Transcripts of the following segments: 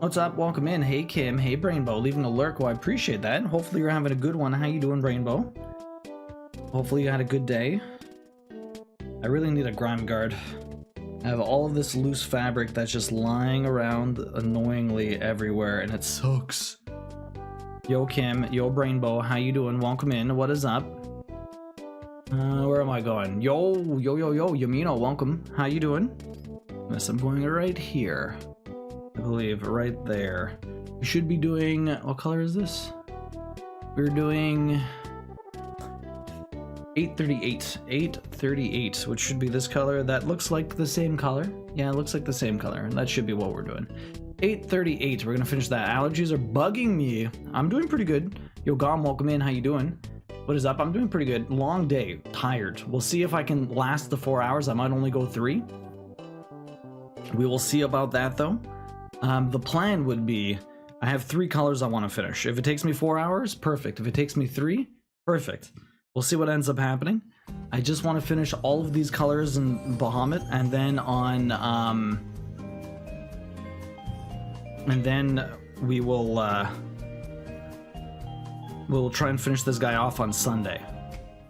What's up? Welcome in. Hey Kim. Hey Brainbow. Leaving a lurk. Well, I appreciate that. Hopefully you're having a good one. How you doing, Brainbow? Hopefully you had a good day. I really need a grime guard. I have all of this loose fabric that's just lying around annoyingly everywhere, and it sucks. Yo Kim. Yo Brainbow. How you doing? Welcome in. What is up? Where am I going? Yo Yamino. Welcome. How you doing? Yes, I'm going right here. I believe right there. You should be doing, what color is this? We're doing 838, which should be this color. That looks like the same color. Yeah, it looks like the same color, and that should be what we're doing. 838, we're gonna finish that. Allergies are bugging me. I'm doing pretty good. Yo Gom, welcome in. How you doing? What is up? I'm doing pretty good. Long day, tired. We'll see if I can last the 4 hours. I might only go 3. We will see about that though. The plan would be, I have 3 colors I want to finish. If it takes me 4 hours, perfect. If it takes me 3, perfect. We'll see what ends up happening. I just want to finish all of these colors in Bahamut, and then on, and then we will, we'll try and finish this guy off on Sunday.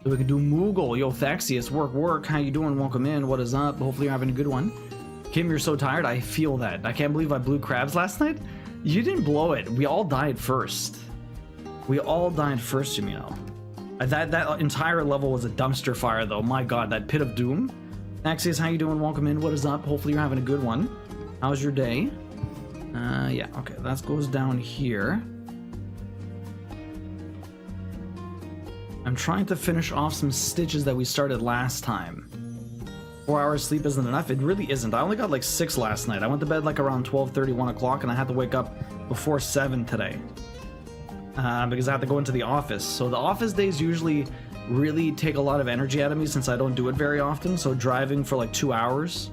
So we can do Moogle. Yo, Thaxius, work. How you doing? Welcome in. What is up? Hopefully you're having a good one. Kim, you're so tired. I feel that. I can't believe I blew crabs last night. You didn't blow it. We all died first. We all died first, you know. That entire level was a dumpster fire, though. My God, that pit of doom. Axius, how you doing? Welcome in. What is up? Hopefully you're having a good one. How's your day? Yeah. Okay, that goes down here. I'm trying to finish off some stitches that we started last time. 4 hours sleep isn't enough. It really isn't. I only got like 6 last night. I went to bed like around 12:30, 1 o'clock, and I had to wake up before 7 today. Because I have to go into the office. So the office days usually really take a lot of energy out of me since I don't do it very often. So driving for like 2 hours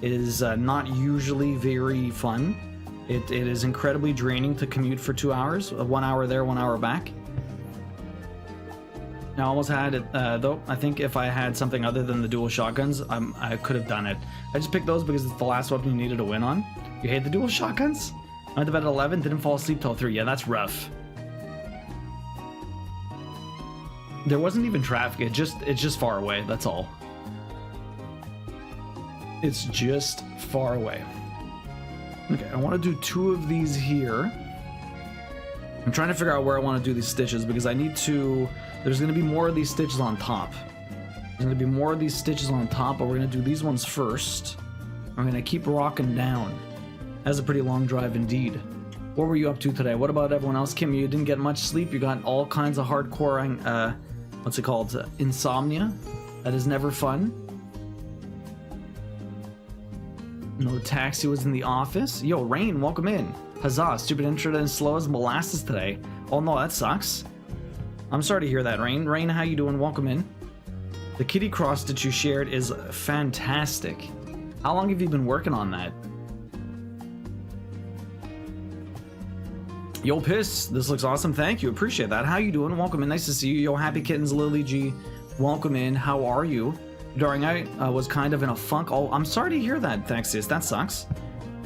is not usually very fun. It is incredibly draining to commute for 2 hours. 1 hour there, 1 hour back. I almost had it, though. I think if I had something other than the dual shotguns, I could have done it. I just picked those because it's the last weapon you needed to win on. You hate the dual shotguns? I went to bed at 11, didn't fall asleep till 3. Yeah, that's rough. There wasn't even traffic. It's just far away. That's all. It's just far away. Okay, I want to do 2 of these here. I'm trying to figure out where I want to do these stitches because I need to... There's going to be more of these stitches on top. There's going to be more of these stitches on top, but we're going to do these ones first. I'm going to keep rocking down. That's a pretty long drive indeed. What were you up to today? What about everyone else? Kim, you didn't get much sleep. You got all kinds of hardcore, what's it called? Insomnia. That is never fun. No taxi was in the office. Yo, Rain, welcome in. Huzzah, stupid internet and slow as molasses today. Oh no, that sucks. I'm sorry to hear that, Rain. Rain, how you doing? Welcome in. The kitty cross that you shared is fantastic. How long have you been working on that? Yo, Piss, this looks awesome. Thank you. Appreciate that. How you doing? Welcome in. Nice to see you. Yo, Happy Kittens, Lily G. Welcome in. How are you? During I was kind of in a funk. Oh, I'm sorry to hear that, Thaxius. That sucks.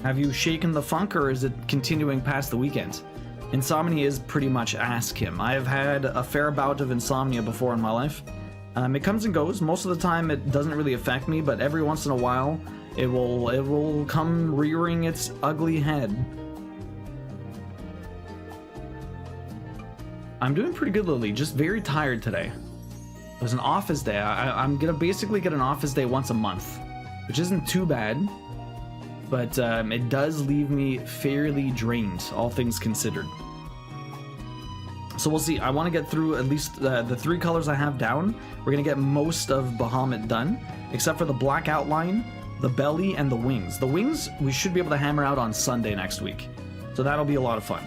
Have you shaken the funk, or is it continuing past the weekend? Insomnia is pretty much ask him. I have had a fair bout of insomnia before in my life. It comes and goes. Most of the time it doesn't really affect me, but every once in a while it will come rearing its ugly head. I'm doing pretty good, Lily. Just very tired today. It was an office day. I'm gonna basically get an office day once a month, which isn't too bad. But it does leave me fairly drained, all things considered. So we'll see. I want to get through at least the 3 colors I have down. We're going to get most of Bahamut done, except for the black outline, the belly, and the wings. The wings, we should be able to hammer out on Sunday next week. So that'll be a lot of fun.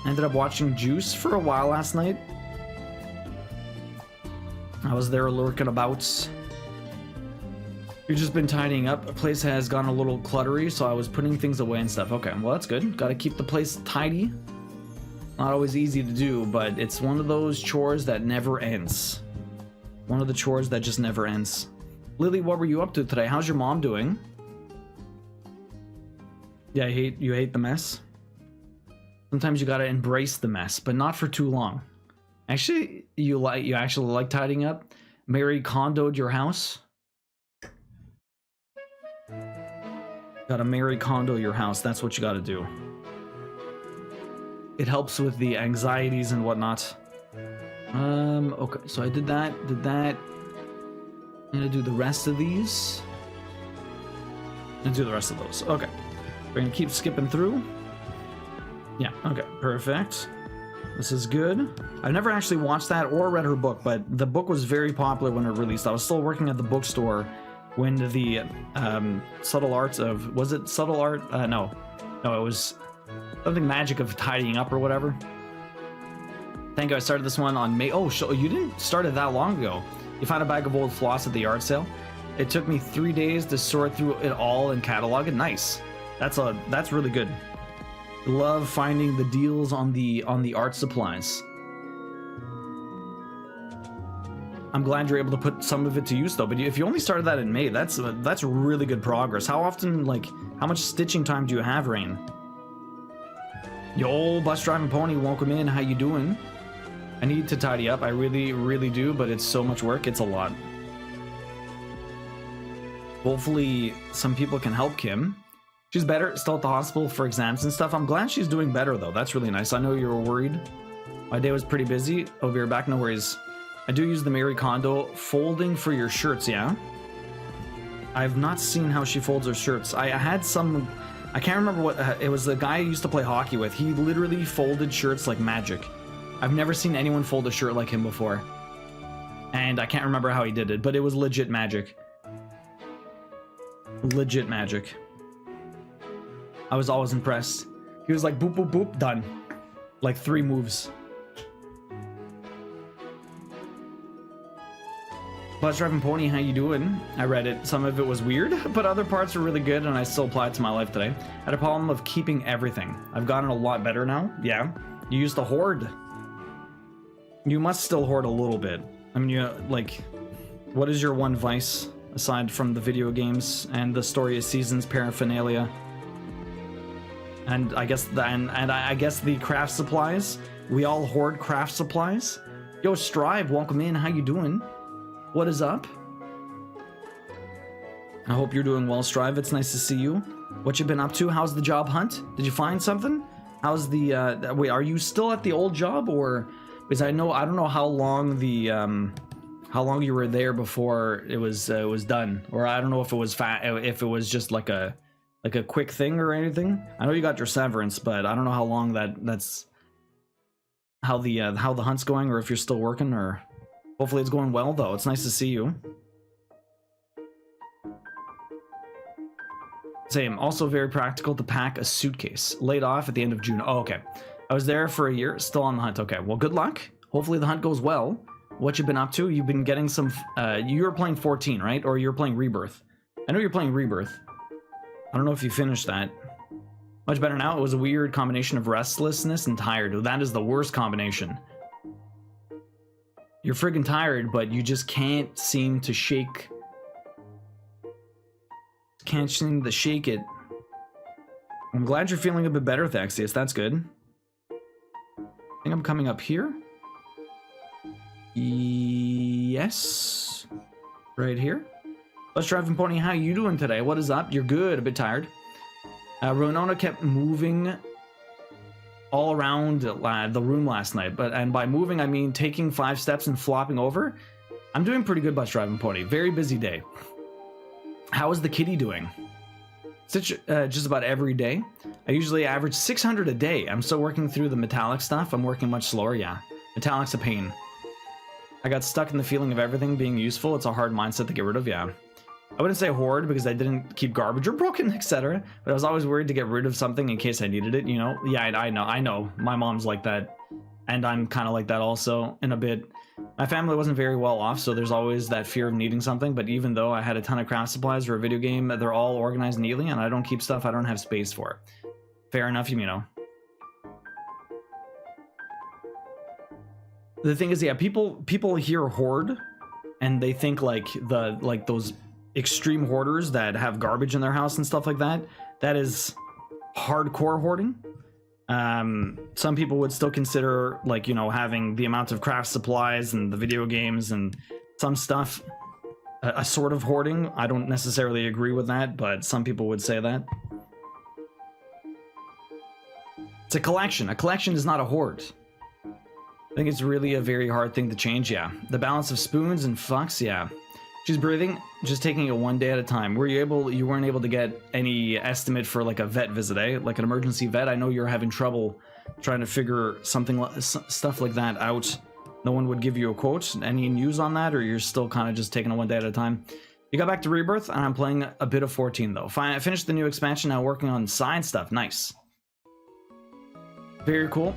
I ended up watching Juice for a while last night. I was there lurking about. We've just been tidying up. The place has gone a little cluttery, so I was putting things away and stuff. Okay, well that's good. Got to keep the place tidy. Not always easy to do, but it's one of those chores that never ends. One of the chores that just never ends. Lily, what were you up to today? How's your mom doing? Yeah, you hate the mess. Sometimes you gotta embrace the mess, but not for too long. Actually, you actually like tidying up? Mary condoed your house? Gotta Mary Kondo your house. That's what you gotta do. It helps with the anxieties and whatnot. Okay, so I did that. I'm gonna do the rest of these. And do the rest of those. Okay. We're gonna keep skipping through. Yeah, okay, perfect. This is good. I've never actually watched that or read her book, but the book was very popular when it released. I was still working at the bookstore when the subtle arts of, was it subtle art? No, it was something magic of tidying up or whatever. Thank you. I started this one on May. Oh, you didn't start it that long ago. You found a bag of old floss at the yard sale. It took me 3 days to sort through it all and catalog it. Nice. That's really good. Love finding the deals on the art supplies. I'm glad you're able to put some of it to use though, but if you only started that in May, that's really good progress. How often, like, how much stitching time do you have, Rain? Yo, bus driving pony, welcome in. How you doing? I need to tidy up. I really do, but it's so much work. It's a lot. Hopefully some people can help Kim. She's better, still at the hospital for exams and stuff. I'm glad she's doing better though. That's really nice. I know you were worried. My day was pretty busy. Oh, we're back, no worries. I do use the Marie Kondo folding for your shirts, yeah? I've not seen how she folds her shirts. I had some, I can't remember what, it was the guy I used to play hockey with. He literally folded shirts like magic. I've never seen anyone fold a shirt like him before. And I can't remember how he did it, but it was legit magic. Legit magic. I was always impressed. He was like, boop, boop, boop, done. Like 3 moves. Bus driving pony, how you doing? I read it. Some of it was weird, but other parts were really good, and I still apply it to my life today. I had a problem of keeping everything. I've gotten a lot better now. Yeah. You used to hoard. You must still hoard a little bit. I mean, you like, what is your one vice aside from the video games and the story of seasons paraphernalia? And I guess I guess the craft supplies. We all hoard craft supplies. Yo, Strive, welcome in. How you doing? What is up? I hope you're doing well, Strive. It's nice to see you. What you been up to? How's the job hunt? Did you find something? How's the wait, are you still at the old job, or because I don't know how long the how long you were there before it was done, or I don't know if it was just like a quick thing or anything. I know you got your severance, but I don't know how long that's how the hunt's going, or if you're still working, or hopefully it's going well though. It's nice to see you. Same. Also very practical to pack a suitcase. Laid off at the end of June. Oh, okay. I was there for a year, still on the hunt. Okay, well, good luck. Hopefully the hunt goes well. What you been up to? You've been getting some, you were playing 14, right? Or you're playing Rebirth. I know you're playing Rebirth. I don't know if you finished that. Much better now. It was a weird combination of restlessness and tired. That is the worst combination. You're friggin' tired, but you just can't seem to shake. Can't seem to shake it. I'm glad you're feeling a bit better, Thaxius. That's good. I think I'm coming up here. Yes. Right here. Let's driving pony. How you doing today? What is up? You're good. A bit tired. Ronona kept moving all around the room last night, and by moving I mean taking 5 steps and flopping over. I'm doing pretty good, bus driving pony. Very busy day. How is the kitty doing? Just about every day. I usually average 600 a day. I'm still working through the metallic stuff. I'm working much slower. Yeah, metallic's a pain. I got stuck in the feeling of everything being useful. It's a hard mindset to get rid of. Yeah, I wouldn't say hoard because I didn't keep garbage or broken, etc. But I was always worried to get rid of something in case I needed it, you know? Yeah, I know. My mom's like that. And I'm kind of like that also in a bit. My family wasn't very well off, so there's always that fear of needing something. But even though I had a ton of craft supplies or a video game, they're all organized neatly, and I don't keep stuff I don't have space for. Fair enough, you know. The thing is, yeah, people hear hoard, and they think like those extreme hoarders that have garbage in their house and stuff like that. That is hardcore hoarding. Some people would still consider, like, you know, having the amount of craft supplies and the video games and some stuff a sort of hoarding. I don't necessarily agree with that, but some people would say that. It's a collection. A collection is not a hoard. I think it's really a very hard thing to change, yeah. The balance of spoons and fucks, yeah. She's breathing, just taking it one day at a time. You weren't able to get any estimate for like a vet visit, eh? Like an emergency vet? I know you're having trouble trying to figure stuff like that out. No one would give you a quote. Any news on that, or you're still kind of just taking it one day at a time? You got back to Rebirth, and I'm playing a bit of 14 though. Fine, I finished the new expansion, now working on side stuff. Nice. Very cool.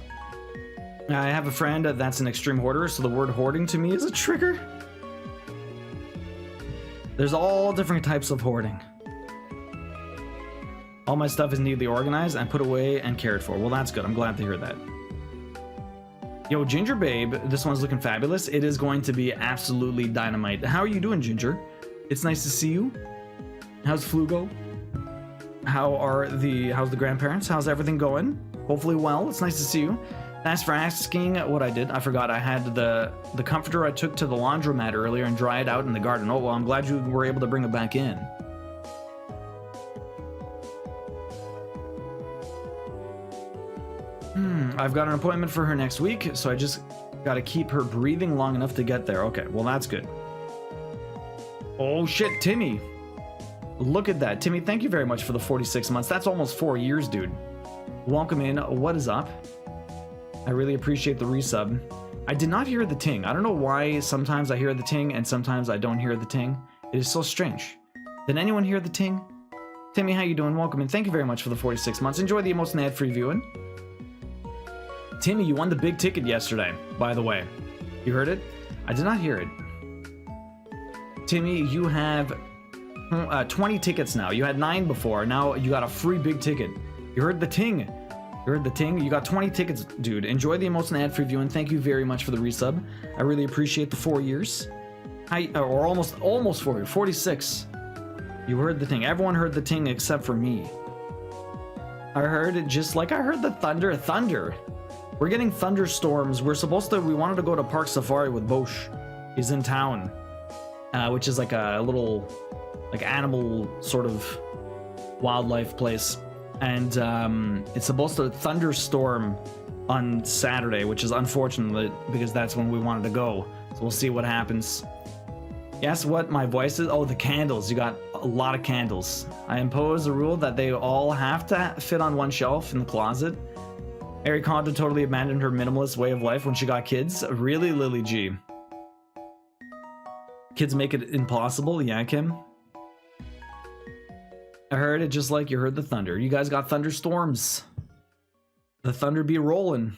I have a friend that's an extreme hoarder, so the word hoarding to me is a trigger. There's all different types of hoarding. All my stuff is neatly organized and put away and cared for. Well, that's good. I'm glad to hear that. Yo, Ginger Babe, this one's looking fabulous. It is going to be absolutely dynamite. How are you doing, Ginger? It's nice to see you. How's Flugo? How's the grandparents? How's everything going? Hopefully well. It's nice to see you. Thanks for asking what I did. I forgot I had the comforter I took to the laundromat earlier and dried it out in the garden. Oh, well, I'm glad you were able to bring it back in. I've got an appointment for her next week, so I just gotta keep her breathing long enough to get there. Okay, well, that's good. Oh, shit, Timmy. Look at that. Timmy, thank you very much for the 46 months. That's almost 4 years, dude. Welcome in. What is up? I really appreciate the resub. I did not hear the ting. I don't know why sometimes I hear the ting and sometimes I don't hear the ting. It is so strange. Did anyone hear the ting? Timmy, how you doing? Welcome in. Thank you very much for the 46 months. Enjoy the most ad-free viewing. Timmy, you won the big ticket yesterday, by the way. You heard it? I did not hear it. Timmy, you have 20 tickets now. You had 9 before. Now you got a free big ticket. You heard the ting. You heard the ting? You got 20 tickets, dude. Enjoy the emotional ad-free viewing. Thank you very much for the resub. I really appreciate the 4 years. Or almost 4 years. 46. You heard the ting. Everyone heard the ting except for me. I heard it just like I heard the thunder. Thunder. We're getting thunderstorms. We wanted to go to Park Safari with Bosch. He's in town. Which is like a little, like, animal sort of wildlife place. And it's supposed to thunderstorm on Saturday, which is unfortunate because that's when we wanted to go. So we'll see what happens. Guess what my voice is? Oh, the candles. You got a lot of candles. I impose a rule that they all have to fit on one shelf in the closet. Mary Kondo totally abandoned her minimalist way of life when she got kids. Really, Lily G? Kids make it impossible? Yeah, Kim? I heard it just like you heard the thunder. You guys got thunderstorms. The thunder be rolling.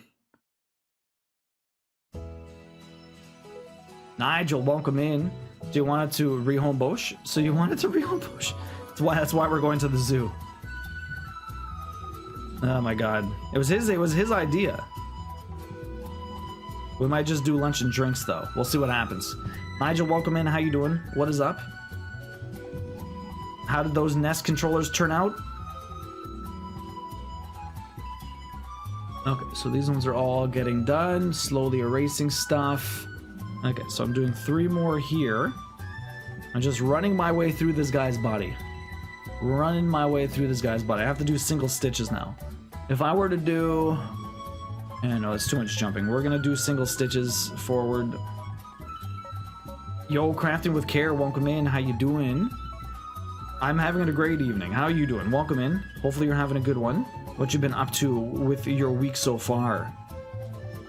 Nigel, welcome in. Do you want to rehome Bosch? So you wanted to rehome Bosch? That's why we're going to the zoo. Oh my god. It was his idea. We might just do lunch and drinks though. We'll see what happens. Nigel, welcome in. How you doing? What is up? How did those Nest controllers turn out? Okay, so these ones are all getting done. Slowly erasing stuff. Okay, so I'm doing 3 more here. I'm just running my way through this guy's body. Running my way through this guy's body. I have to do single stitches now. If I were to do... no, it's too much jumping. We're gonna do single stitches forward. Yo, Crafting with Care, welcome in. How you doing? I'm having a great evening. How are you doing? Welcome in. Hopefully you're having a good one. What you been up to with your week so far?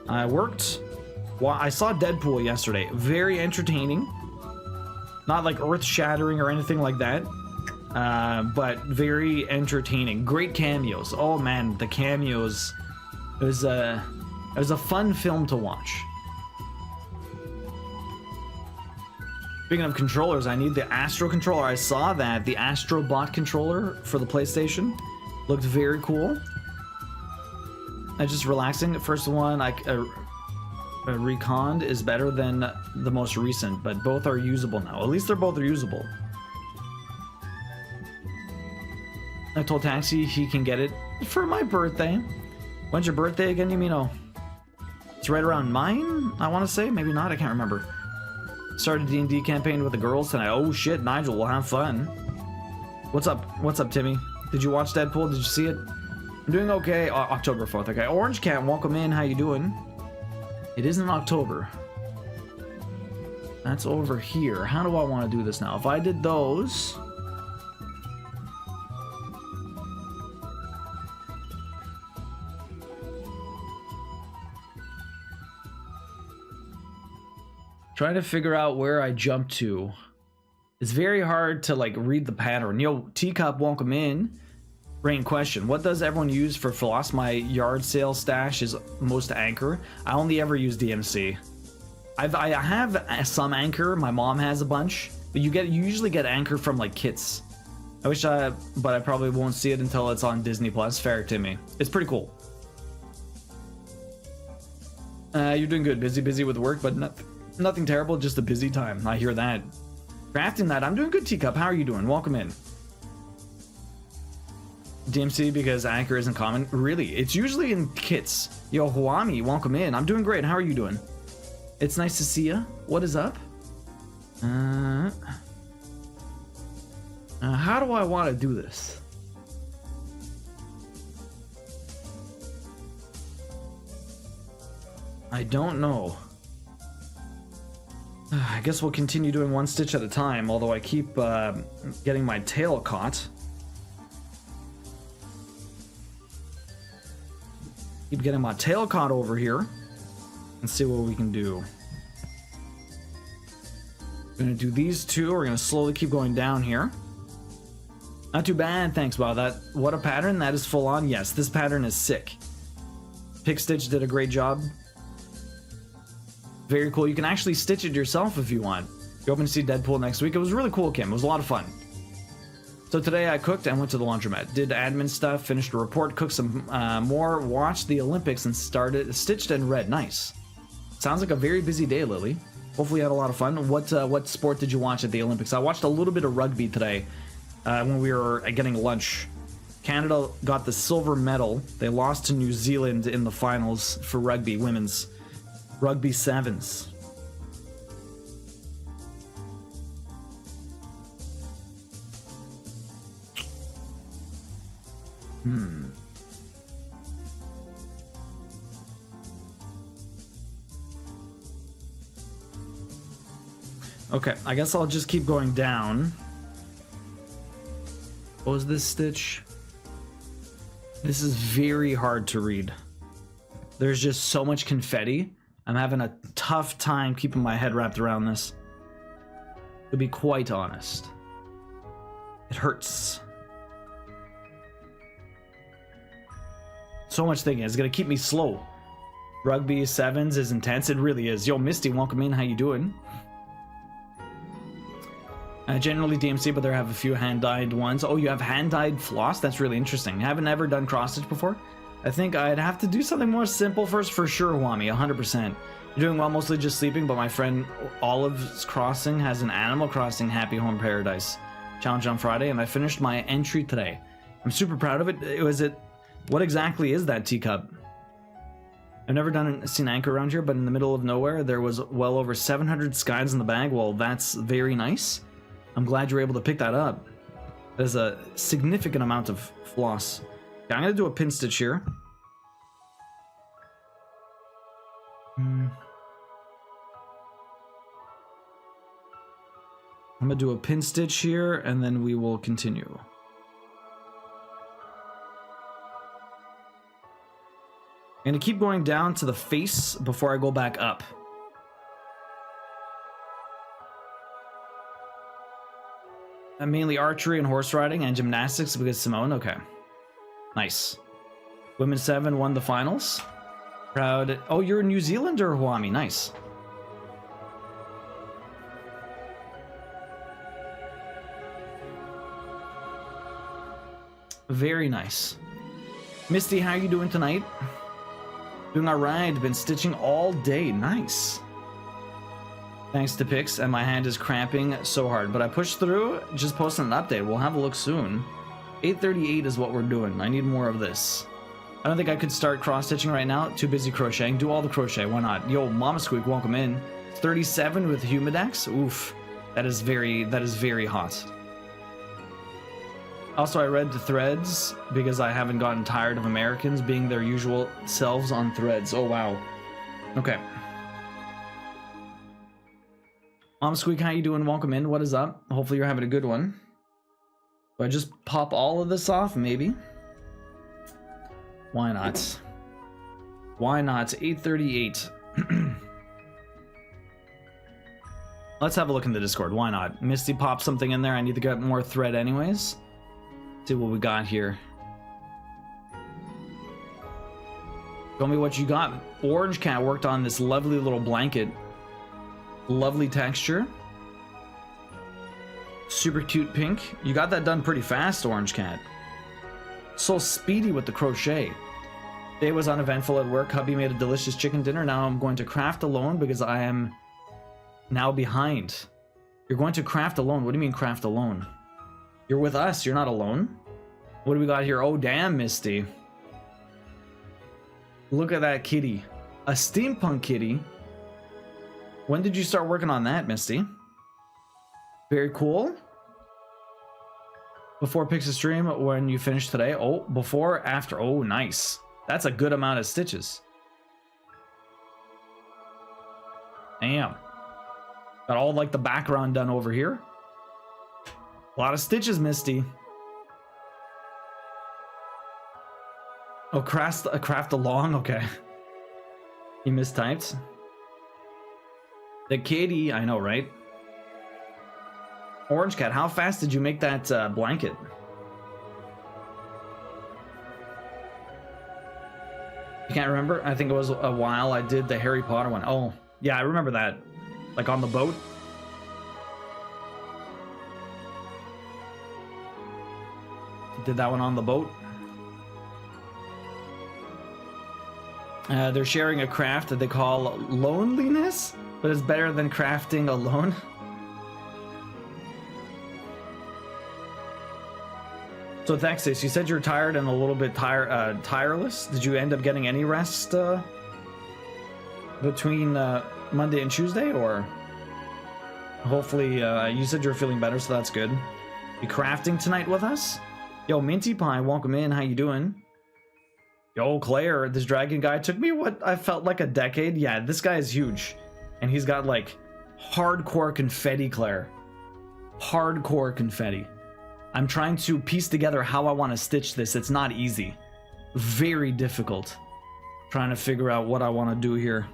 I worked. Well, I saw Deadpool yesterday. Very entertaining. Not like earth-shattering or anything like that. But very entertaining. Great cameos. Oh man, the cameos. It was a fun film to watch. Speaking of controllers, I need the Astro controller. I saw that the Astro Bot controller for the PlayStation looked very cool. Just relaxing. The first one I reconned is better than the most recent, but both are usable now. At least they're both usable. I told Taxi he can get it for my birthday. When's your birthday again, Yumino? It's right around mine, I want to say. Maybe not, I can't remember. Started D&D campaign with the girls tonight. Oh shit, Nigel, we'll have fun. What's up? What's up, Timmy? Did you watch Deadpool? Did you see it? I'm doing okay. October 4th, okay. Orange Cat, welcome in. How you doing? It is in October. That's over here. How do I want to do this now? If I did those... Trying to figure out where I jump to. It's very hard to like read the pattern. Yo, Teacup, welcome in. Brain question. What does everyone use for floss? My yard sale stash is most Anchor. I only ever use DMC. I have some Anchor. My mom has a bunch. But you usually get Anchor from like kits. But I probably won't see it until it's on Disney Plus. Fair to me. It's pretty cool. You're doing good. Busy with work, but nothing terrible, just a busy time. I hear that. Crafting that. I'm doing good, Teacup. How are you doing? Welcome in. DMC because Anchor isn't common. Really? It's usually in kits. Yo, Huami, welcome in. I'm doing great. How are you doing? It's nice to see ya. What is up? How do I want to do this? I don't know. I guess we'll continue doing one stitch at a time, although I keep getting my tail caught. Keep getting my tail caught over here. Let's see what we can do. We're gonna do these two. We're gonna slowly keep going down here. Not too bad, thanks. Wow, what a pattern. That is full on. Yes, this pattern is sick. Pick Stitch did a great job. Very cool. You can actually stitch it yourself if you want. You're hoping to see Deadpool next week. It was really cool, Kim. It was a lot of fun. So today I cooked and went to the laundromat. Did admin stuff, finished a report, cooked some more, watched the Olympics, and stitched and read. Nice. Sounds like a very busy day, Lily. Hopefully you had a lot of fun. What sport did you watch at the Olympics? I watched a little bit of rugby today when we were getting lunch. Canada got the silver medal. They lost to New Zealand in the finals for rugby, women's. Rugby sevens. Okay, I guess I'll just keep going down. What was this stitch? This is very hard to read. There's just so much confetti. I'm having a tough time keeping my head wrapped around this. To be quite honest. It hurts. So much thinking. It's gonna keep me slow. Rugby sevens is intense. It really is. Yo, Misty, welcome in. How you doing? Generally DMC, but there have a few hand-dyed ones. Oh, you have hand-dyed floss? That's really interesting. Haven't ever done cross-stitch before. I think I'd have to do something more simple first for sure, Wami, 100%. You're doing well, mostly just sleeping, but my friend Olive's Crossing has an Animal Crossing Happy Home Paradise challenge on Friday, and I finished my entry today. I'm super proud of it. What exactly is that, Teacup? I've never seen Anchor around here, but in the middle of nowhere, there was well over 700 skies in the bag. Well, that's very nice. I'm glad you were able to pick that up. There's a significant amount of floss. Okay, I'm gonna do a pin stitch here. I'm gonna do a pin stitch here, and then we will continue. I'm gonna keep going down to the face before I go back up. I'm mainly archery and horse riding and gymnastics because Simone. Okay. Nice. Women's 7 won the finals. Proud. Oh, you're a New Zealander, Huami. Nice. Very nice. Misty, how are you doing tonight? Doing alright. Been stitching all day. Nice. Thanks to Pix, and my hand is cramping so hard. But I pushed through. Just posted an update. We'll have a look soon. 838 is what we're doing. I need more of this. I don't think I could start cross-stitching right now. Too busy crocheting. Do all the crochet. Why not? Yo, Mama Squeak, welcome in. 37 with Humidex. Oof. That is very hot. Also, I read the threads because I haven't gotten tired of Americans being their usual selves on threads. Oh, wow. Okay. Mama Squeak, how you doing? Welcome in. What is up? Hopefully you're having a good one. Do I just pop all of this off? Maybe. Why not? Why not? 838. Let's have a look in the Discord. Why not? Misty popped something in there. I need to get more thread anyways. See what we got here. Tell me what you got. Orange Cat worked on this lovely little blanket. Lovely texture. Super cute pink. You got that done pretty fast, Orange Cat. So speedy with the crochet. Day was uneventful at work. Hubby made a delicious chicken dinner. Now I'm going to craft alone because I am now behind. You're going to craft alone. What do you mean craft alone? You're with us. You're not alone. What do we got here? Oh, damn, Misty. Look at that kitty. A steampunk kitty. When did you start working on that, Misty? Very cool. Before Pixie stream, when you finish today. Oh, before, after. Oh, nice. That's a good amount of stitches. Damn. Got all like the background done over here. A lot of stitches, Misty. Oh, craft along? Okay. He mistyped. The kitty, I know, right? Orange Cat, how fast did you make that blanket? You can't remember? I think it was a while I did the Harry Potter one. Oh, yeah, I remember that. Like on the boat. Did that one on the boat. They're sharing a craft that they call loneliness, but it's better than crafting alone. So Thexis, you said you're tired and a little bit tireless. Did you end up getting any rest between Monday and Tuesday, or hopefully you said you're feeling better, so that's good. You crafting tonight with us? Yo, Minty Pie, welcome in. How you doing? Yo, Claire, this dragon guy took me what I felt like a decade. Yeah, this guy is huge, and he's got like hardcore confetti, Claire. Hardcore confetti. I'm trying to piece together how I want to stitch this. It's not easy. Very difficult. Trying to figure out what I want to do here.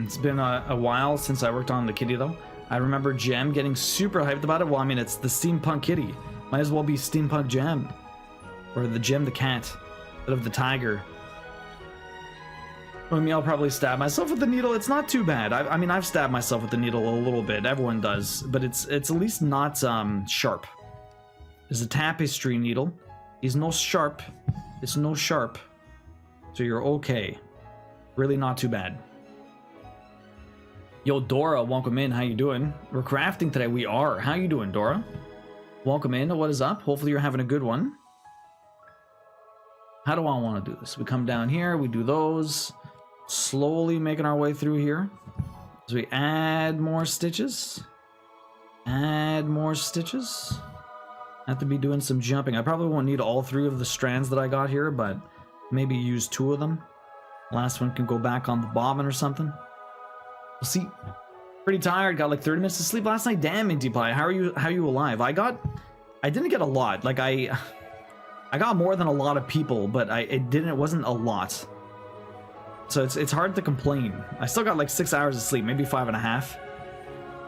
It's been a while since I worked on the kitty, though. I remember Gem getting super hyped about it. Well, I mean, it's the steampunk kitty. Might as well be steampunk Gem. Or the Gem the cat. Instead of the tiger. I mean, I'll probably stab myself with the needle. It's not too bad. I mean, I've stabbed myself with the needle a little bit. Everyone does. But it's at least not sharp. There's a tapestry needle. It's no sharp. It's no sharp. So you're okay. Really not too bad. Yo, Dora, welcome in. How you doing? We're crafting today. We are. How you doing, Dora? Welcome in. What is up? Hopefully you're having a good one. How do I want to do this? We come down here. We do those. Slowly making our way through here. As we add more stitches. Add more stitches. Have to be doing some jumping. I probably won't need all 3 of the strands that I got here, but maybe use 2 of them. Last one can go back on the bobbin or something. We'll see. Pretty tired. Got like 30 minutes of sleep last night. Damn, Minty Pie. How are you alive? I didn't get a lot. Like I got more than a lot of people, but it wasn't a lot. So it's hard to complain. I still got like 6 hours of sleep, maybe 5.5,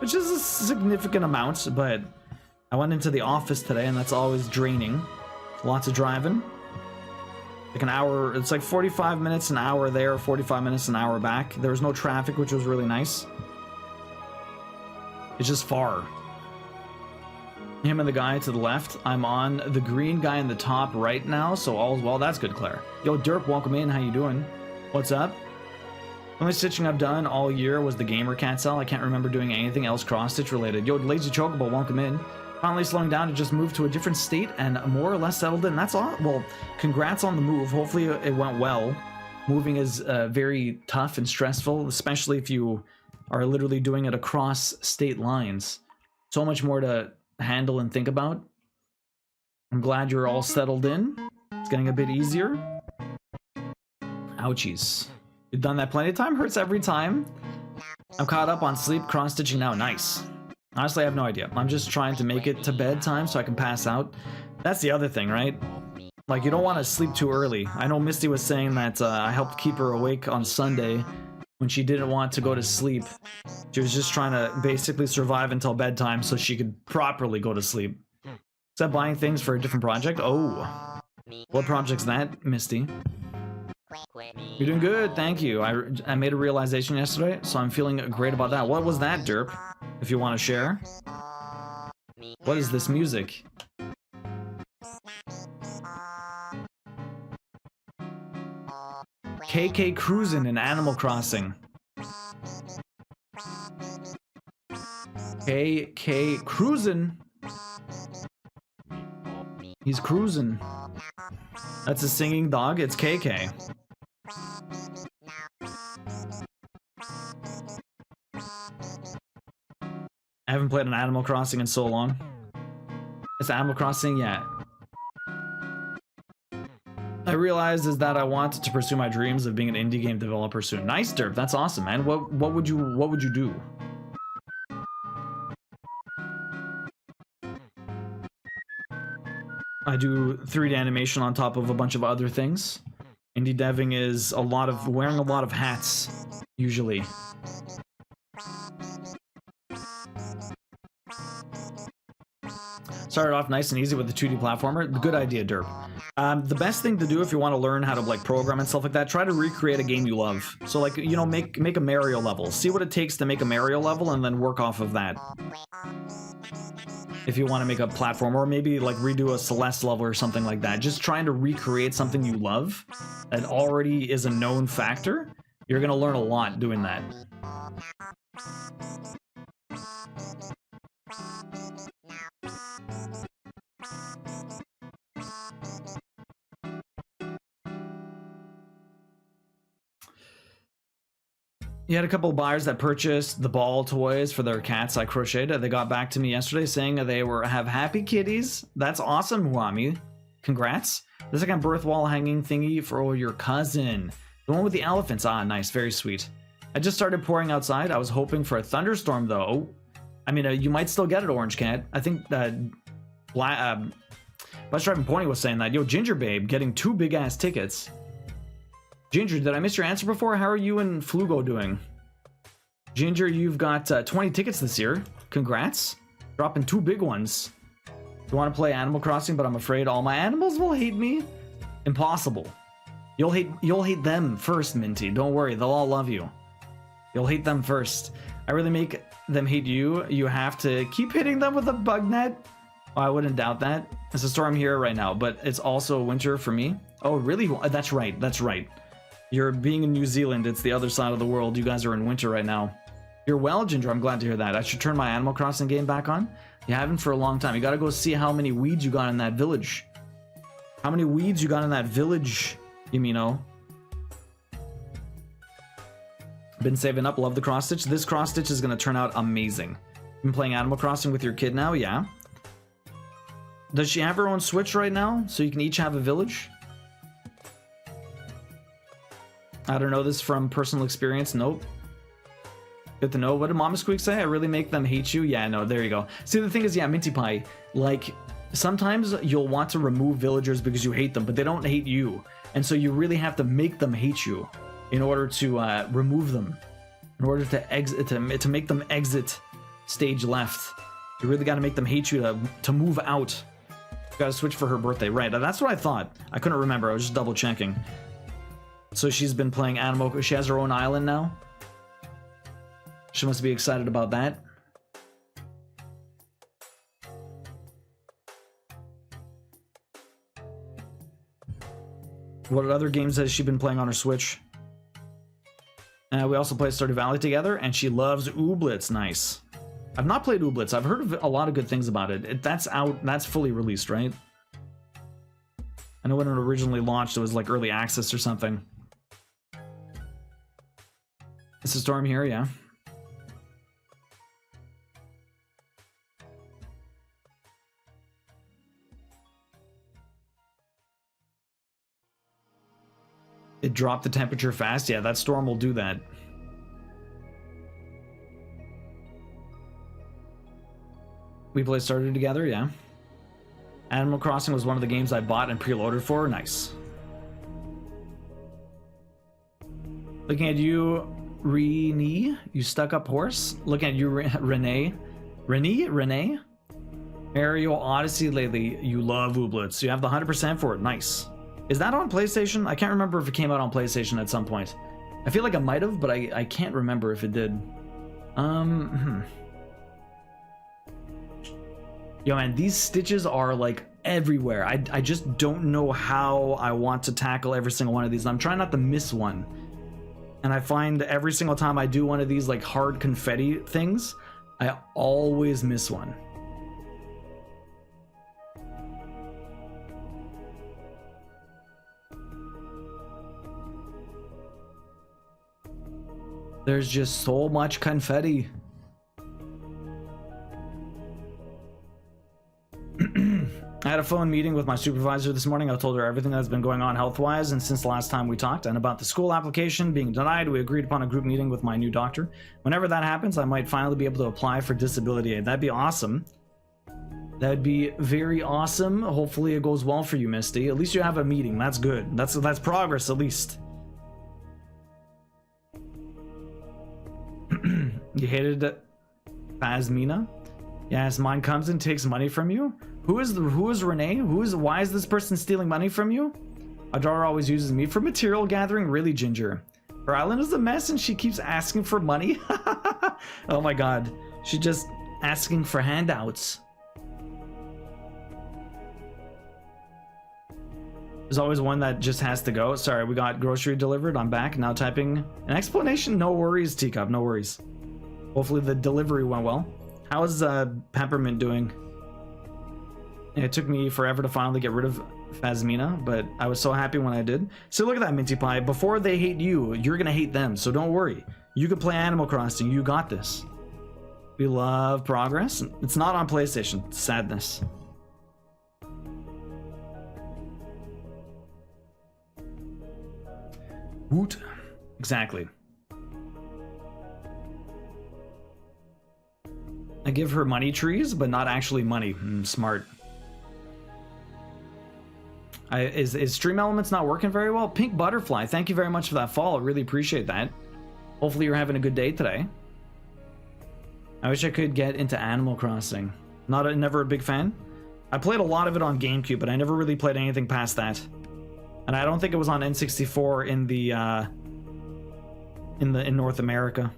which is a significant amount, but I went into the office today and that's always draining. Lots of driving. Like an hour, it's like 45 minutes, an hour there, 45 minutes, an hour back. There was no traffic, which was really nice. It's just far. Him and the guy to the left. I'm on the green guy in the top right now, so all's well. That's good, Claire. Yo, Derp, welcome in. How you doing? What's up? The only stitching I've done all year was the Gamer Cat cell. I can't remember doing anything else cross-stitch related. Yo, Lazy Chocobo, welcome in. Finally slowing down to just move to a different state and more or less settled in. That's all. Well, congrats on the move. Hopefully it went well. Moving is very tough and stressful, especially if you are literally doing it across state lines. So much more to handle and think about. I'm glad you're all settled in. It's getting a bit easier. Ouchies. You've done that plenty of time. Hurts every time. I'm caught up on sleep, cross-stitching now. Nice. Honestly, I have no idea. I'm just trying to make it to bedtime so I can pass out. That's the other thing, right? Like, you don't want to sleep too early. I know Misty was saying that I helped keep her awake on Sunday when she didn't want to go to sleep. She was just trying to basically survive until bedtime so she could properly go to sleep. Is that buying things for a different project? Oh. What project's that, Misty? You're doing good, thank you. I made a realization yesterday, so I'm feeling great about that. What was that, Derp? If you want to share. What is this music? KK Cruisin' in Animal Crossing. KK Cruisin'. He's cruising. That's a singing dog. It's KK. I haven't played an Animal Crossing in so long. It's Animal Crossing, yeah. I realized is that I want to pursue my dreams of being an indie game developer soon. Nice, Derp. That's awesome, man. What would you do? I do 3D animation on top of a bunch of other things. Indie deving is a lot of wearing a lot of hats, usually. Started off nice and easy with the 2D platformer. Good idea, Derp. The best thing to do if you want to learn how to like program and stuff like that, try to recreate a game you love. So like, you know, make a Mario level. See what it takes to make a Mario level and then work off of that. If you want to make a platform, or maybe like redo a Celeste level or something like that. Just trying to recreate something you love that already is a known factor. You're going to learn a lot doing that. You had a couple of buyers that purchased the ball toys for their cats I crocheted. They got back to me yesterday saying they have happy kitties. That's awesome, Huami. Congrats. The second birth wall hanging thingy for your cousin. The one with the elephants. Ah, nice. Very sweet. I just started pouring outside. I was hoping for a thunderstorm, though. I mean, you might still get it, Orange Cat. I think that Bus Driving Pony was saying that. Yo, Ginger Babe getting 2 big-ass tickets. Ginger, did I miss your answer before? How are you and Flugo doing? Ginger, you've got 20 tickets this year. Congrats. Dropping 2 big ones. You want to play Animal Crossing, but I'm afraid all my animals will hate me? Impossible. You'll hate them first, Minty. Don't worry, they'll all love you. You'll hate them first. I really make them hate you. You have to keep hitting them with a bug net. Oh, I wouldn't doubt that. It's a storm here right now, but it's also winter for me. Oh, really? That's right. That's right. You're being in New Zealand. It's the other side of the world. You guys are in winter right now. You're well, Ginger. I'm glad to hear that. I should turn my Animal Crossing game back on. You haven't for a long time. You gotta go see how many weeds you got in that village. How many weeds you got in that village, Yumino? Been saving up. Love the cross stitch. This cross stitch is gonna turn out amazing. Been playing Animal Crossing with your kid now? Yeah. Does she have her own Switch right now? So you can each have a village? I don't know this from personal experience. Nope. Good to know. What did Mama Squeak say? I really make them hate you? Yeah, no, there you go. See, the thing is, yeah, Minty Pie, like, sometimes you'll want to remove villagers because you hate them, but they don't hate you. And so you really have to make them hate you in order to remove them. In order to exit, to make them exit stage left. You really got to make them hate you to move out. You got to switch for her birthday. Right, that's what I thought. I couldn't remember. I was just double checking. So she's been playing Animal. She has her own island now. She must be excited about that. What other games has she been playing on her Switch? We also play Stardew Valley together, and she loves Ooblets. Nice. I've not played Ooblets. I've heard of a lot of good things about it. That's out. That's fully released, right? I know when it originally launched, it was like early access or something. It's a storm here, yeah. It dropped the temperature fast. Yeah, that storm will do that. We play started together, yeah. Animal Crossing was one of the games I bought and preloaded for. Nice. Looking at you, Renee, you stuck up horse. Looking at you, Renee. Renee? Mario Odyssey lately, you love Ooblets. You have the 100% for it. Nice. Is that on PlayStation? I can't remember if it came out on PlayStation at some point. I feel like I might have, but I can't remember if it did. Yo, man, these stitches are like everywhere. I just don't know how I want to tackle every single one of these. I'm trying not to miss one. And I find every single time I do one of these like hard confetti things, I always miss one. There's just so much confetti. I had a phone meeting with my supervisor this morning. I told her everything that's been going on health-wise and since the last time we talked, and about the school application being denied. We agreed upon a group meeting with my new doctor. Whenever that happens, I might finally be able to apply for disability aid. That'd be awesome. That'd be very awesome. Hopefully it goes well for you, Misty. At least you have a meeting. That's good. That's progress, at least. You hated Phasmina? Yes, mine comes and takes money from you. Who is Renee? Why is this person stealing money from you? Our daughter always uses me for material gathering. Really, Ginger? Her island is a mess and she keeps asking for money. Oh my god. She's just asking for handouts. There's always one that just has to go. Sorry, we got grocery delivered. I'm back. Now typing an explanation. No worries, Teacup. No worries. Hopefully the delivery went well. How is Peppermint doing? It took me forever to finally get rid of Phasmina, but I was so happy when I did. So look at that, Minty Pie. Before they hate you, you're gonna hate them, so don't worry. You can play Animal Crossing. You got this. We love progress. It's not on PlayStation. Sadness. Woot. Exactly. I give her money trees, but not actually money. Smart. Is Stream Elements not working very well? Pink Butterfly, thank you very much for that follow. Really appreciate that. Hopefully you're having a good day today. I wish I could get into Animal Crossing. Never a big fan. I played a lot of it on GameCube, but I never really played anything past that. And I don't think it was on N64 in North America.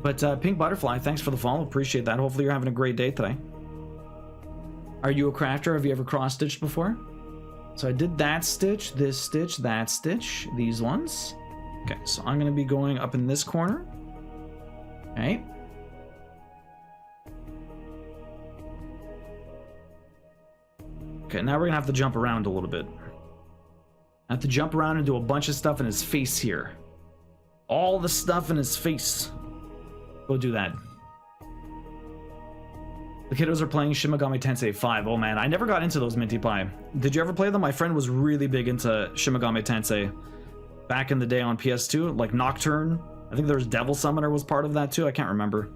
But Pink Butterfly, thanks for the follow. Appreciate that. Hopefully you're having a great day today. Are you a crafter? Have you ever cross-stitched before? So I did that stitch, this stitch, that stitch, these ones. Okay, so I'm going to be going up in this corner. Okay. Okay, now we're going to have to jump around a little bit. I have to jump around and do a bunch of stuff in his face here. All the stuff in his face. Go do that. The kiddos are playing Shin Megami Tensei 5. Oh man, I never got into those, Minty Pie. Did you ever play them? My friend was really big into Shin Megami Tensei back in the day on PS2, like Nocturne. I think there was Devil Summoner was part of that too. I can't remember.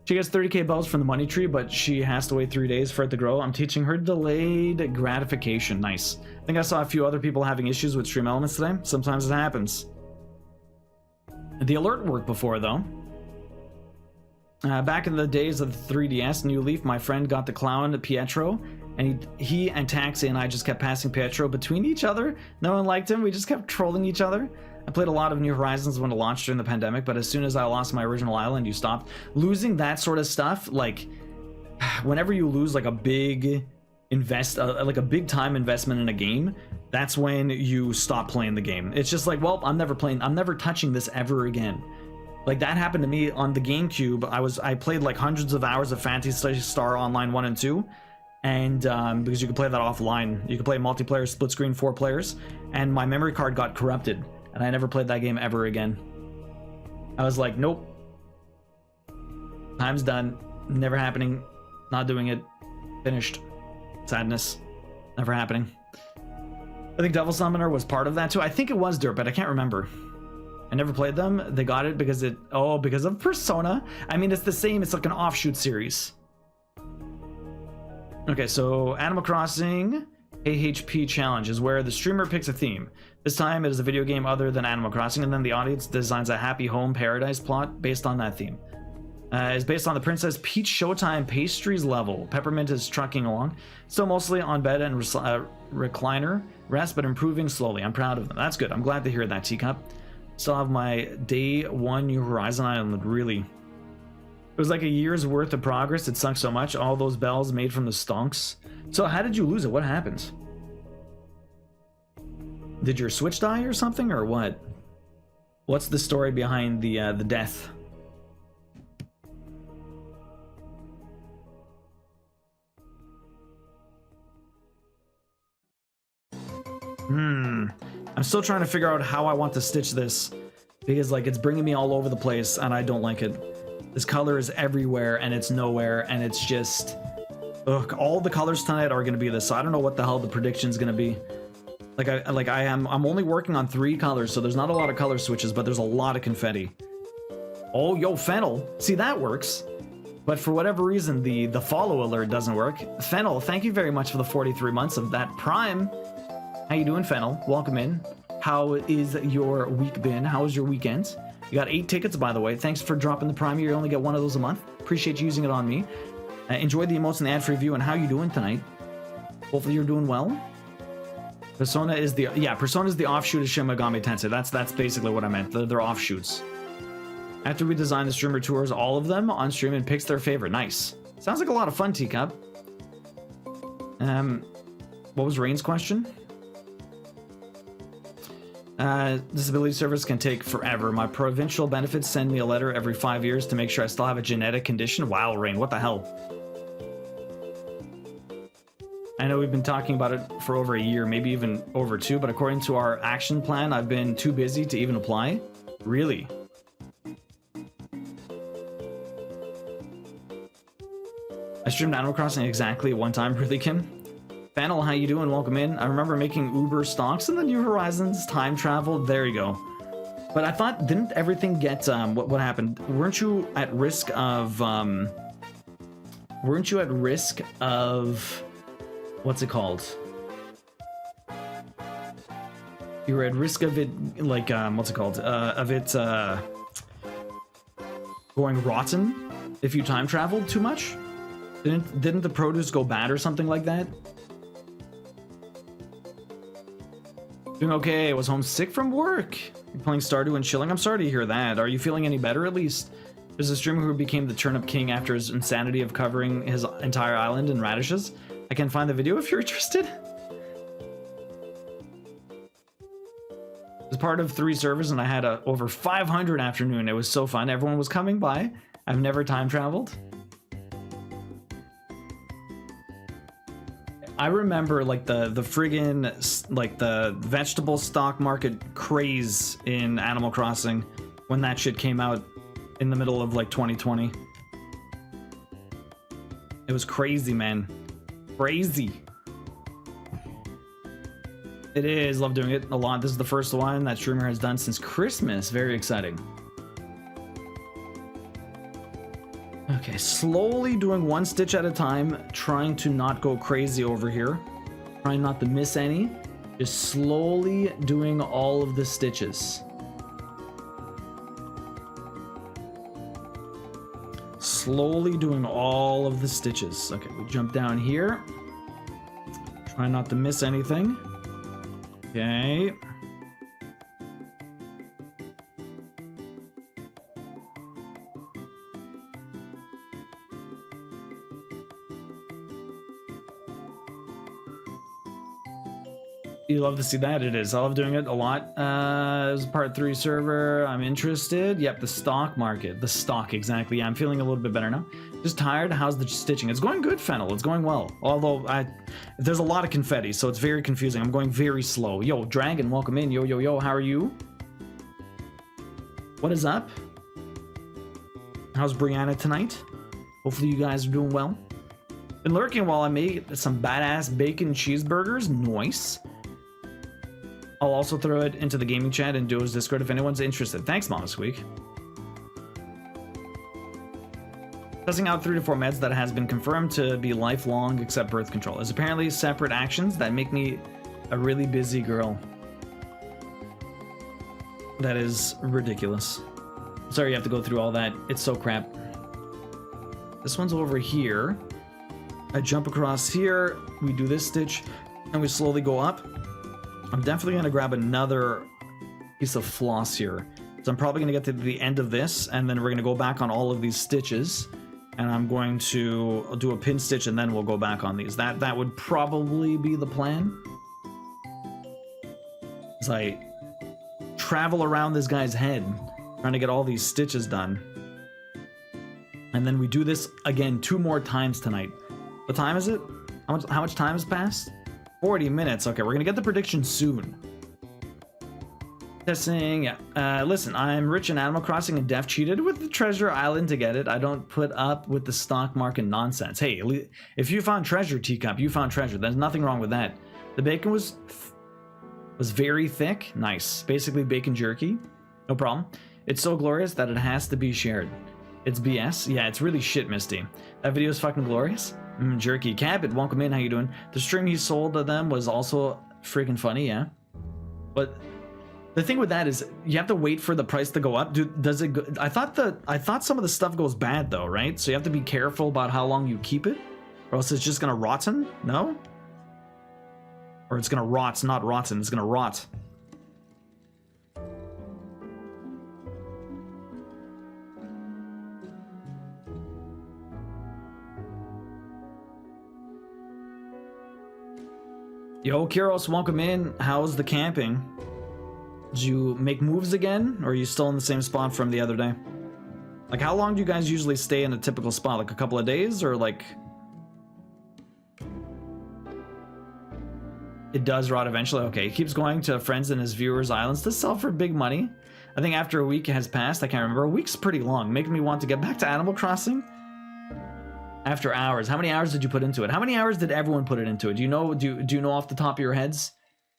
She gets 30k bells from the money tree, but she has to wait 3 days for it to grow. I'm teaching her delayed gratification. Nice. I think I saw a few other people having issues with Stream Elements today. Sometimes it happens. The alert worked before though. Back in the days of the 3DS New Leaf, my friend got the clown Pietro, and he and Taxi and I just kept passing Pietro between each other. No one liked him. We just kept trolling each other. I played a lot of New Horizons when it launched during the pandemic, but as soon as I lost my original island, you stopped. Losing that sort of stuff, like whenever you lose like a big like a big time investment in a game, that's when you stop playing the game. It's just like, well, I'm never touching this ever again. Like that happened to me on the GameCube. I played like hundreds of hours of Phantasy Star Online 1 and 2, and because you could play that offline, you could play multiplayer, split screen, 4 players, and my memory card got corrupted, and I never played that game ever again. I was like, nope, time's done, never happening, not doing it, finished. Sadness, never happening. I think Devil Summoner was part of that too. I think it was Dirt, but I can't remember. I never played them. They got it because because of Persona. I mean, it's the same. It's like an offshoot series. Okay, so Animal Crossing AHP Challenge is where the streamer picks a theme. This time it is a video game other than Animal Crossing, and then the audience designs a happy home paradise plot based on that theme. It's based on the Princess Peach Showtime Pastries level. Peppermint is trucking along, still mostly on bed and recliner rest, but improving slowly. I'm proud of them. That's good. I'm glad to hear that, Teacup. Still have my day 1 New Horizon Island. Really, it was like a year's worth of progress. It sucks so much. All those bells made from the stonks. So how did you lose it? What happened? Did your Switch die or something, or what? What's the story behind the death? I'm still trying to figure out how I want to stitch this, because like it's bringing me all over the place and I don't like it. This color is everywhere and it's nowhere, and it's just, ugh, all the colors tonight are going to be this, so I don't know what the hell the prediction's going to be. I'm only working on 3 colors, so there's not a lot of color switches, but there's a lot of confetti. Oh, yo, Fennel. See, that works. But for whatever reason, the follow alert doesn't work. Fennel, thank you very much for the 43 months of that Prime. How you doing, Fennel? Welcome in. How is your week been? How was your weekend? You got 8 tickets, by the way. Thanks for dropping the Prime. You only get 1 of those a month. Appreciate you using it on me. Enjoy the emotes and the ad-free view. And how you doing tonight? Hopefully you're doing well. Persona is the offshoot of Shin Megami Tensei. That's basically what I meant. They're offshoots. After we design the streamer tours, all of them on stream, and picks their favorite. Nice. Sounds like a lot of fun, Teacup. What was Rain's question? Disability service can take forever. My provincial benefits send me a letter every 5 years to make sure I still have a genetic condition. Wow, Rain, what the hell? I know we've been talking about it for over a year, maybe even over 2, but according to our action plan, I've been too busy to even apply. Really? I streamed Animal Crossing exactly at one time, really, Kim? Fennel, how you doing? Welcome in. I remember making Uber stocks in the New Horizons, time travel. There you go. But I thought, didn't everything get what happened? Weren't you at risk of what's it called? You were at risk of it, like what's it called? Of it going rotten if you time traveled too much? Didn't the produce go bad or something like that? Doing okay. I was homesick from work. You're playing Stardew and chilling. I'm sorry to hear that. Are you feeling any better at least? There's a streamer who became the turnip king after his insanity of covering his entire island in radishes. I can find the video if you're interested. It was part of 3 servers and I had over 500 afternoon. It was so fun. Everyone was coming by. I've never time traveled. I remember like the friggin' like the vegetable stock market craze in Animal Crossing when that shit came out in the middle of like 2020. It was crazy, man. Crazy. It is. Love doing it a lot. This is the first one that streamer has done since Christmas. Very exciting. Okay, slowly doing 1 stitch at a time, trying to not go crazy over here. Trying not to miss any. Just slowly doing all of the stitches. Slowly doing all of the stitches. Okay, we jump down here. Try not to miss anything. Okay. You love to see that? It is. I love doing it a lot. It was part 3 server. I'm interested. Yep, the stock market. The stock, exactly. Yeah, I'm feeling a little bit better now. Just tired. How's the stitching? It's going good, Fennel. It's going well. Although, there's a lot of confetti, so it's very confusing. I'm going very slow. Yo, Dragon, welcome in. Yo, yo, yo, how are you? What is up? How's Brianna tonight? Hopefully you guys are doing well. Been lurking while I made some badass bacon cheeseburgers. Nice. I'll also throw it into the gaming chat and Duo's Discord if anyone's interested. Thanks, Mama Squeak. Testing out 3 to 4 meds that has been confirmed to be lifelong except birth control. There's apparently separate actions that make me a really busy girl. That is ridiculous. Sorry you have to go through all that. It's so crap. This one's over here. I jump across here. We do this stitch and we slowly go up. I'm definitely going to grab another piece of floss here. So I'm probably going to get to the end of this, and then we're going to go back on all of these stitches, and I'm going to do a pin stitch, and then we'll go back on these. That would probably be the plan. As I travel around this guy's head, trying to get all these stitches done. And then we do this again 2 more times tonight. What time is it? How much time has passed? 40 minutes. Okay, we're gonna get the prediction soon. Testing. Listen, I'm rich in Animal Crossing and Def cheated with the treasure island to get it. I don't put up with the stock market nonsense. Hey, if you found treasure, Teacup, you found treasure. There's nothing wrong with that. The bacon was very thick. Nice. Basically bacon jerky. No problem. It's so glorious that it has to be shared. It's BS. Yeah, it's really shit, Misty. That video is fucking glorious. Jerky. Cabot, welcome in. How you doing? The string he sold to them was also freaking funny, yeah. But the thing with that is you have to wait for the price to go up. Dude, does it go, I thought some of the stuff goes bad though, right? So you have to be careful about how long you keep it, or else it's just gonna rotten. No? Or it's gonna rot, not rotten. It's gonna rot. Yo, Kiros, welcome in. How's the camping? Did you make moves again? Or are you still in the same spot from the other day? Like, how long do you guys usually stay in a typical spot? Like a couple of days, or like... It does rot eventually? Okay, he keeps going to friends and his viewers' islands to sell for big money. I think after a week has passed, I can't remember. A week's pretty long, making me want to get back to Animal Crossing. After hours. How many hours did you put into it? How many hours did everyone put it into it? Do you know, do you know off the top of your heads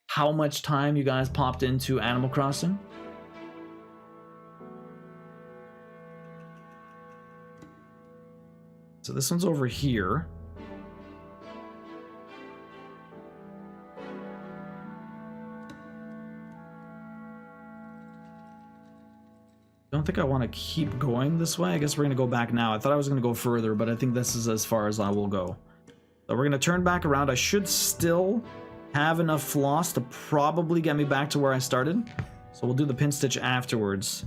how much time you guys popped into Animal Crossing? So this one's over here. I don't think I want to keep going this way. I guess we're going to go back now. I thought I was going to go further, but I think this is as far as I will go. So we're going to turn back around. I should still have enough floss to probably get me back to where I started. So we'll do the pin stitch afterwards.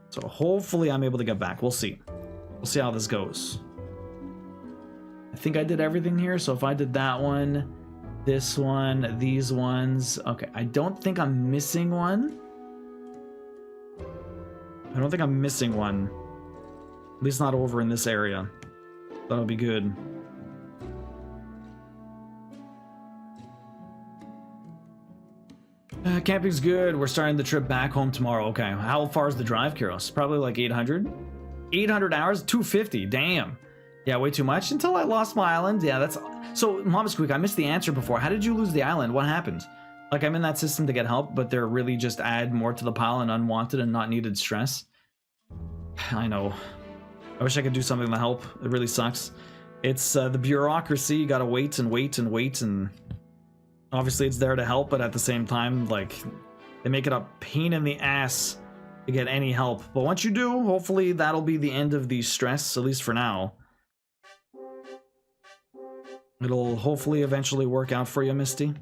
So hopefully I'm able to get back. We'll see. We'll see how this goes. I think I did everything here. So if I did that one, this one, these ones. Okay, I don't think I'm missing one. I don't think I'm missing one. At least not over in this area. That'll be good. Camping's good. We're starting the trip back home tomorrow. Okay, how far is the drive, Kiros? Probably like 800? 800 hours? 250, damn. Yeah, way too much until I lost my island. Yeah, that's... So, Mama Squeak, I missed the answer before. How did you lose the island? What happened? Like, I'm in that system to get help, but they're really just add more to the pile and unwanted and not needed stress. I know. I wish I could do something to help. It really sucks. It's the bureaucracy. You gotta wait and wait and wait, and obviously it's there to help, but at the same time, like, they make it a pain in the ass to get any help. But once you do, hopefully that'll be the end of the stress, at least for now. It'll hopefully eventually work out for you, Misty.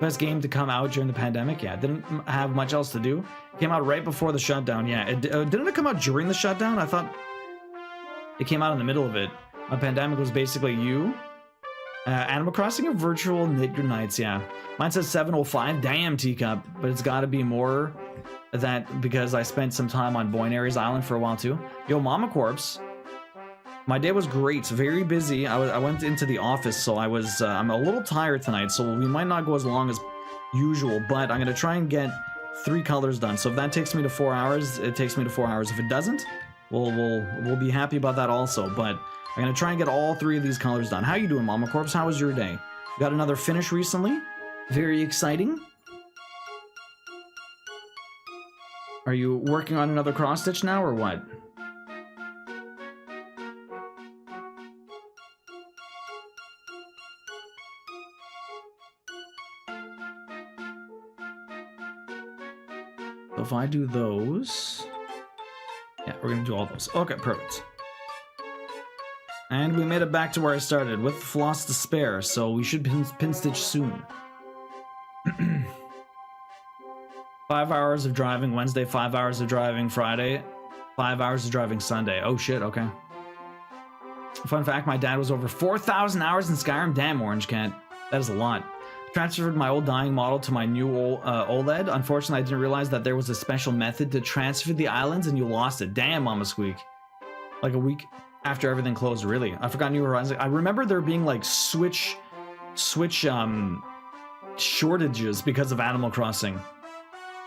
Best game to come out during the pandemic? Yeah, didn't have much else to do. Came out right before the shutdown. Yeah, didn't it come out during the shutdown? I thought it came out in the middle of it. A pandemic was basically you. Animal Crossing or virtual knit your nights, yeah. Mine says 7:05. Damn, teacup, but it's got to be more that because I spent some time on Boynaries Island for a while too. Yo, Mama Corpse. My day was great, very busy. I went into the office, so I'm a little tired tonight, so we might not go as long as usual, but I'm gonna try and get 3 colors done. So if that takes me to 4 hours, it takes me to 4 hours. If it doesn't, we'll be happy about that also. But I'm gonna try and get all 3 of these colors done. How you doing, Mama Corpse? How was your day? You got another finish recently? Very exciting. Are you working on another cross stitch now or what? So if I do those, yeah, we're gonna do all those. Okay, perfect. And we made it back to where I started with floss to spare, so we should pin stitch soon. 5 hours of driving Wednesday, 5 hours of driving Friday, 5 hours of driving Sunday. Oh shit, okay. Fun fact, my dad was over 4,000 hours in Skyrim. Damn, Orange Cat. That is a lot. Transferred my old dying model to my new OLED. Unfortunately, I didn't realize that there was a special method to transfer the islands and you lost it. Damn, Mama Squeak. Like a week after everything closed, really. I forgot New Horizons. I remember there being like switch shortages because of Animal Crossing.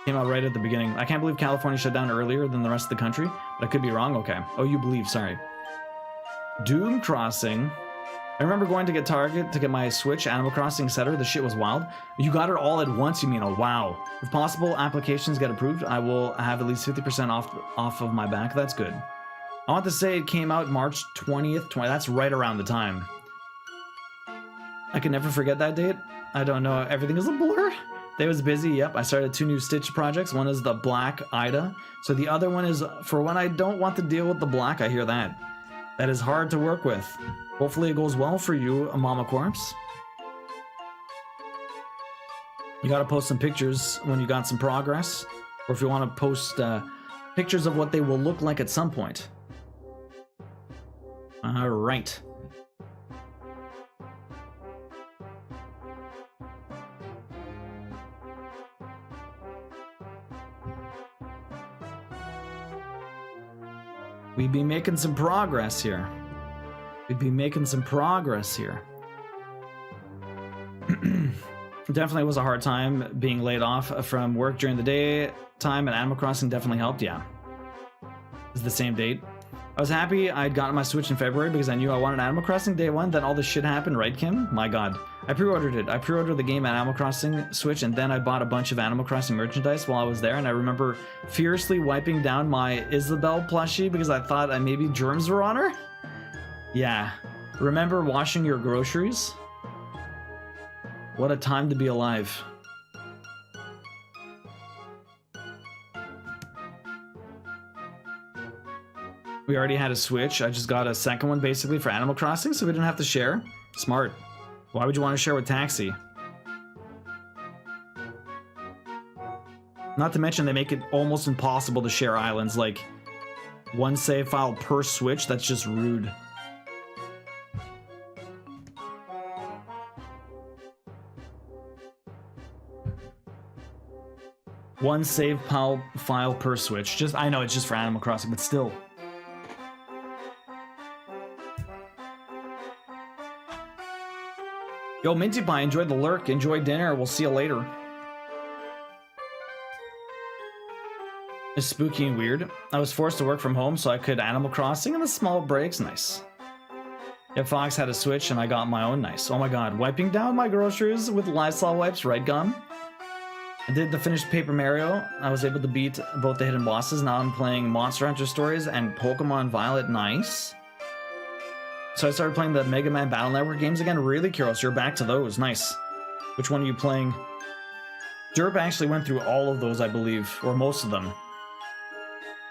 Came out right at the beginning. I can't believe California shut down earlier than the rest of the country, but I could be wrong. Okay. Oh, you believe, sorry. Doom Crossing. I remember going to get Target to get my Switch, Animal Crossing, etc. The shit was wild. You got it all at once, you mean? Oh, wow. If possible applications get approved, I will have at least 50% off of my back. That's good. I want to say it came out March 20th. That's right around the time. I can never forget that date. I don't know. Everything is a blur. Day was busy. Yep. I started 2 new Stitch projects. One is the Black Ida. So the other one is for when I don't want to deal with the black. I hear that. That is hard to work with. Hopefully it goes well for you, Mama Corpse. You gotta post some pictures when you got some progress, or if you want to post pictures of what they will look like at some point. All right. We'd be making some progress here. We'd be making some progress here. Definitely was a hard time being laid off from work during the day time, and Animal Crossing definitely helped, yeah. It's the same date. I was happy I'd gotten my Switch in February because I knew I wanted Animal Crossing day 1, then all this shit happened, right, Kim? My god. I pre-ordered it. I pre-ordered the game at Animal Crossing Switch, and then I bought a bunch of Animal Crossing merchandise while I was there, and I remember furiously wiping down my Isabelle plushie because I thought maybe germs were on her? Yeah. Remember washing your groceries? What a time to be alive. We already had a Switch. I just got a second one basically for Animal Crossing, so we didn't have to share. Smart. Why would you want to share with Taxi? Not to mention they make it almost impossible to share islands, like 1 save file per Switch. That's just rude. One save file per Switch. Just, I know it's just for Animal Crossing, but still. Yo, Minty Pie, enjoy the lurk, enjoy dinner, we'll see you later. It's spooky and weird. I was forced to work from home so I could Animal Crossing and the small breaks, nice. Yeah, Fox had a Switch and I got my own, nice. Oh my god, wiping down my groceries with Lysol wipes, right gum? I did the finished Paper Mario. I was able to beat both the hidden bosses. Now I'm playing Monster Hunter Stories and Pokemon Violet, nice. So I started playing the Mega Man Battle Network games again. Really curious, you're back to those, nice. Which one are you playing? Derp actually went through all of those, I believe, or most of them.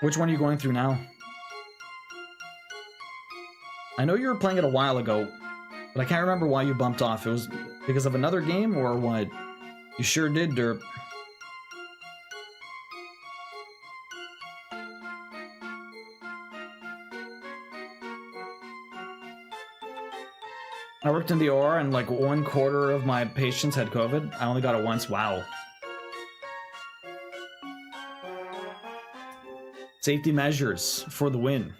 Which one are you going through now? I know you were playing it a while ago, but I can't remember why you bumped off. It was because of another game or what? You sure did, Derp. I worked in the OR and like 1/4 of my patients had COVID. I only got it once. Wow. Safety measures for the win.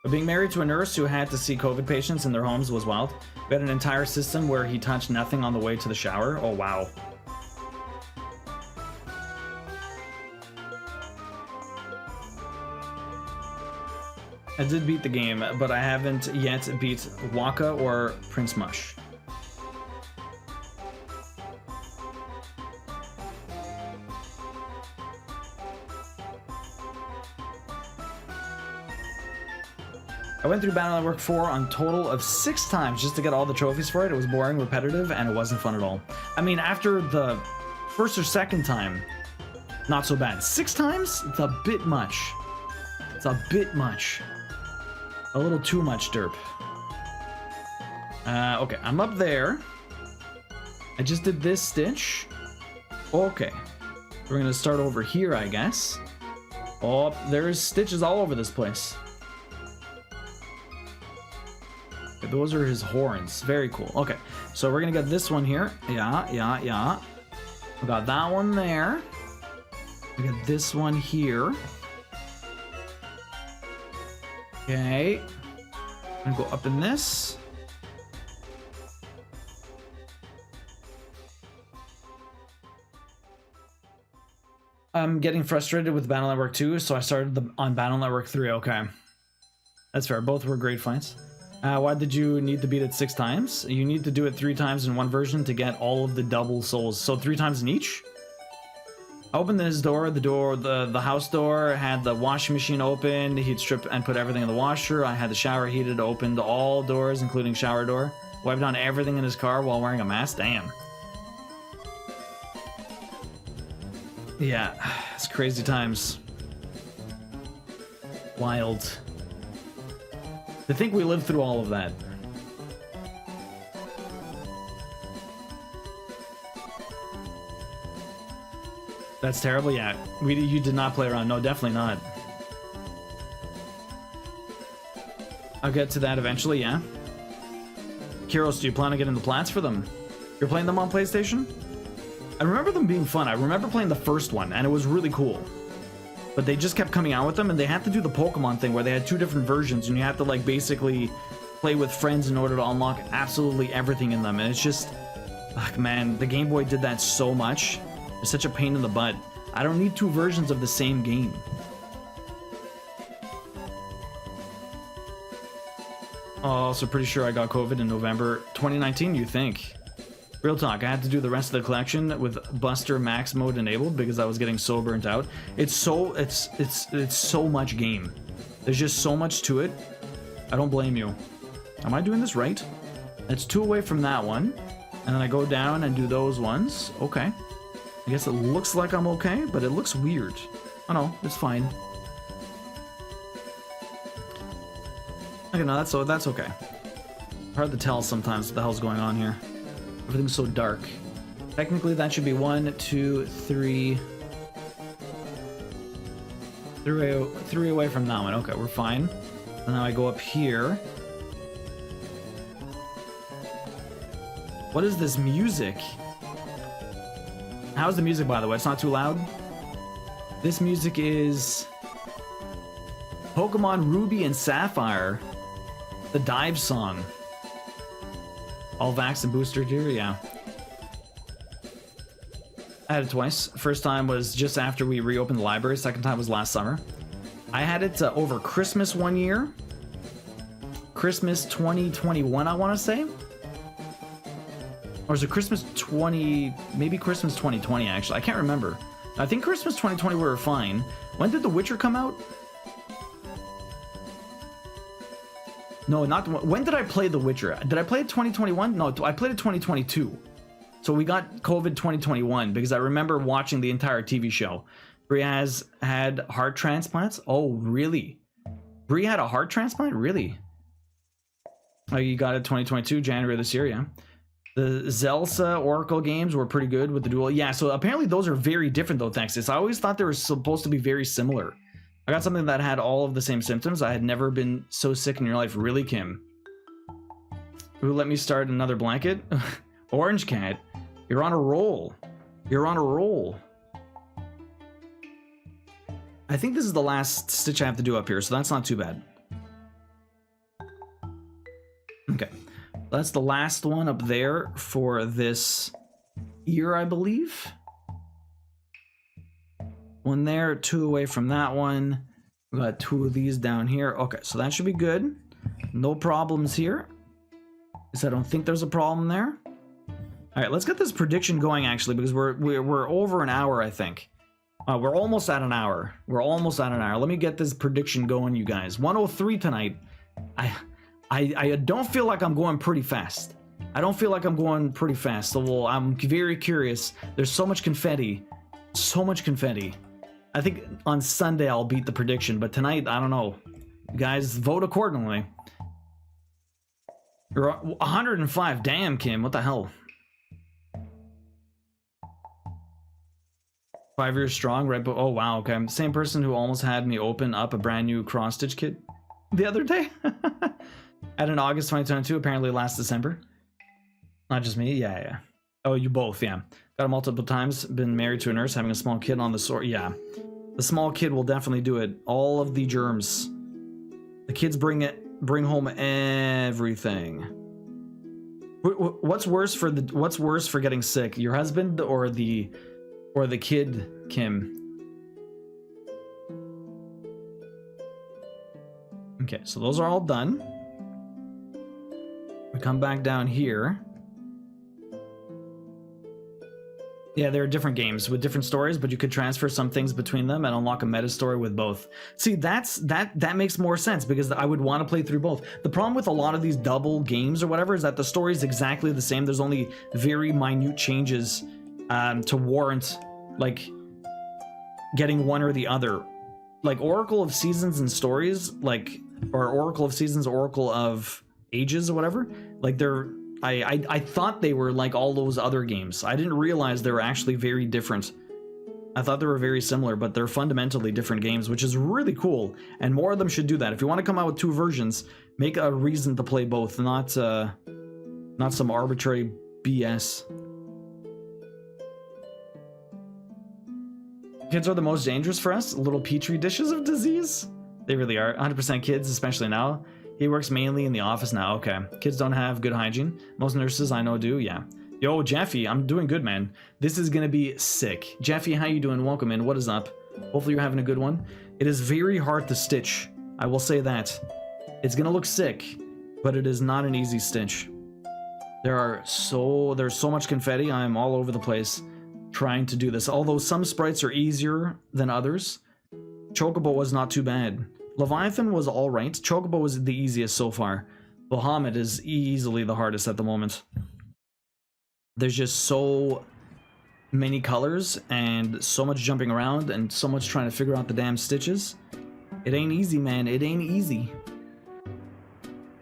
But being married to a nurse who had to see COVID patients in their homes was wild. We had an entire system where he touched nothing on the way to the shower. Oh, wow. I did beat the game, but I haven't yet beat Waka or Prince Mush. I went through Battle Network 4 on total of 6 times just to get all the trophies for it. It was boring, repetitive, and it wasn't fun at all. I mean, after the first or second time, not so bad. 6 times? It's a bit much. It's a bit much. A little too much derp. Okay, I'm up there. I just did this stitch. Okay. We're gonna start over here, I guess. Oh, there's stitches all over this place. Those are his horns. Very cool. Okay, so we're gonna get this one here. Yeah. We got that one there. We got this one here. Okay. I'm gonna go up in this. I'm getting frustrated with Battle Network 2, so I started on Battle Network 3. Okay. That's fair. Both were great fights. Why did you need to beat it 6 times? You need to do it 3 times in one version to get all of the double souls. So 3 times in each? I opened his door, the house door, had the washing machine open, he'd strip and put everything in the washer, I had the shower heated, opened all doors, including shower door, wiped down everything in his car while wearing a mask. Damn. Yeah, it's crazy times. Wild. To think we lived through all of that. That's terrible, yeah. You did not play around. No, definitely not. I'll get to that eventually, yeah. Kiros, do you plan to get into Plats for them? You're playing them on PlayStation? I remember them being fun. I remember playing the first one, and it was really cool. But they just kept coming out with them, and they had to do the Pokemon thing where they had 2 different versions, and you had to, like, basically play with friends in order to unlock absolutely everything in them. And it's just... Ugh, man, the Game Boy did that so much. It's such a pain in the butt. I don't need 2 versions of the same game. Also pretty sure I got COVID in November 2019, you think? Real talk, I had to do the rest of the collection with Buster Max mode enabled because I was getting so burnt out. It's so much game. There's just so much to it. I don't blame you. Am I doing this right? It's 2 away from that one. And then I go down and do those ones. Okay. I guess it looks like I'm okay, but it looks weird. Oh no, it's fine. Okay, no, that's okay. Hard to tell sometimes what the hell's going on here. Everything's so dark. Technically, that should be 1, 2, 3. 3 away from that one. Okay, we're fine. And now I go up here. What is this music? How's the music, by the way? It's not too loud? This music is Pokemon Ruby and Sapphire. The dive song. All vax and booster gear, yeah. I had it twice. First time was just after we reopened the library. Second time was last summer. I had it over Christmas one year. Christmas 2021, I want to say. Or is it Christmas 20... Maybe Christmas 2020, actually. I can't remember. I think Christmas 2020 we were fine. When did The Witcher come out? No, not... When did I play The Witcher? Did I play it 2021? No, I played it 2022. So we got COVID 2021 because I remember watching the entire TV show. Bree has had heart transplants. Oh, really? Bree had a heart transplant? Really? Oh, you got it 2022, January this year, yeah. The Zelsa Oracle games were pretty good with the dual. Yeah, so apparently those are very different though, Texas. I always thought they were supposed to be very similar. I got something that had all of the same symptoms. I had never been so sick in your life. Really, Kim? Who let me start another blanket? Orange Cat. You're on a roll. You're on a roll. I think this is the last stitch I have to do up here, so that's not too bad. Okay. That's the last one up there for this ear, I believe. One there, two away from that one. We got two of these down here. Okay, so that should be good. No problems here. Because I don't think there's a problem there. All right, let's get this prediction going actually, because we're over an hour, I think. We're almost at an hour. We're almost at an hour. Let me get this prediction going, you guys. 103 tonight. I don't feel like I'm going pretty fast. I don't feel like I'm going pretty fast. So I'm very curious. There's so much confetti. So much confetti. I think on Sunday I'll beat the prediction, but tonight, I don't know. You guys, vote accordingly. You're 105. Damn, Kim. What the hell? 5 years strong, right? But oh wow, okay. I'm the same person who almost had me open up a brand new cross stitch kit the other day. At an August 2022, apparently last December. Not just me, yeah. Oh, you both, yeah. Got it multiple times. Been married to a nurse, having a small kid on the sword. Yeah, the small kid will definitely do it. All of the germs. The kids bring home everything. What's worse for getting sick? Your husband or the kid, Kim? Okay, so those are all done. We come back down here. Yeah, there are different games with different stories, but you could transfer some things between them and unlock a meta story with both. See, that makes more sense because I would want to play through both. The problem with a lot of these double games or whatever is that the story is exactly the same. There's only very minute changes to warrant like getting one or the other. Like Oracle of Seasons and Stories, like, or Oracle of Seasons, Oracle of Ages or whatever, like they're I thought they were like all those other games. I didn't realize they were actually very different. I thought they were very similar, but they're fundamentally different games, which is really cool. And more of them should do that. If you want to come out with two versions, make a reason to play both, not some arbitrary BS. Kids are the most dangerous for us. Little petri dishes of disease. They really are. 100% kids, especially now. He works mainly in the office now. Okay. Kids don't have good hygiene. Most nurses I know do, yeah. Yo, Jeffy, I'm doing good, man. This is gonna be sick. Jeffy, how you doing? Welcome in. What is up? Hopefully you're having a good one. It is very hard to stitch. I will say that. It's gonna look sick, but it is not an easy stitch. There's so much confetti. I'm all over the place trying to do this. Although some sprites are easier than others. Chocobo was not too bad. Leviathan was alright. Chocobo was the easiest so far. Bahamut is easily the hardest at the moment. There's just so many colors and so much jumping around and so much trying to figure out the damn stitches. It ain't easy, man. It ain't easy.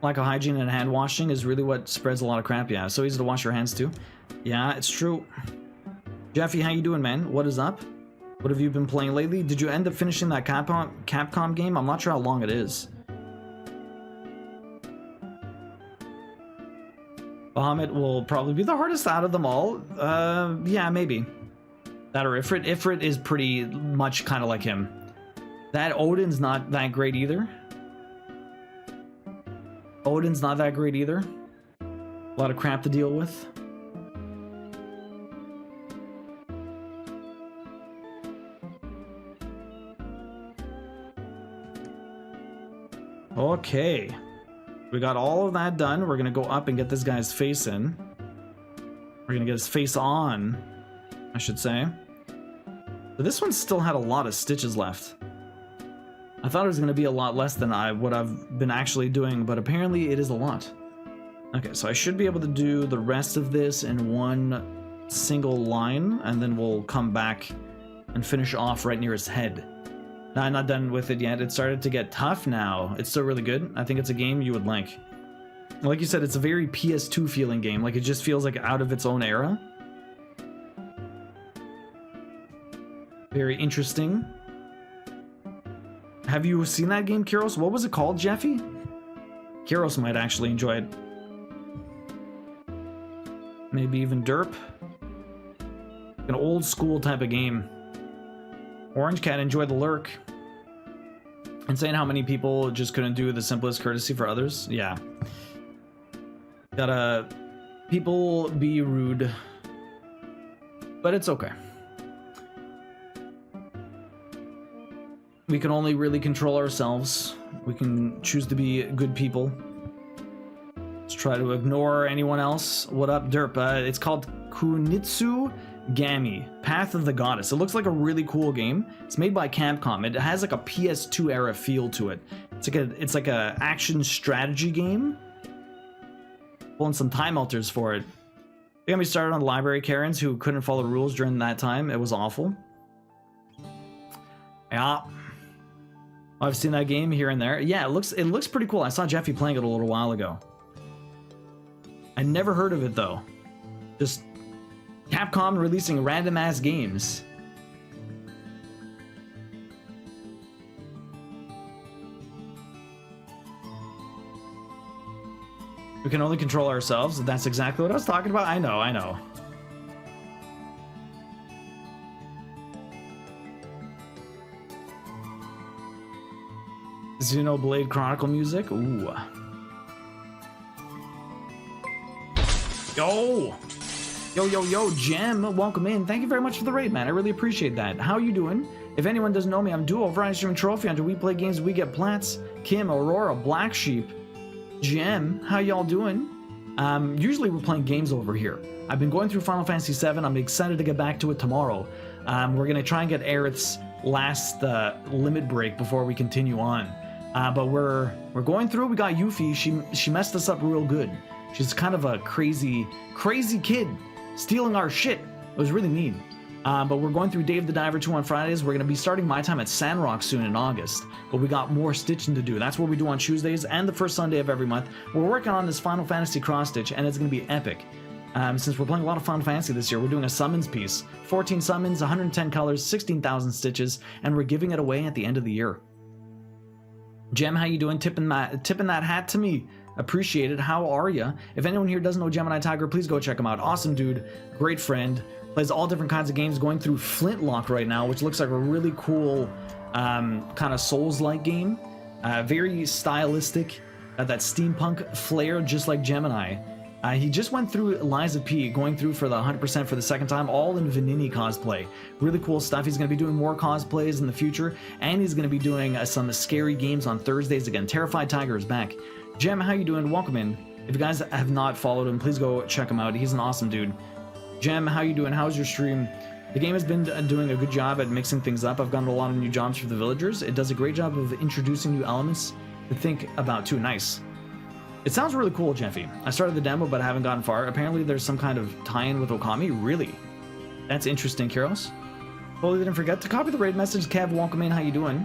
Lack of hygiene and hand washing is really what spreads a lot of crap. Yeah, so easy to wash your hands too. Yeah, it's true. Jeffy, how you doing, man? What is up? What have you been playing lately? Did you end up finishing that Capcom game? I'm not sure how long it is. Bahamut will probably be the hardest out of them all. Yeah, maybe. That or Ifrit. Ifrit is pretty much kind of like him. That Odin's not that great either. Odin's not that great either. A lot of crap to deal with. Okay, we got all of that done. We're gonna go up and get this guy's face in. We're gonna get his face on, I should say. But this one still had a lot of stitches left. I thought it was gonna be a lot less than what I've been actually doing, but apparently it is a lot. Okay, so I should be able to do the rest of this in one single line, and then we'll come back and finish off right near his head. No, I'm not done with it yet. It started to get tough now. It's still really good. I think it's a game you would like. Like you said, it's a very PS2 feeling game. Like, it just feels like out of its own era. Very interesting. Have you seen that game, Kiros? What was it called, Jeffy? Kiros might actually enjoy it. Maybe even derp. An old school type of game. Orange Cat, enjoy the lurk. And saying how many people just couldn't do the simplest courtesy for others. Yeah. Gotta... People be rude. But it's okay. We can only really control ourselves. We can choose to be good people. Let's try to ignore anyone else. What up, derp? It's called Kunitsu Gami, Path of the Goddess. It looks like a really cool game. It's made by Capcom. It has like a PS2 era feel to it. It's like a action strategy game. Pulling some time alters for it. They got me started on library Karens who couldn't follow the rules during that time. It was awful. Yeah. I've seen that game here and there. Yeah, it looks pretty cool. I saw Jeffy playing it a little while ago. I never heard of it though. Just Capcom releasing random ass games. We can only control ourselves. That's exactly what I was talking about. I know. Xenoblade Chronicle music. Ooh. Yo, Gem, welcome in. Thank you very much for the raid, man. I really appreciate that. How you doing? If anyone doesn't know me, I'm Duo, Variety Stream Trophy. Until we play games, we get plats. Kim, Aurora, Black Sheep, Gem, how y'all doing? Usually we're playing games over here. I've been going through Final Fantasy VII. I'm excited to get back to it tomorrow. We're gonna try and get Aerith's last limit break before we continue on. But we're going through. We got Yuffie. She messed us up real good. She's kind of a crazy kid stealing our shit. It was really mean. But we're going through Dave the Diver 2 on Fridays. We're going to be starting my time at Sandrock soon in August. But we got more stitching to do. That's what we do on Tuesdays and the first Sunday of every month. We're working on this Final Fantasy cross stitch, and it's going to be epic. Since we're playing a lot of Final Fantasy this year, we're doing a summons piece. 14 summons, 110 colors, 16,000 stitches, and we're giving it away at the end of the year. Gem, how you doing? Tipping that hat to me. Appreciate it. How are ya? If anyone here doesn't know Gemini Tiger, please go check him out. Awesome dude, great friend, plays all different kinds of games, going through Flintlock right now, which looks like a really cool kind of Souls-like game. Very stylistic, that steampunk flair, just like Gemini. He just went through Liza P, going through for the 100% for the second time, all in Vanini cosplay. Really cool stuff. He's going to be doing more cosplays in the future, and he's going to be doing some scary games on Thursdays again. Terrified Tiger is back. Gem, how you doing? Welcome in. If you guys have not followed him, please go check him out. He's an awesome dude. Gem, how you doing? How's your stream? The game has been doing a good job at mixing things up. I've gotten a lot of new jobs for the villagers. It does a great job of introducing new elements to think about too. Nice. It sounds really cool, Jeffy. I started the demo, but I haven't gotten far. Apparently there's some kind of tie-in with Okami. Really? That's interesting, Kiros. Totally didn't forget to copy the raid message. Kev, welcome in. How you doing?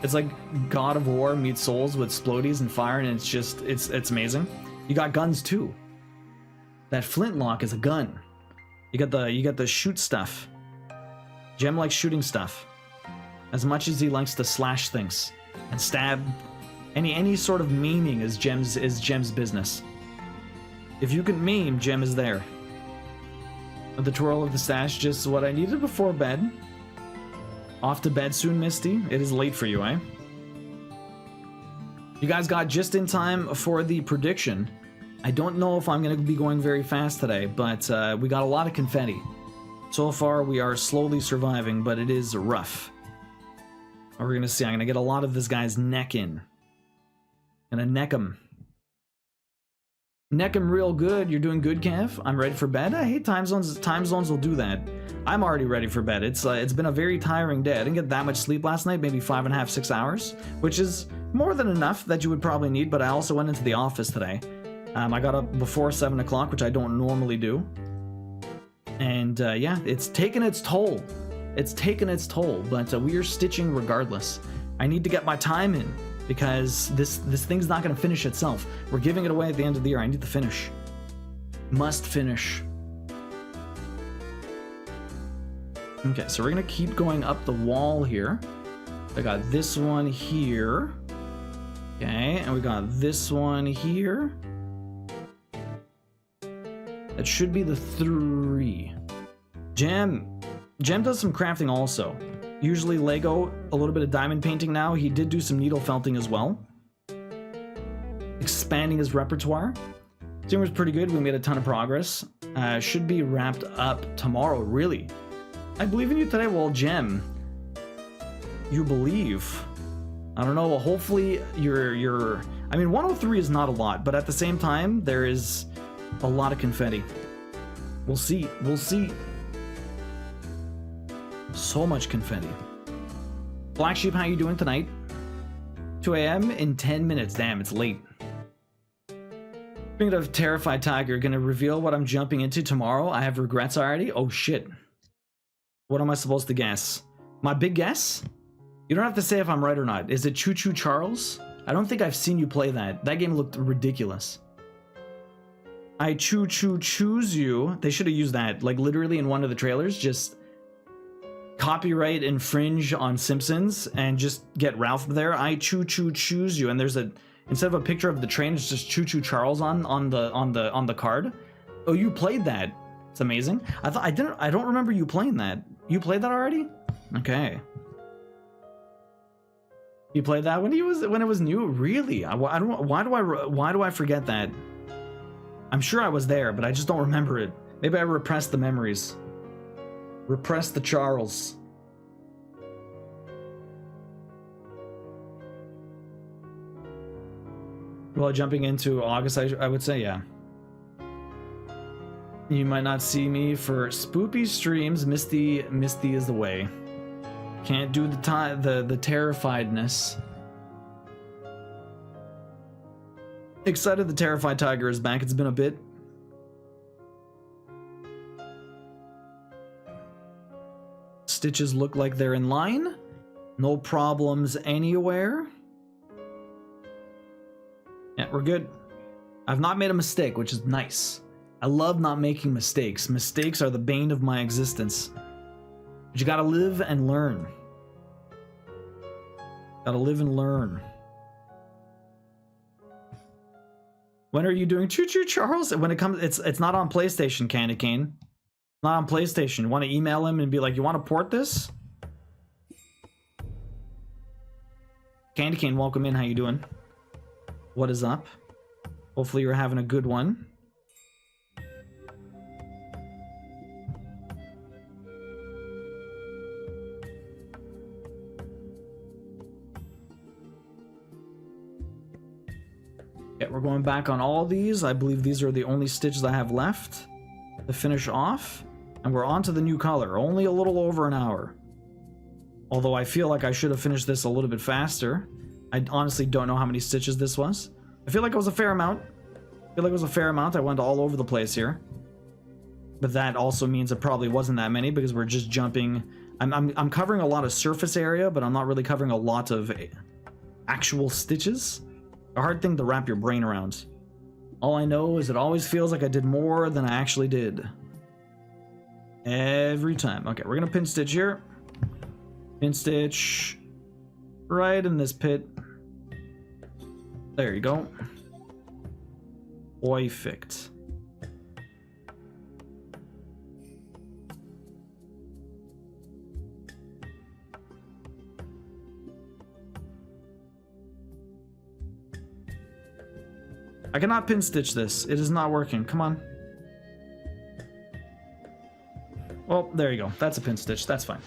It's like God of War meets Souls with splodies and fire, and it's amazing. You got guns too. That flintlock is a gun. You got the shoot stuff. Gem likes shooting stuff as much as he likes to slash things and stab. Any sort of maiming is Gem's business. If you can maim, Gem is there. The twirl of the stash, just what I needed before bed. Off to bed soon, Misty. It is late for you, eh? You guys got just in time for the prediction. I don't know if I'm going to be going very fast today, but we got a lot of confetti. So far, we are slowly surviving, but it is rough. We're going to see. I'm going to get a lot of this guy's neck in. Gonna neck him. Neck him real good. You're doing good, Kev. I'm ready for bed. I hate time zones. Time zones will do that. I'm already ready for bed. It's been a very tiring day. I didn't get that much sleep last night, maybe 5.5, 6 hours, which is more than enough that you would probably need, but I also went into the office today. I got up before 7 o'clock, which I don't normally do. And yeah, it's taken its toll. It's taken its toll, but we are stitching regardless. I need to get my time in, because this thing's not going to finish itself. We're giving it away at the end of the year. I need to finish. Must finish. Okay, so we're going to keep going up the wall here. I got this one here. Okay, and we got this one here. That should be the 3. Gem does some crafting also. Usually Lego, a little bit of diamond painting now. He did do some needle felting as well. Expanding his repertoire. Team was pretty good. We made a ton of progress. Should be wrapped up tomorrow. Really? I believe in you today. Well, Gem, you believe. I don't know. Hopefully you're. I mean, 103 is not a lot, but at the same time, there is a lot of confetti. We'll see. We'll see. So much confetti. Black Sheep, how you doing tonight? 2 a.m. in 10 minutes. Damn, it's late. Speaking of Terrified Tiger, gonna reveal what I'm jumping into tomorrow. I have regrets already. Oh shit. What am I supposed to guess? My big guess? You don't have to say if I'm right or not. Is it Choo Choo Charles? I don't think I've seen you play that. That game looked ridiculous. I choo choo choose you. They should have used that, like literally in one of the trailers. Just copyright infringe on Simpsons and just get Ralph there. I choo choo choose you. And there's a, instead of a picture of the train, it's just Choo Choo Charles on the card. Oh, you played that. It's amazing. I don't remember you playing that. You played that already? Okay. You played that when it was new? Really? Why do I forget that? I'm sure I was there, but I just don't remember it. Maybe I repressed the memories. Repressed the Charles. Well, jumping into August, I would say, yeah. You might not see me for spoopy streams. Misty is the way. Can't do the terrifiedness. Excited the Terrified Tiger is back. It's been a bit. Stitches look like they're in line. No problems anywhere. Yeah, we're good. I've not made a mistake, which is nice. I love not making mistakes. Mistakes are the bane of my existence. But you gotta live and learn. Gotta live and learn. When are you doing Choo Choo Charles? When it comes, it's not on PlayStation, Candy Cane. Not on PlayStation. You want to email him and be like, you want to port this? Candy Cane, welcome in. How you doing? What is up? Hopefully you're having a good one. Yeah, we're going back on all of these. I believe these are the only stitches I have left to finish off. And we're on to the new color. Only a little over an hour. Although I feel like I should have finished this a little bit faster. I honestly don't know how many stitches this was. I feel like it was a fair amount. I went all over the place here. But that also means it probably wasn't that many because we're just jumping. I'm covering a lot of surface area, but I'm not really covering a lot of actual stitches. A hard thing to wrap your brain around. All I know is it always feels like I did more than I actually did. Every time. Okay, we're gonna pin stitch here. Pin stitch right in this pit. There you go. Perfect. I cannot pin stitch this. It is not working. Come on. Well, there you go. That's a pin stitch. That's fine.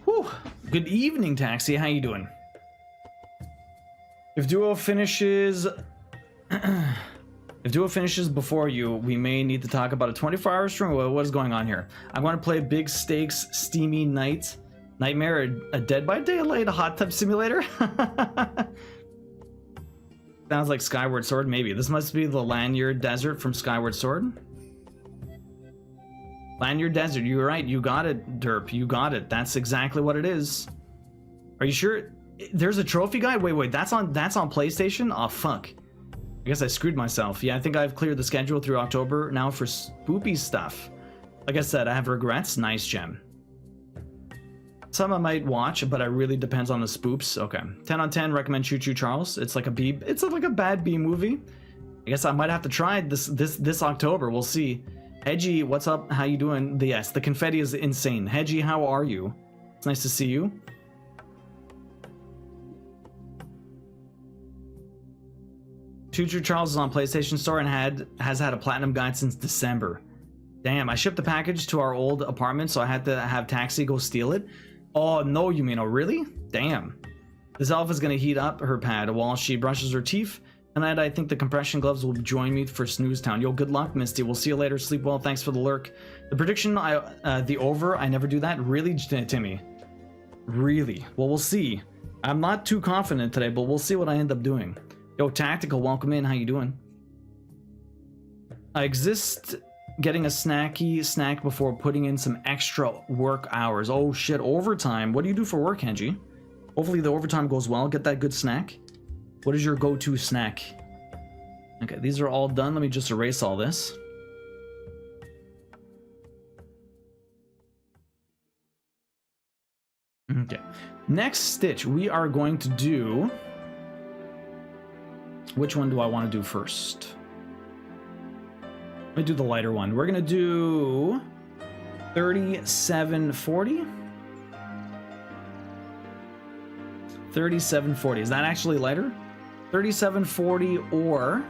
Whew. Good evening, Taxi. How you doing? If Duo finishes... If Duo finishes before you, we may need to talk about a 24-hour stream. What is going on here? I'm going to play Big Stakes Steamy Night. Nightmare, a Dead by Daylight, a hot tub simulator? Sounds like Skyward Sword, maybe. This must be the Lanyard Desert from Skyward Sword. Lanyard Desert, you're right. You got it, Derp. You got it. That's exactly what it is. Are you sure? There's a trophy guide? Wait, that's on PlayStation? Oh, fuck. I guess I screwed myself. Yeah, I think I've cleared the schedule through October now for spoopy stuff. Like I said, I have regrets. Nice, Gem. Some I might watch, but it really depends on the spoops. Okay, 10 on 10. Recommend Choo Choo Charles. It's like a B. It's like a bad B movie. I guess I might have to try it this October. We'll see. Hedgie, what's up? How you doing? Yes, the confetti is insane. Hedgie, how are you? It's nice to see you. Choo Choo Charles is on PlayStation Store and has had a platinum guide since December. Damn, I shipped the package to our old apartment, so I had to have Taxi go steal it. Oh, no, you mean, oh, really? Damn. This elf is gonna heat up her pad while she brushes her teeth. Tonight, I think the compression gloves will join me for Snooze Town. Yo, good luck, Misty. We'll see you later. Sleep well. Thanks for the lurk. The prediction, the over, I never do that. Really, Timmy? Really? Well, we'll see. I'm not too confident today, but we'll see what I end up doing. Yo, Tactical, welcome in. How you doing? I exist getting a snack before putting in some extra work hours. Oh shit, overtime. What do you do for work, Henji? Hopefully the overtime goes well. Get that good snack. What is your go-to snack? Okay, these are all done. Let me just erase all this. Okay, next stitch we are going to do. Which one do I want to do first? Let me do the lighter one. We're gonna do 3740. 3740. Is that actually lighter? 3740 or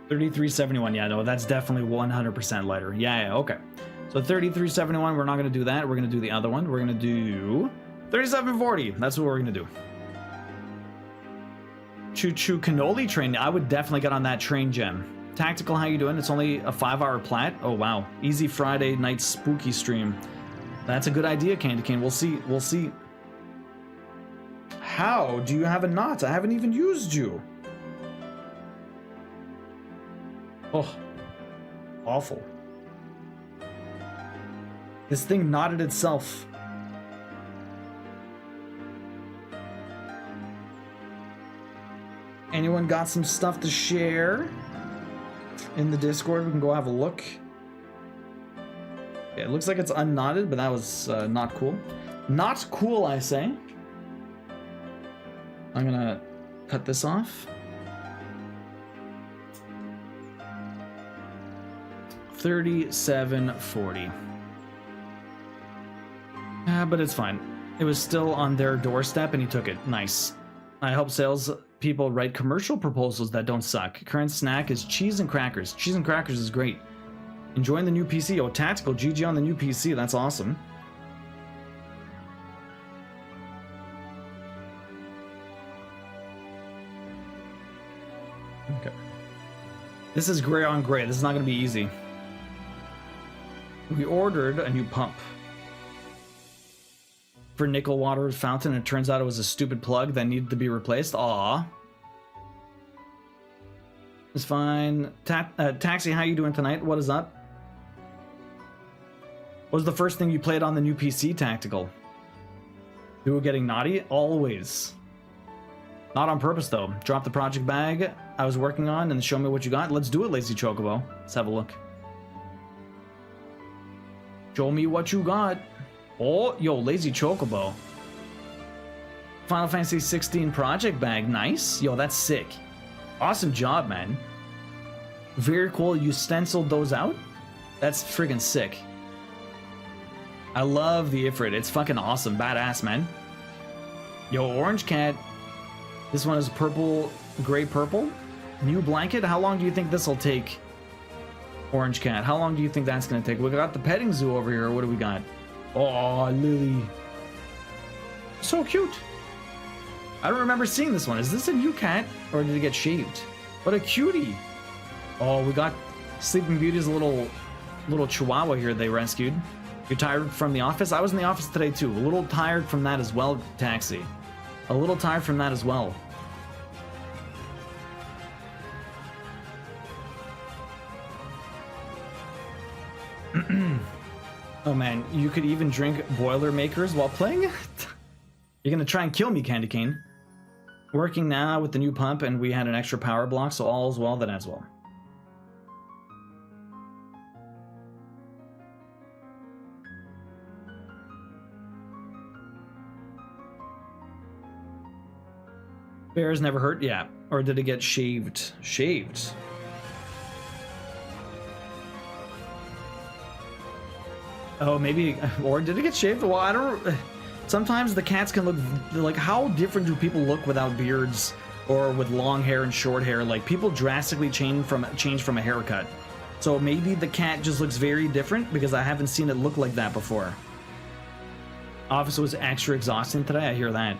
3371. Yeah, no, that's definitely 100% lighter. Yeah, okay. So 3371, we're not gonna do that. We're gonna do the other one. We're gonna do 3740. That's what we're gonna do. Choo Choo Cannoli train. I would definitely get on that train, Gem. Tactical, how you doing? It's only a 5-hour plat. Oh wow, easy Friday night spooky stream. That's a good idea, Candy Cane. We'll see. We'll see. How do you have a knot? I haven't even used you. Oh, awful. This thing knotted itself. Anyone got some stuff to share in the Discord? We can go have a look. Okay, it looks like it's unknotted, but that was not cool. Not cool, I say. I'm gonna cut this off. 3740. But it's fine. It was still on their doorstep and he took it. Nice. I help sales people write commercial proposals that don't suck. Current snack is cheese and crackers. Cheese and crackers is great. Enjoying the new PC. Oh, Tactical, GG on the new PC. That's awesome. Okay. This is gray on gray. This is not going to be easy. We ordered a new pump for nickel water fountain. It turns out it was a stupid plug that needed to be replaced. Aw. It's fine. Taxi, how you doing tonight? What is up? What was the first thing you played on the new PC, Tactical? You were getting naughty? Always. Not on purpose, though. Drop the project bag I was working on and show me what you got. Let's do it, Lazy Chocobo. Let's have a look. Show me what you got. Oh, yo, Lazy Chocobo. Final Fantasy 16 project bag. Nice. Yo, that's sick. Awesome job, man. Very cool. You stenciled those out? That's friggin' sick. I love the Ifrit. It's fucking awesome. Badass, man. Yo, Orange Cat. This one is purple, gray purple. New blanket. How long do you think this will take? Orange Cat. How long do you think that's going to take? We got the petting zoo over here. What do we got? Oh, Lily. So cute. I don't remember seeing this one. Is this a new cat or did it get shaved? What a cutie. Oh, we got Sleeping Beauty's little chihuahua here they rescued. You're tired from the office? I was in the office today too. A little tired from that as well, Taxi. A little tired from that as well. Oh man, you could even drink Boilermakers while playing it? You're gonna try and kill me, Candy Cane. Working now with the new pump and we had an extra power block, so all is well that ends well. Bears never hurt? Yeah. Or did it get shaved? Shaved. Oh, maybe. Or did it get shaved? Well, I don't... Sometimes the cats can look... Like, how different do people look without beards or with long hair and short hair? Like, people drastically change from a haircut. So maybe the cat just looks very different because I haven't seen it look like that before. Office was extra exhausting today. I hear that.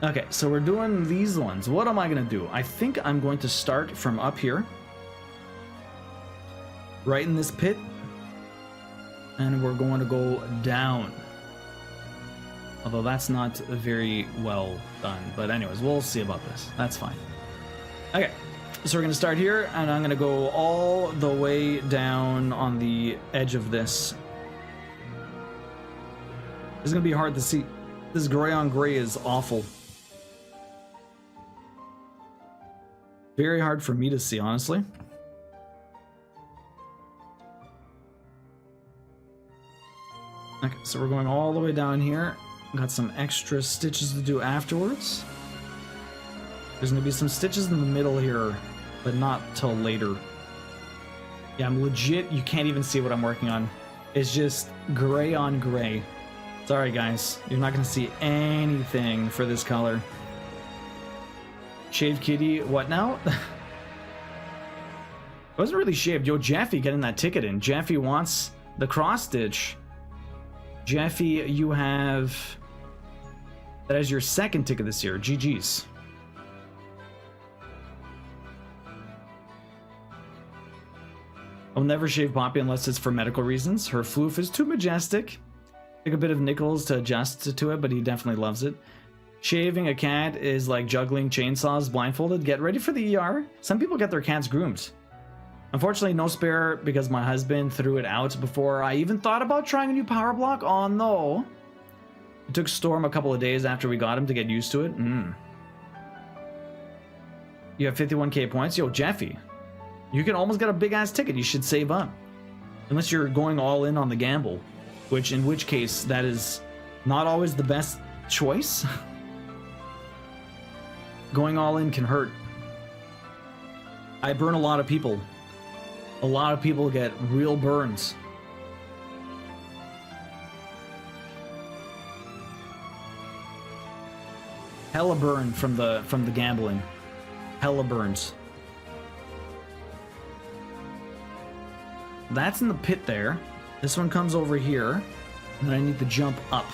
Okay, so we're doing these ones. What am I going to do? I think I'm going to start from up here. Right in this pit. And we're going to go down. Although that's not very well done. But anyways, we'll see about this. That's fine. Okay, so we're going to start here. And I'm going to go all the way down on the edge of this. It's going to be hard to see. This gray on gray is awful. Very hard for me to see, honestly. Okay, so we're going all the way down here. Got some extra stitches to do afterwards. There's going to be some stitches in the middle here, but not till later. Yeah, I'm legit, you can't even see what I'm working on. It's just gray on gray. Sorry guys, you're not going to see anything for this color. Shaved kitty, what now? It wasn't really shaved. Yo, Jeffy getting that ticket in. Jeffy wants the cross stitch. Jeffy, you have... That is your second ticket this year. GG's. I'll never shave Poppy unless it's for medical reasons. Her floof is too majestic. Take a bit of nickels to adjust to it, but he definitely loves it. Shaving a cat is like juggling chainsaws blindfolded. Get ready for the ER. Some people get their cats groomed. Unfortunately, no spare because my husband threw it out before I even thought about trying a new power block. Oh no. It took Storm a couple of days after we got him to get used to it. You have 51k points. Yo, Jeffy, you can almost get a big ass ticket. You should save up. Unless you're going all in on the gamble. In which case, that is not always the best choice. Going all in can hurt. I burn a lot of people. A lot of people get real burns. Hella burn from the gambling. Hella burns. That's in the pit there. This one comes over here. And then I need to jump up.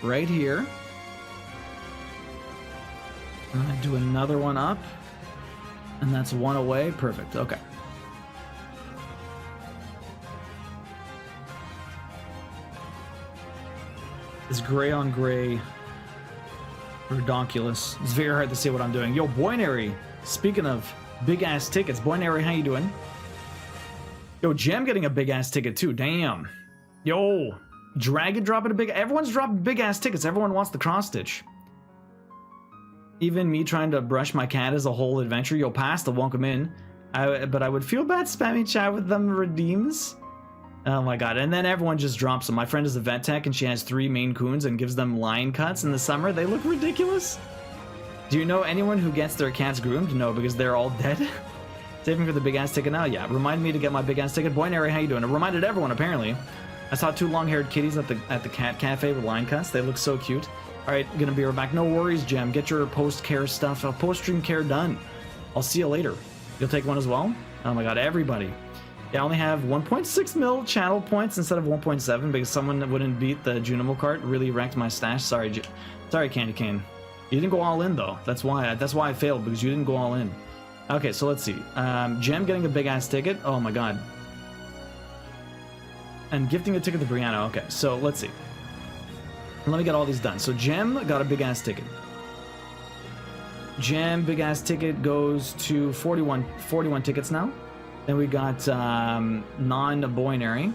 Right here. I'm gonna do another one up. And that's one away. Perfect. Okay. This gray on gray redonkulous. It's very hard to see what I'm doing. Yo, Boynary. Speaking of big ass tickets, Boynary, how you doing? Yo, Gem getting a big ass ticket too. Damn. Yo, Dragon dropping a big. Everyone's dropping big ass tickets. Everyone wants the cross stitch. Even me trying to brush my cat is a whole adventure. Yo, Pasta won't come in. But I would feel bad spamming chat with them redeems. Oh my god. And then everyone just drops them. My friend is a vet tech and she has 3 Maine Coons and gives them line cuts in the summer. They look ridiculous. Do you know anyone who gets their cats groomed? No, because they're all dead. Saving for the big ass ticket now? Yeah. Remind me to get my big ass ticket. Boynary, how you doing? It reminded everyone apparently. I saw 2 long-haired kitties at the cat cafe with line cuts. They look so cute. Alright, gonna be right back. No worries, Gem. Get your post-care stuff, post-stream care done. I'll see you later. You'll take one as well? Oh my god, everybody. Yeah, I only have 1.6 mil channel points instead of 1.7 because someone wouldn't beat the Junimo cart. Really wrecked my stash. Sorry, sorry, Candy Cane. You didn't go all in though. That's why I failed, because you didn't go all in. Okay, so let's see. Gem getting a big ass ticket. Oh my god. And gifting a ticket to Brianna. Okay, so let's see. Let me get all these done. So Gem got a big ass ticket. Gem big ass ticket goes to 41 tickets now. Then we got non-Boynary.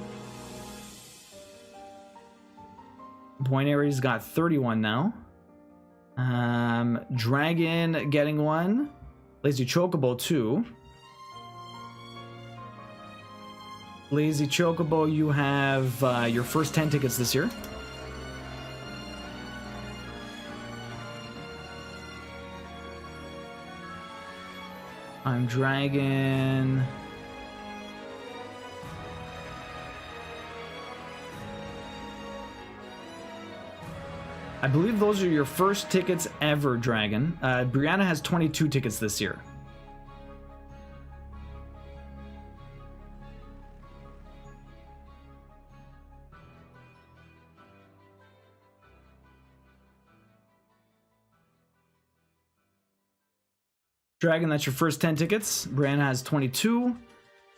Boynary's got 31 now. Dragon getting 1. Lazy Chocobo 2. Lazy Chocobo, you have your first 10 tickets this year. I'm Dragon. I believe those are your first tickets ever, Dragon. Brianna has 22 tickets this year. Dragon, that's your first 10 tickets. Brianna has 22.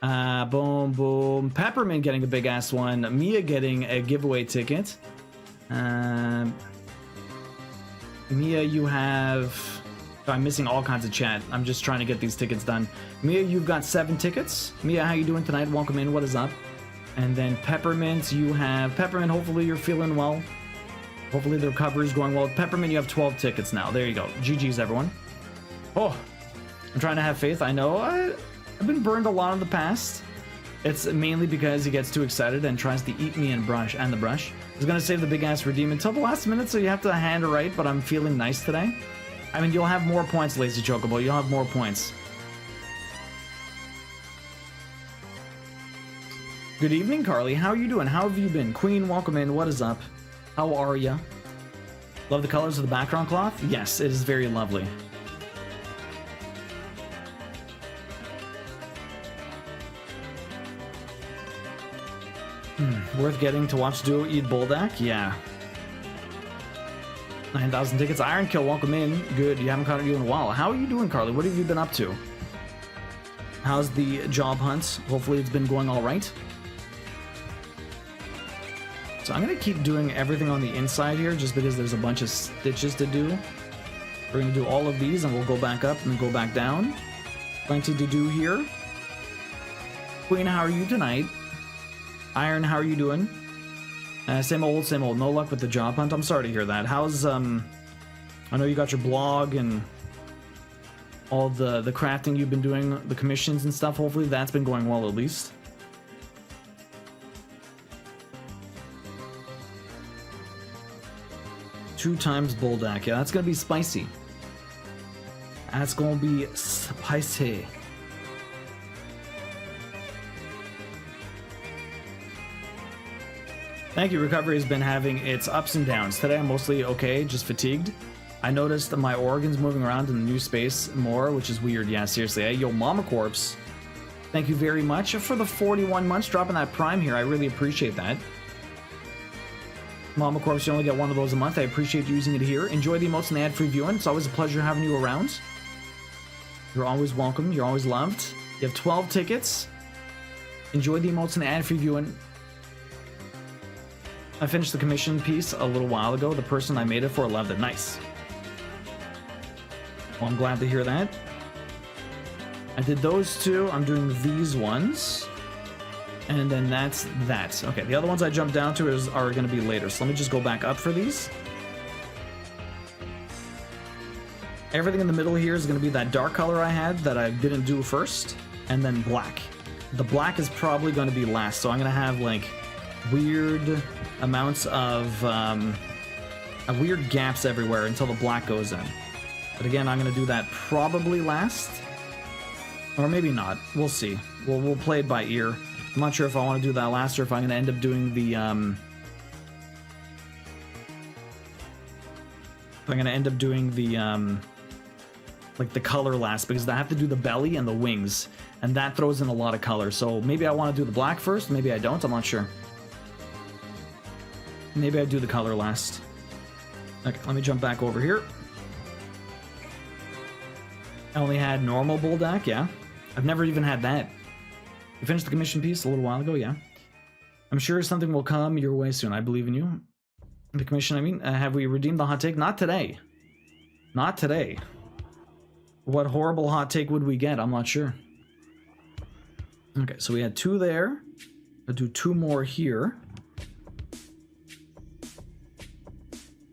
Boom, boom. Peppermint getting a big ass one. Mia getting a giveaway ticket. Mia, you have... Oh, I'm missing all kinds of chat. I'm just trying to get these tickets done. Mia, you've got 7 tickets. Mia, how you doing tonight? Welcome in. What is up? And then Peppermint, you have... Peppermint, hopefully you're feeling well. Hopefully the recovery is going well. Peppermint, you have 12 tickets now. There you go. GG's, everyone. Oh, I'm trying to have faith. I know I've been burned a lot in the past. It's mainly because he gets too excited and tries to eat me and the brush. I was gonna save the big ass redeem until the last minute, so you have to hand it right, but I'm feeling nice today. I mean, you'll have more points, Lazy Chocobo. You'll have more points. Good evening, Carly. How are you doing? How have you been? Queen, welcome in. What is up? How are ya? Love the colors of the background cloth? Yes, it is very lovely. Worth getting to watch Duo eat Boldak? Yeah. 9,000 tickets. Iron Kill, welcome in. Good. You haven't caught you in a while. How are you doing, Carly? What have you been up to? How's the job hunt? Hopefully it's been going all right. So I'm going to keep doing everything on the inside here just because there's a bunch of stitches to do. We're going to do all of these and we'll go back up and go back down. Plenty to do here. Queen, how are you tonight? Iron, how are you doing? Same old, same old. No luck with the job hunt. I'm sorry to hear that. How's, I know you got your blog and all the crafting you've been doing, the commissions and stuff. Hopefully that's been going well at least. Two times Boldak. Yeah, that's gonna be spicy. That's gonna be spicy. Thank you. Recovery has been having its ups and downs. Today I'm mostly okay, just fatigued. I noticed that my organs moving around in the new space more, which is weird. Yeah, seriously. Hey, yo, Mama Corpse. Thank you very much for the 41 months, dropping that prime here. I really appreciate that. Mama Corpse, you only get one of those a month. I appreciate you using it here. Enjoy the emotes and the ad-free viewing. It's always a pleasure having you around. You're always welcome. You're always loved. You have 12 tickets. Enjoy the emotes and the ad-free viewing. I finished the commission piece a little while ago. The person I made it for loved it. Nice. Well, I'm glad to hear that. I did those two. I'm doing these ones. And then that's that. Okay, the other ones I jumped down to are going to be later. So let me just go back up for these. Everything in the middle here is going to be that dark color I had that I didn't do first. And then black. The black is probably going to be last. So I'm going to have like weird amounts of weird gaps everywhere until the black goes in. But again, I'm going to do that probably last. Or maybe not. We'll see. We'll play it by ear. I'm not sure if I want to do that last or if I'm going to end up doing the like the color last, because I have to do the belly and the wings, and that throws in a lot of color. So maybe I want to do the black first, maybe I don't, I'm not sure. Maybe I do the color last. Okay, let me jump back over here. I only had normal Boldak, yeah. I've never even had that. You finished the commission piece a little while ago, yeah. I'm sure something will come your way soon. I believe in you. The commission, I mean. Have we redeemed the hot take? Not today. Not today. What horrible hot take would we get? I'm not sure. Okay, so we had 2 there. I'll do 2 more here.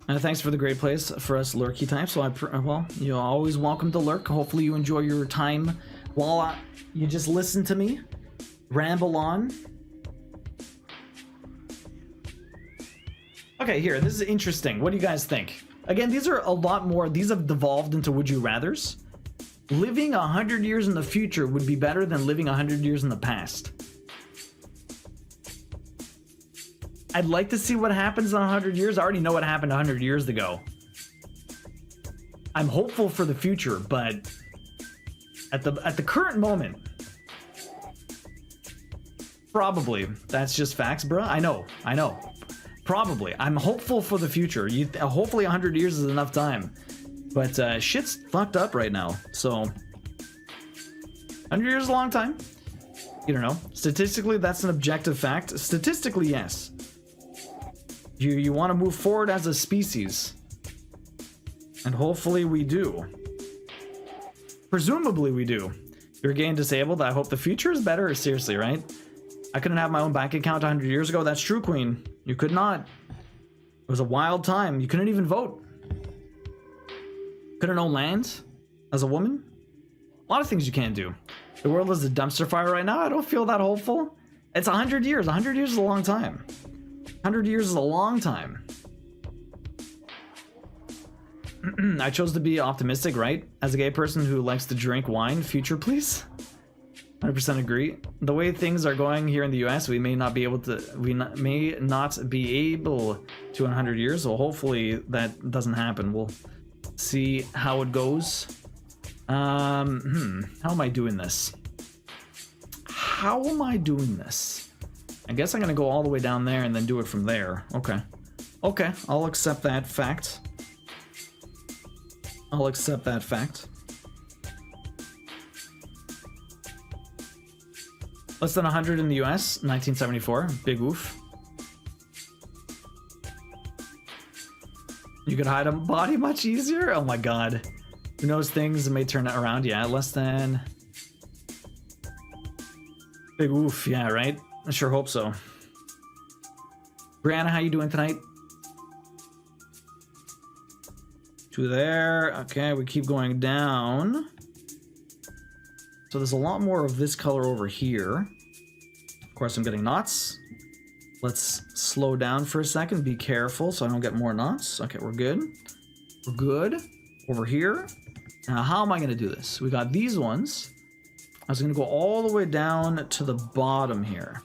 Thanks for the great place for us lurky types. So well, you're always welcome to lurk. Hopefully you enjoy your time while you just listen to me ramble on. Okay, here, this is interesting. What do you guys think? Again, these are a lot more. These have devolved into Would You Rathers. Living 100 years in the future would be better than living 100 years in the past. I'd like to see what happens in 100 years. I already know what happened 100 years ago. I'm hopeful for the future, but at the current moment, probably. That's just facts, bruh. I know. Probably. I'm hopeful for the future. Hopefully 100 years is enough time. But shit's fucked up right now. So 100 years is a long time. You don't know. Statistically, that's an objective fact. Statistically, yes. You want to move forward as a species. And hopefully we do. Presumably we do. You're gay and disabled. I hope the future is better. Seriously, right? I couldn't have my own bank account 100 years ago. That's true, Queen. You could not. It was a wild time. You couldn't even vote. Couldn't own land as a woman. A lot of things you can't do. The world is a dumpster fire right now. I don't feel that hopeful. It's 100 years. 100 years is a long time. 100 years is a long time. I chose to be optimistic, right? As a gay person who likes to drink wine, future please. 100% agree. The way things are going here in the US, we may not be able to in 100 years, so hopefully that doesn't happen. We'll see how it goes. How am I doing this? How am I doing this? I guess I'm gonna go all the way down there and then do it from there. Okay. Okay, I'll accept that fact. I'll accept that fact. Less than 100 in the US, 1974. Big oof. You could hide a body much easier? Oh my god. Who knows, things may turn around. Yeah, less than... Big oof, yeah, right? I sure hope so. Brianna, how you doing tonight? To there. Okay, we keep going down. So there's a lot more of this color over here. Of course, I'm getting knots. Let's slow down for a second. Be careful so I don't get more knots. Okay, we're good. We're good. Over here. Now, how am I going to do this? We got these ones. I was going to go all the way down to the bottom here.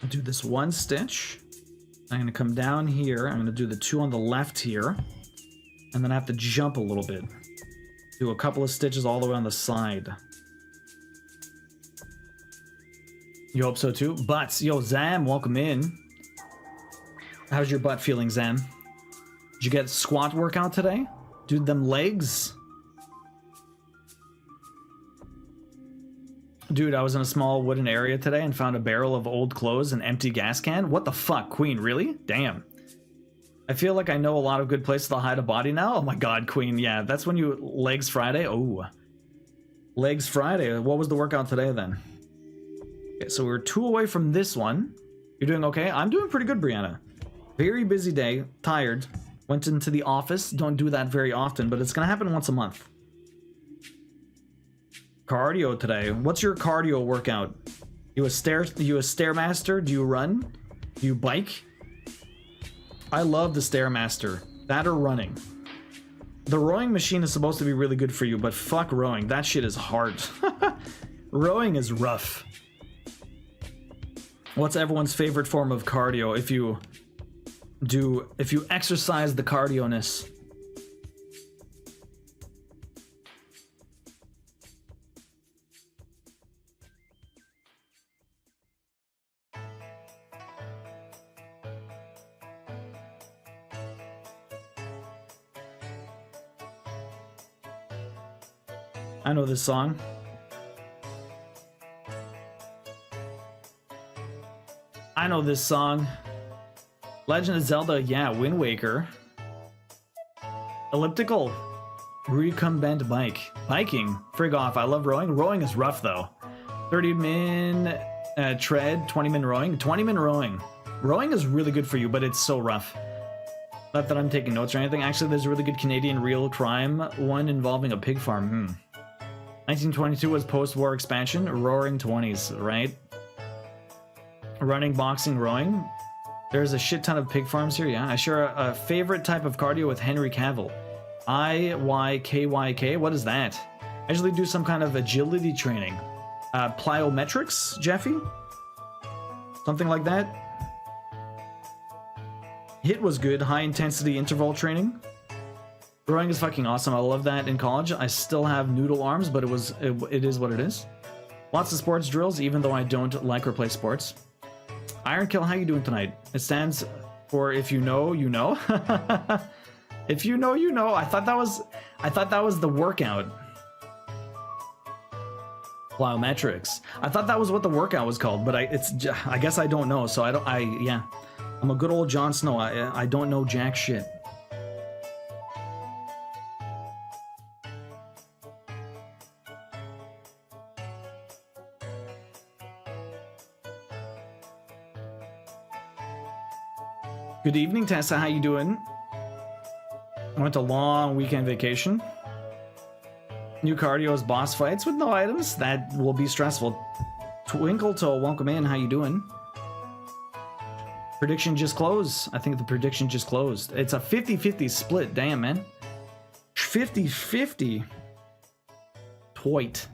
I'll do this one stitch. I'm going to come down here. I'm going to do the two on the left here. And then I have to jump a little bit. Do a couple of stitches all the way on the side. You hope so too? Butts. Yo, Zam, welcome in. How's your butt feeling, Zam? Did you get a squat workout today? Dude, them legs. Dude, I was in a small wooden area today and found a barrel of old clothes and empty gas can. What the fuck, Queen? Really? Damn. I feel like I know a lot of good places to hide a body now. Oh my god, Queen. Yeah, that's when you... Legs Friday? Oh. Legs Friday. What was the workout today then? Okay, so we're 2 away from this one. You're doing okay? I'm doing pretty good, Brianna. Very busy day. Tired. Went into the office. Don't do that very often, but it's gonna happen once a month. Cardio today. What's your cardio workout? You a stairmaster? Do you run? Do you bike? I love the stairmaster. That or running. The rowing machine is supposed to be really good for you, but fuck rowing. That shit is hard. Rowing is rough. What's everyone's favorite form of cardio if you exercise the cardio-ness? I know this song. I know this song. Legend of Zelda, yeah, Wind Waker. Elliptical. Recumbent bike. Biking. Frig off, I love rowing. Rowing is rough though. 30-min tread, 20-min rowing. 20-min rowing. Rowing is really good for you, but it's so rough. Not that I'm taking notes or anything. Actually, there's a really good Canadian real crime one involving a pig farm. 1922 was post-war expansion. Roaring 20s, right? Running, boxing, rowing. There's a shit ton of pig farms here, yeah. I share a favorite type of cardio with Henry Cavill. IYKYK, what is that? I usually do some kind of agility training. Plyometrics, Jeffy? Something like that? HIIT was good, high intensity interval training. Rowing is fucking awesome, I love that in college. I still have noodle arms, but it is what it is. Lots of sports drills, even though I don't like or play sports. Iron Kill, how you doing tonight? It stands for if you know, you know. If you know, you know. I thought that was the workout. Plyometrics. I thought that was what the workout was called, but I guess I don't know. So yeah. I'm a good old Jon Snow. I don't know jack shit. Good evening, Tessa. How you doing? I went a long weekend vacation. New cardio's boss fights with no items. That will be stressful. Twinkle Toe, welcome in. How you doing? Prediction just closed. I think the prediction just closed. It's a 50-50 split. Damn, man. 50-50. Toit.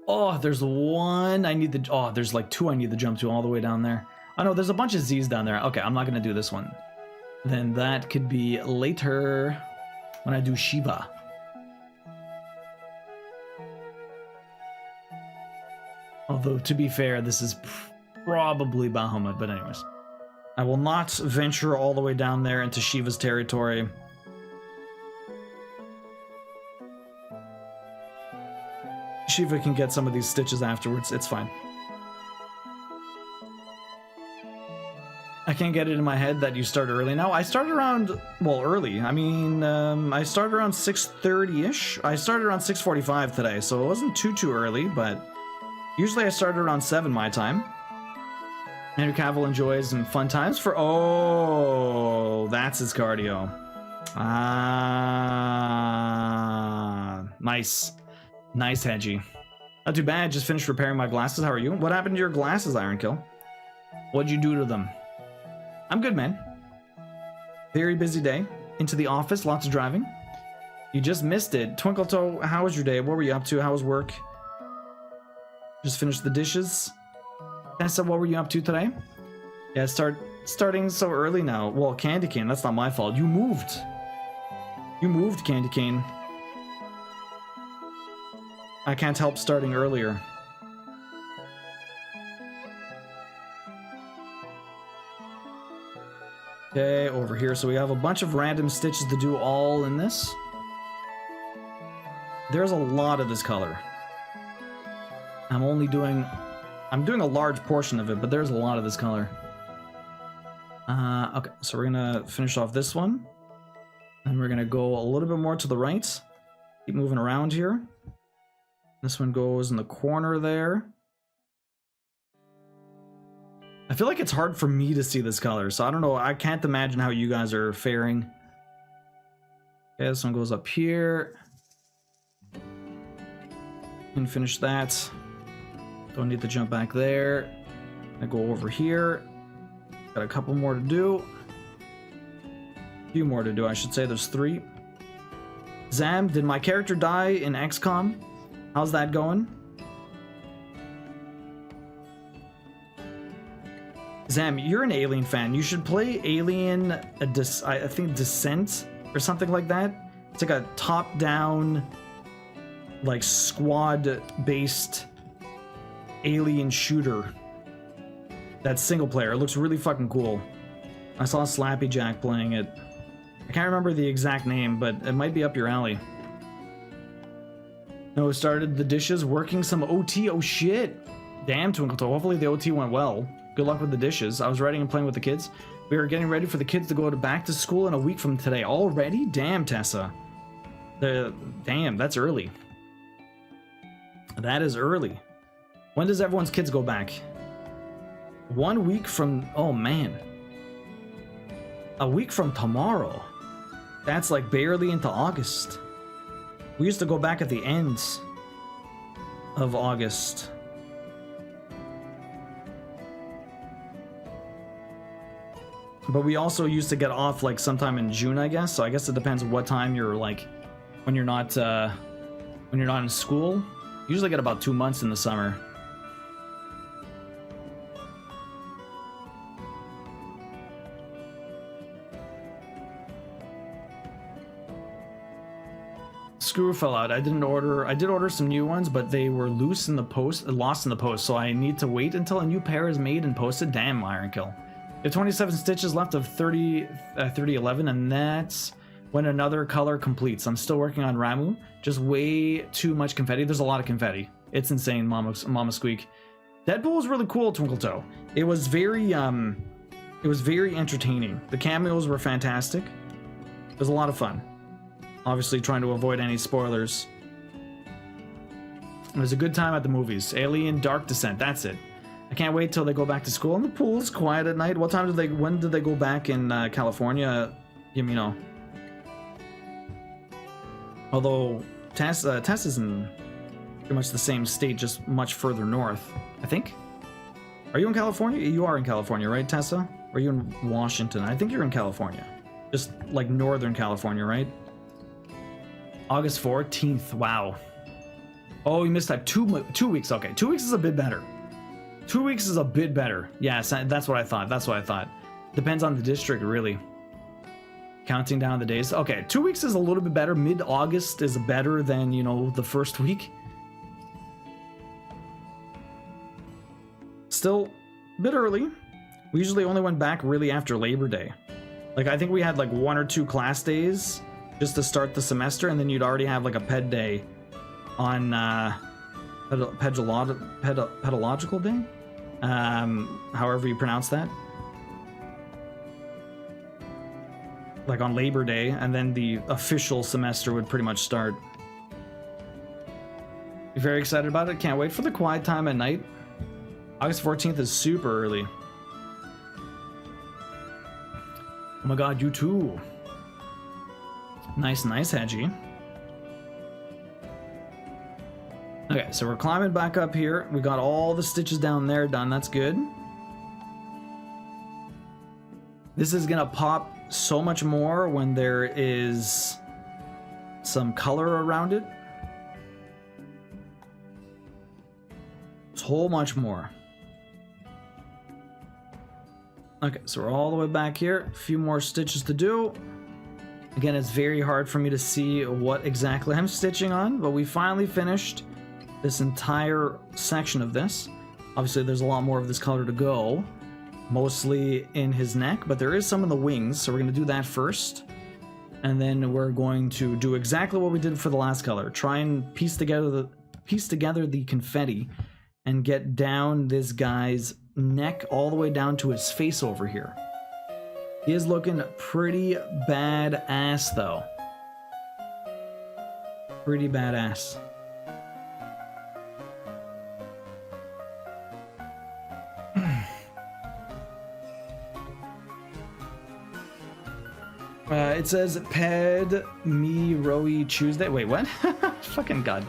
Oh, there's one I need the... Oh, there's like two I need to jump to all the way down there. Oh no, there's a bunch of Z's down there. Okay, I'm not gonna do this one. Then that could be later when I do Shiva. Although, to be fair, this is probably Bahamut, but anyways. I will not venture all the way down there into Shiva's territory. Shiva can get some of these stitches afterwards, it's fine. I can't get it in my head that you start early now. I started around, well, early. I mean, I started around 6:30-ish. I started around 6:45 today, so it wasn't too early, but usually I started around 7 my time. Henry Cavill enjoys some fun times for... Oh, that's his cardio. Ah, nice. Nice, Hedgie. Not too bad, just finished repairing my glasses. How are you? What happened to your glasses, Iron Kill? What'd you do to them? I'm good, man. Very busy day. Into the office, lots of driving. You just missed it. Twinkle Toe, how was your day? What were you up to? How was work? Just finished the dishes. Tessa, what were you up to today? Yeah, starting so early now. Well, Candy Cane, that's not my fault. You moved. You moved, Candy Cane. I can't help starting earlier. Okay, over here. So we have a bunch of random stitches to do all in this. There's a lot of this color. I'm doing a large portion of it, but there's a lot of this color. Okay, so we're gonna finish off this one. And we're gonna go a little bit more to the right. Keep moving around here. This one goes in the corner there. I feel like it's hard for me to see this color, so I don't know. I can't imagine how you guys are faring. Okay, this one goes up here. And finish that. Don't need to jump back there. I go over here. Got a couple more to do. A few more to do, I should say. There's 3. Zam, did my character die in XCOM? How's that going? Zam, you're an Alien fan. You should play Alien, I think Descent or something like that. It's like a top-down, like squad-based alien shooter. That's single player. It looks really fucking cool. I saw Slappy Jack playing it. I can't remember the exact name, but it might be up your alley. No, started the dishes, working some OT. Oh shit! Damn, Twinkle Toe. Hopefully the OT went well. Good luck with the dishes. I was writing and playing with the kids. We are getting ready for the kids to go back to school in a week from today. Already? Damn, Tessa. Damn, that's early. That is early. When does everyone's kids go back? 1 week from... Oh, man. A week from tomorrow. That's like barely into August. We used to go back at the end of August. But we also used to get off like sometime in June, I guess. So I guess it depends what time you're like when you're not in school. Usually get about 2 months in the summer. Screw fell out. I did order some new ones, but they were lost in the post, so I need to wait until a new pair is made and posted. Damn, Ironkill. You have 27 stitches left of 3011, and that's when another color completes. I'm still working on Ramu. Just way too much confetti. There's a lot of confetti. It's insane, Mama Squeak. Deadpool was really cool, Twinkle Toe. It was very entertaining. The cameos were fantastic. It was a lot of fun. Obviously trying to avoid any spoilers. It was a good time at the movies. Alien Dark Descent, that's it. I can't wait till they go back to school and the pool's quiet at night. When did they go back in California? Give me know. Although Tess is in pretty much the same state, just much further north, I think. Are you in California? You are in California, right, Tessa? Or are you in Washington? I think you're in California. Just like Northern California, right? August 14th. Wow. Oh, you missed that 2 weeks. Okay, 2 weeks is a bit better. 2 weeks is a bit better. Yes, that's what I thought. Depends on the district, really. Counting down the days. Okay, 2 weeks is a little bit better. Mid-August is better than, you know, the first week. Still a bit early. We usually only went back really after Labor Day. Like, I think we had like 1 or 2 class days just to start the semester, and then you'd already have like a ped day on pedological day, however you pronounce that, like on Labor Day, and then the official semester would pretty much start. Very excited about it. Can't wait for the quiet time at night. August 14th is super early. Oh my god, you too. Nice, Hedgie. Okay, so we're climbing back up here. We got all the stitches down there done. That's good. This is gonna pop so much more when there is some color around it. So much more. Okay, so we're all the way back here. A few more stitches to do. Again, it's very hard for me to see what exactly I'm stitching on, but we finally finished this entire section of this. Obviously, there's a lot more of this color to go, mostly in his neck, but there is some in the wings, so we're going to do that first. And then we're going to do exactly what we did for the last color. Try and piece together the confetti and get down this guy's neck all the way down to his face over here. He is looking pretty badass, though. Pretty badass. It says Ped Me Roey Tuesday. Wait, what? Fucking god.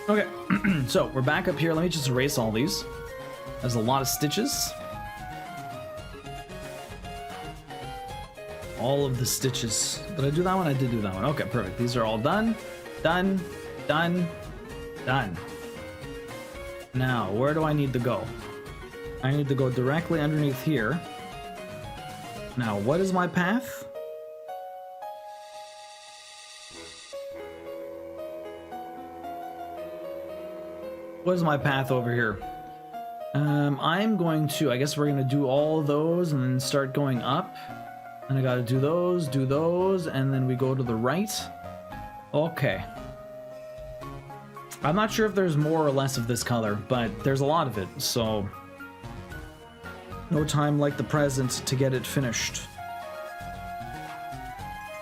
Okay, so we're back up here. Let me just erase all these. There's a lot of stitches. All of the stitches. Did I do that one? I did do that one. Okay, perfect. These are all done. Done. Done. Done. Now, where do I need to go? I need to go directly underneath here. Now, what is my path? What is my path over here? I'm going to, I guess we're going to do all those and then start going up. And I got to do those, and then we go to the right. Okay. I'm not sure if there's more or less of this color, but there's a lot of it, so no time like the present to get it finished.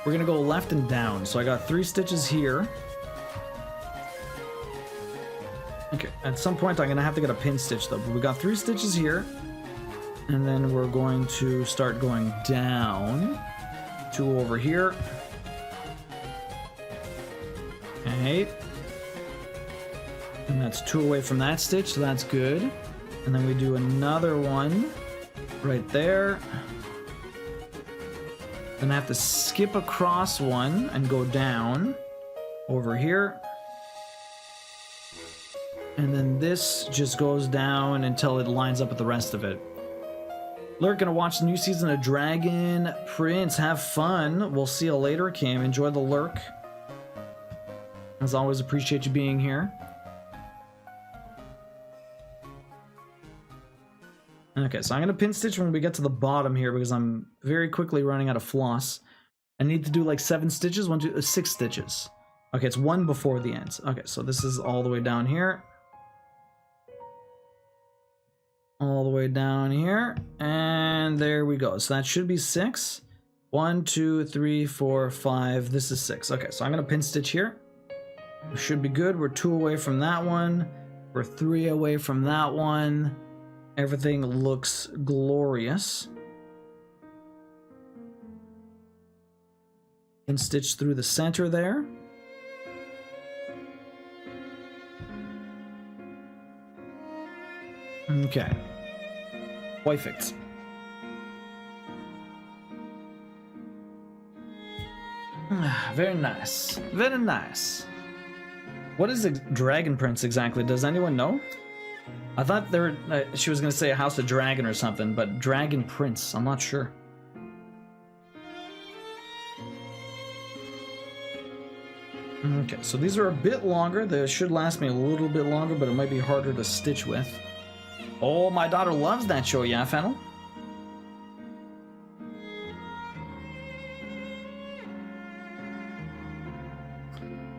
We're gonna go left and down, so I got 3 stitches here. Okay, at some point I'm gonna have to get a pin stitch though, but we got 3 stitches here, and then we're going to start going down to over here. Okay. And that's 2 away from that stitch, so that's good. And then we do another one right there. Then I have to skip across one and go down over here. And then this just goes down until it lines up with the rest of it. Lurk, gonna watch the new season of Dragon Prince. Have fun. We'll see you later, Kim. Enjoy the lurk. As always, appreciate you being here. Okay, so I'm gonna pin stitch when we get to the bottom here because I'm very quickly running out of floss. I need to do like 7 stitches, 6 stitches. Okay, it's 1 before the end. Okay, so this is all the way down here. All the way down here, and there we go. So that should be 6. 1, 2, 3, 4, 5. This is 6. Okay, so I'm gonna pin stitch here. We should be good. We're 2 away from that one. We're 3 away from that one. Everything looks glorious. Pin stitch through the center there. Okay. Perfect. Very nice. Very nice. What is a Dragon Prince exactly? Does anyone know? I thought there were, she was going to say a House of Dragon or something, but Dragon Prince, I'm not sure. Okay, so these are a bit longer. They should last me a little bit longer, but it might be harder to stitch with. Oh, my daughter loves that show, yeah, Fennel?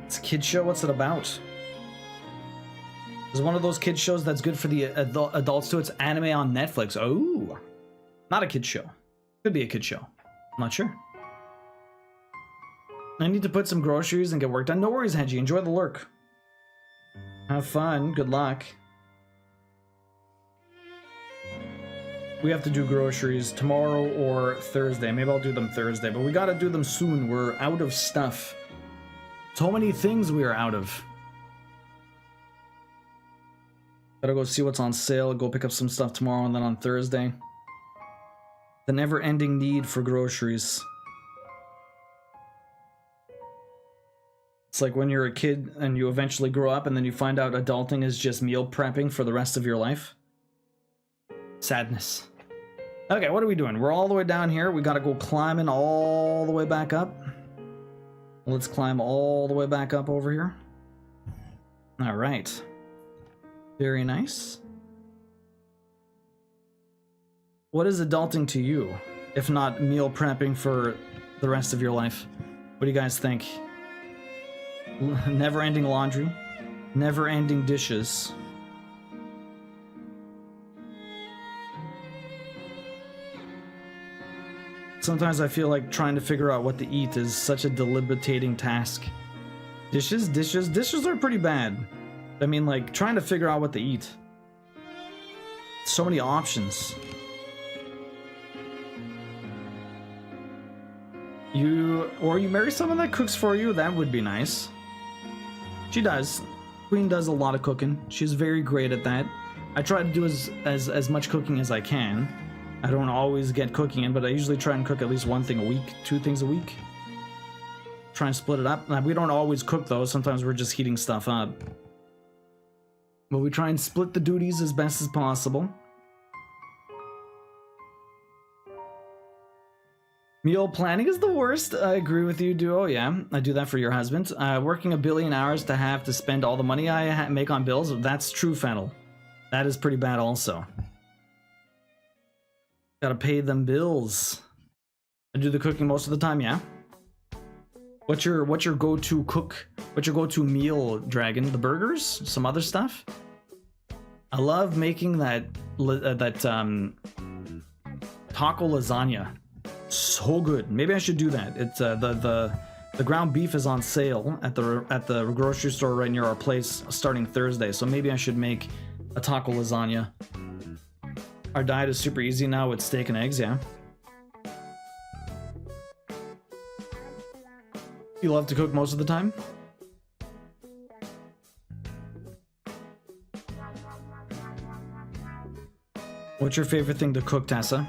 It's a kid show? What's it about? It's one of those kid shows that's good for the adults too. It's anime on Netflix. Oh, not a kid show. Could be a kid show. I'm not sure. I need to put some groceries and get work done. No worries, Hedgie. Enjoy the lurk. Have fun. Good luck. We have to do groceries tomorrow or Thursday. Maybe I'll do them Thursday, but we gotta do them soon. We're out of stuff. So many things we are out of. Gotta go see what's on sale, go pick up some stuff tomorrow, and then on Thursday. The never-ending need for groceries. It's like when you're a kid and you eventually grow up and then you find out adulting is just meal prepping for the rest of your life. Sadness. Okay, what are we doing? We're all the way down here. We gotta go climbing all the way back up. Let's climb all the way back up over here. All right. Very nice. What is adulting to you, if not meal prepping for the rest of your life? What do you guys think? Never-ending laundry, never-ending dishes. Sometimes I feel like trying to figure out what to eat is such a debilitating task. Dishes are pretty bad. I mean, like, trying to figure out what to eat. So many options. You marry someone that cooks for you, that would be nice. She does. Queen does a lot of cooking. She's very great at that. I try to do as much cooking as I can. I don't always get cooking in, but I usually try and cook at least 1 thing a week, 2 things a week. Try and split it up. We don't always cook though. Sometimes we're just heating stuff up. But we try and split the duties as best as possible. Meal planning is the worst. I agree with you, Duo. Yeah, I do that for your husband. Working 1 billion hours to have to spend all the money I make on bills. That's true, Fennel. That is pretty bad also. Gotta pay them bills. I do the cooking most of the time, yeah. What's your go-to cook? What's your go-to meal, Dragon? The burgers? Some other stuff? I love making that taco lasagna. So good. Maybe I should do that. It's the ground beef is on sale at the grocery store right near our place starting Thursday. So maybe I should make a taco lasagna. Our diet is super easy now with steak and eggs, yeah. You love to cook most of the time? What's your favorite thing to cook, Tessa?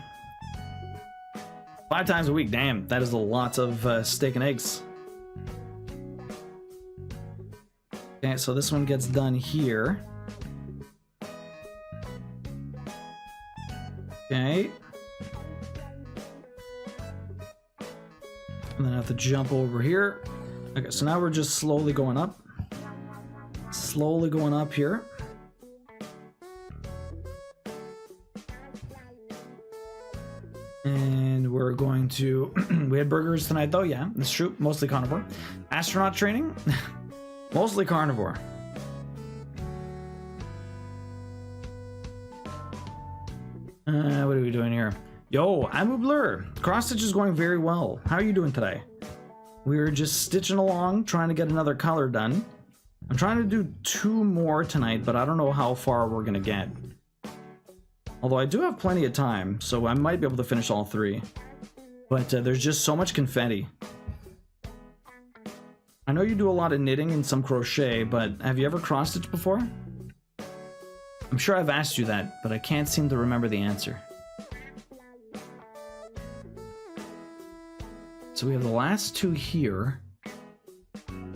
5 times a week. Damn, that is a lot of steak and eggs. Okay, so this one gets done here. Okay. And then I have to jump over here. Okay, so now we're just slowly going up. Slowly going up here. And we're going to... we had burgers tonight though, yeah, that's true. Mostly carnivore. Astronaut training? Mostly carnivore. What are we doing here? Yo, I'm a blur. Cross stitch is going very well. How are you doing today? We're just stitching along, trying to get another color done. I'm trying to do 2 more tonight, but I don't know how far we're gonna get. Although I do have plenty of time, so I might be able to finish all 3. But there's just so much confetti. I know you do a lot of knitting and some crochet, but have you ever cross-stitched before? I'm sure I've asked you that, but I can't seem to remember the answer. So we have the last 2 here.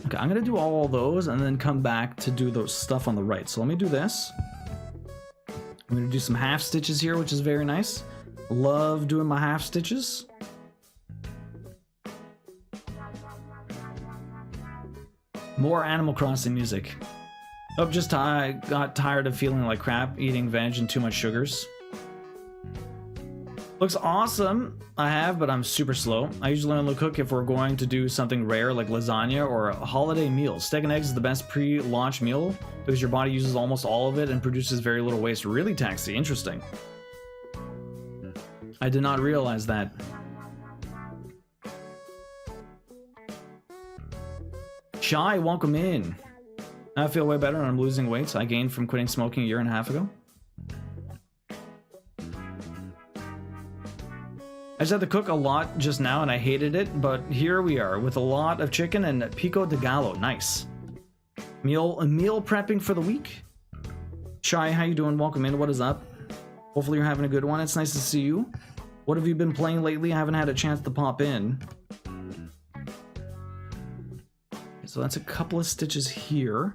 Okay, I'm gonna do all those and then come back to do those stuff on the right. So let me do this. I'm gonna do some half stitches here, which is very nice. Love doing my half stitches. More Animal Crossing music. Oh, just I got tired of feeling like crap, eating veg and too much sugars. Looks awesome. I have, but I'm super slow. I usually only cook if we're going to do something rare like lasagna or a holiday meal. Steak and eggs is the best pre-launch meal because your body uses almost all of it and produces very little waste. Really, Taxi? Interesting. I did not realize that. Shy, welcome in. I feel way better and I'm losing weight. So I gained from quitting smoking 1.5 years ago. I just had to cook a lot just now and I hated it, but here we are with a lot of chicken and pico de gallo. Nice. Meal prepping for the week. Shy, how you doing? Welcome in. What is up? Hopefully you're having a good one. It's nice to see you. What have you been playing lately? I haven't had a chance to pop in. So that's a couple of stitches here.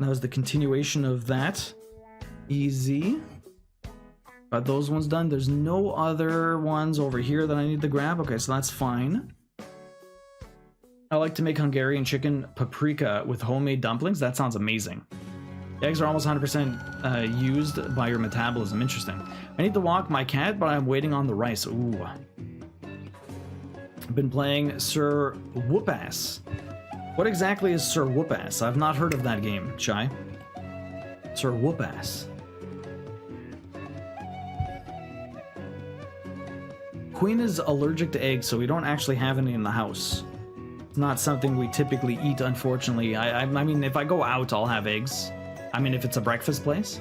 That was the continuation of that. Easy. Got those ones done. There's no other ones over here that I need to grab. Okay, so that's fine. I like to make Hungarian chicken paprika with homemade dumplings. That sounds amazing. The eggs are almost 100% used by your metabolism. Interesting. I need to walk my cat, but I'm waiting on the rice. Ooh. I've been playing Sir Whoopass. What exactly is Sir Whoopass? I've not heard of that game, Shy. Sir Whoopass. Queen is allergic to eggs, so we don't actually have any in the house. It's not something we typically eat, unfortunately. I mean, if I go out, I'll have eggs. I mean, if it's a breakfast place.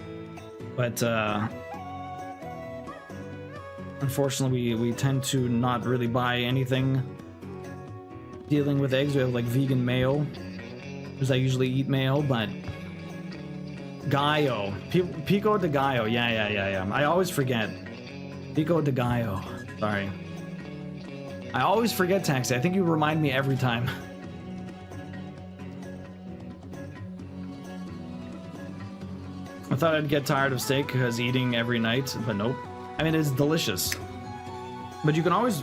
But, unfortunately, we tend to not really buy anything dealing with eggs. We have, like, vegan mayo, because I usually eat mayo, but... Gallo. Pico de gallo. Yeah. I always forget. Pico de gallo. Sorry. I always forget, Taxi. I think you remind me every time. I thought I'd get tired of steak because eating every night, but nope. I mean, it's delicious. But you can always,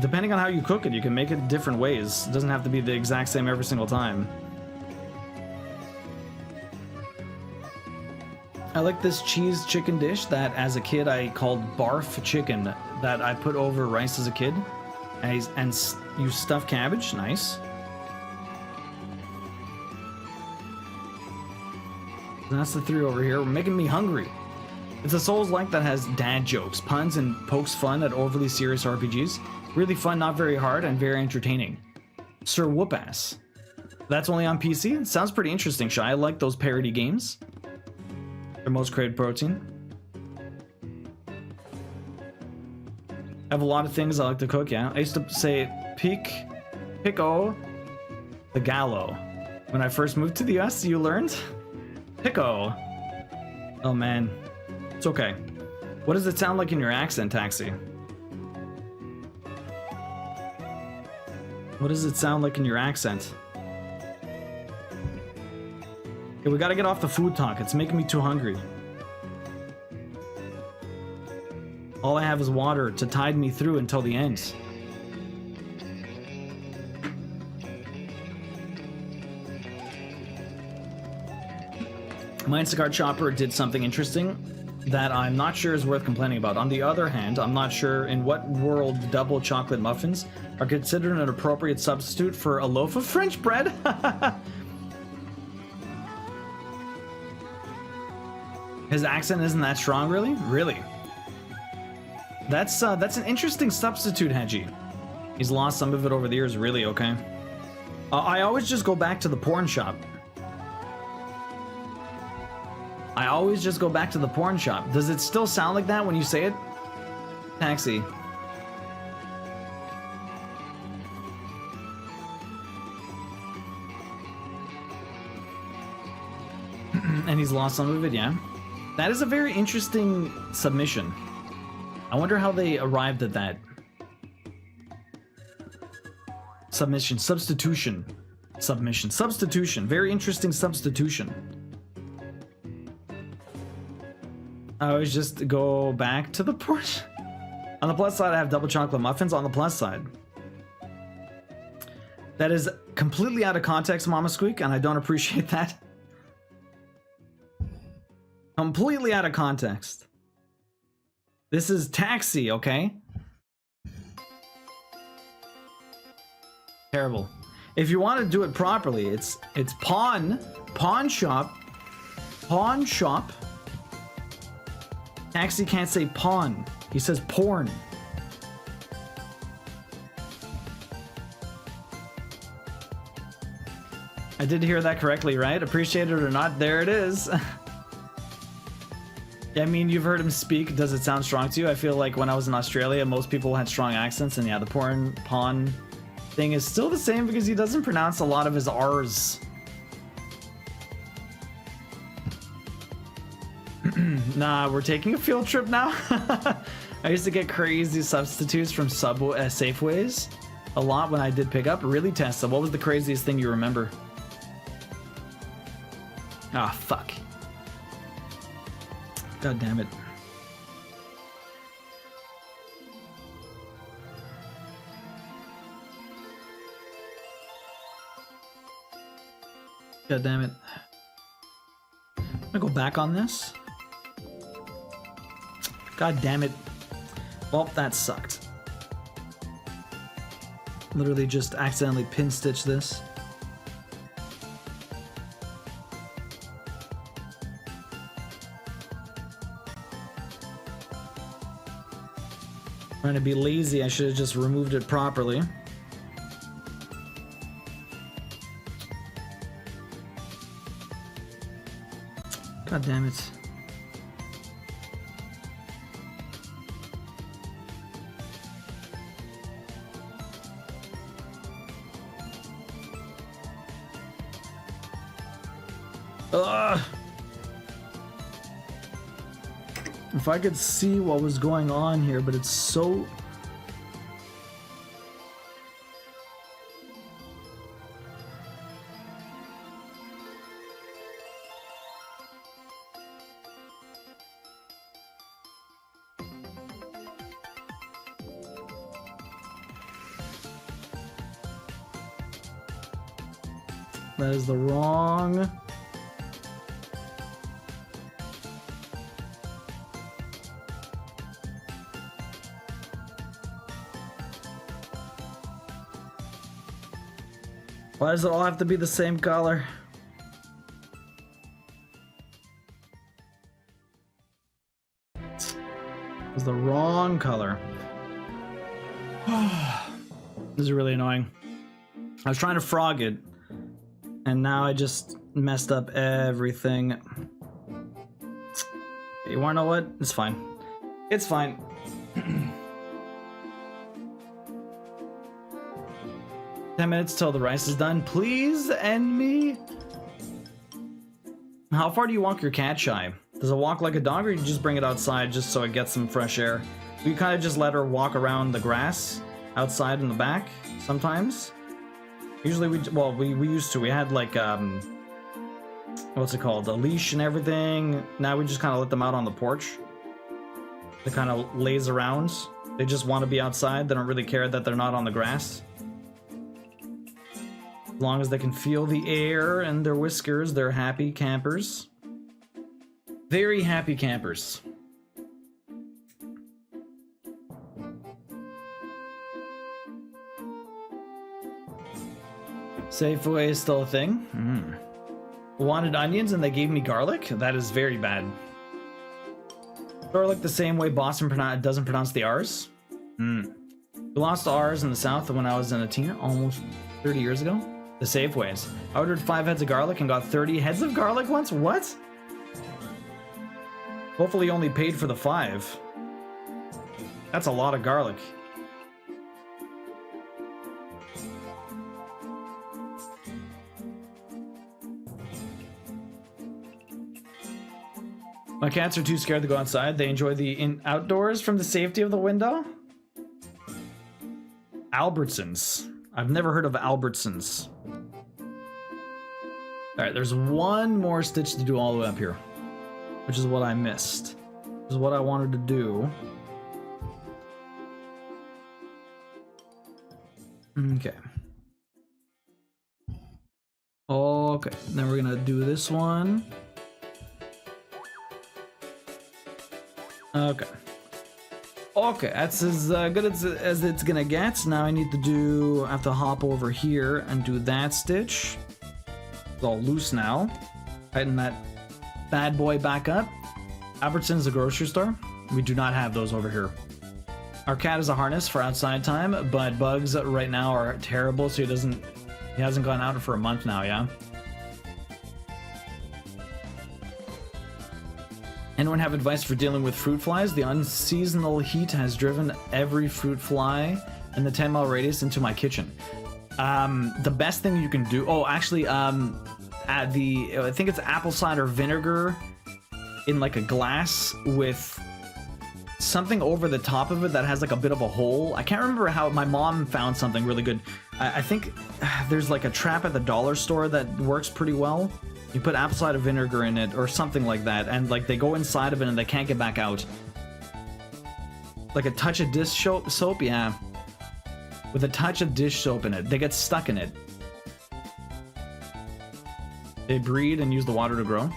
depending on how you cook it, you can make it different ways. It doesn't have to be the exact same every single time. I like this cheese chicken dish that as a kid I called barf chicken, that I put over rice as a kid. And use stuffed cabbage. Nice. That's the 3 over here. We're making me hungry. It's a Souls-like that has dad jokes, puns, and pokes fun at overly serious RPGs. Really fun, not very hard, and very entertaining. Sir Whoopass. That's only on PC? Sounds pretty interesting, Shy. I like those parody games. They're most craved protein. I have a lot of things I like to cook, yeah. I used to say pico de gallo. When I first moved to the US, you learned? Pico. Oh man. It's okay. What does it sound like in your accent, Taxi? What does it sound like in your accent? Okay, we gotta get off the food talk. It's making me too hungry. All I have is water to tide me through until the end. My Instacart shopper did something interesting that I'm not sure is worth complaining about. On the other hand, I'm not sure in what world double chocolate muffins are considered an appropriate substitute for a loaf of French bread. His accent isn't that strong, really? Really? That's an interesting substitute, Hedgie. He's lost some of it over the years, really, okay? I always just go back to the porn shop. I always just go back to the porn shop. Does it still sound like that when you say it? Taxi. And he's lost some of it, yeah. That is a very interesting submission. I wonder how they arrived at that. Submission. Substitution. Submission. Substitution. Very interesting substitution. I always just go back to the porch. On the plus side, I have double chocolate muffins on the plus side. That is completely out of context, Mama Squeak, and I don't appreciate that. Completely out of context. This is Taxi, okay? Terrible. If you want to do it properly, it's pawn shop. Taxi can't say pawn. He says porn. I did hear that correctly, right? Appreciate it or not, there it is. I mean, you've heard him speak. Does it sound strong to you? I feel like when I was in Australia, most people had strong accents, and yeah, the pawn thing is still the same because he doesn't pronounce a lot of his R's. Nah, we're taking a field trip now. I used to get crazy substitutes from Safeways a lot when I did pick up. Really, Tessa, what was the craziest thing you remember? Ah, fuck. God damn it. God damn it. I'm gonna go back on this. God damn it. Well, that sucked. Literally just accidentally pin stitched this. Trying to be lazy, I should have just removed it properly. God damn it. Ugh. If I could see what was going on here, but it's so... That is the wrong... Why does it all have to be the same color? It's the wrong color. This is really annoying. I was trying to frog it, and now I just messed up everything. You wanna know what? It's fine. It's fine. 10 minutes till the rice is done. Please end me. How far do you walk your cat, Shy? Does it walk like a dog, or you just bring it outside just so it gets some fresh air? We kind of just let her walk around the grass outside in the back sometimes. Usually we used to. We had like, what's it called? A leash and everything. Now we just kind of let them out on the porch. They kind of laze around. They just want to be outside. They don't really care that they're not on the grass. As long as they can feel the air and their whiskers, they're happy campers. Very happy campers. Safeway is still a thing. Wanted onions and they gave me garlic? That is very bad. Garlic the same way Boston doesn't pronounce the R's? We lost the R's in the South when I was in a teen, almost 30 years ago. The Safeways. I ordered 5 heads of garlic and got 30 heads of garlic once? What? Hopefully only paid for the 5. That's a lot of garlic. My cats are too scared to go outside. They enjoy the outdoors from the safety of the window. Albertsons. I've never heard of Albertsons. Alright, there's one more stitch to do all the way up here, which is what I missed. This is what I wanted to do. Okay. Okay, then we're gonna do this one. Okay. Okay, that's as good as it's gonna get. Now I need to do, I have to hop over here and do that stitch. It's all loose now. Tighten that bad boy back up. Albertson's a grocery store. We do not have those over here. Our cat is a harness for outside time, but bugs right now are terrible, so he hasn't gone out for a month now, yeah? Anyone have advice for dealing with fruit flies? The unseasonal heat has driven every fruit fly in the 10-mile radius into my kitchen. The best thing you can do... Oh, actually, I think it's apple cider vinegar in like a glass with something over the top of it that has like a bit of a hole. I can't remember how... My mom found something really good. I think there's like a trap at the dollar store that works pretty well. You put apple cider vinegar in it or something like that, and like they go inside of it and they can't get back out. Like a touch of dish soap, yeah. With a touch of dish soap in it. They get stuck in it. They breed and use the water to grow.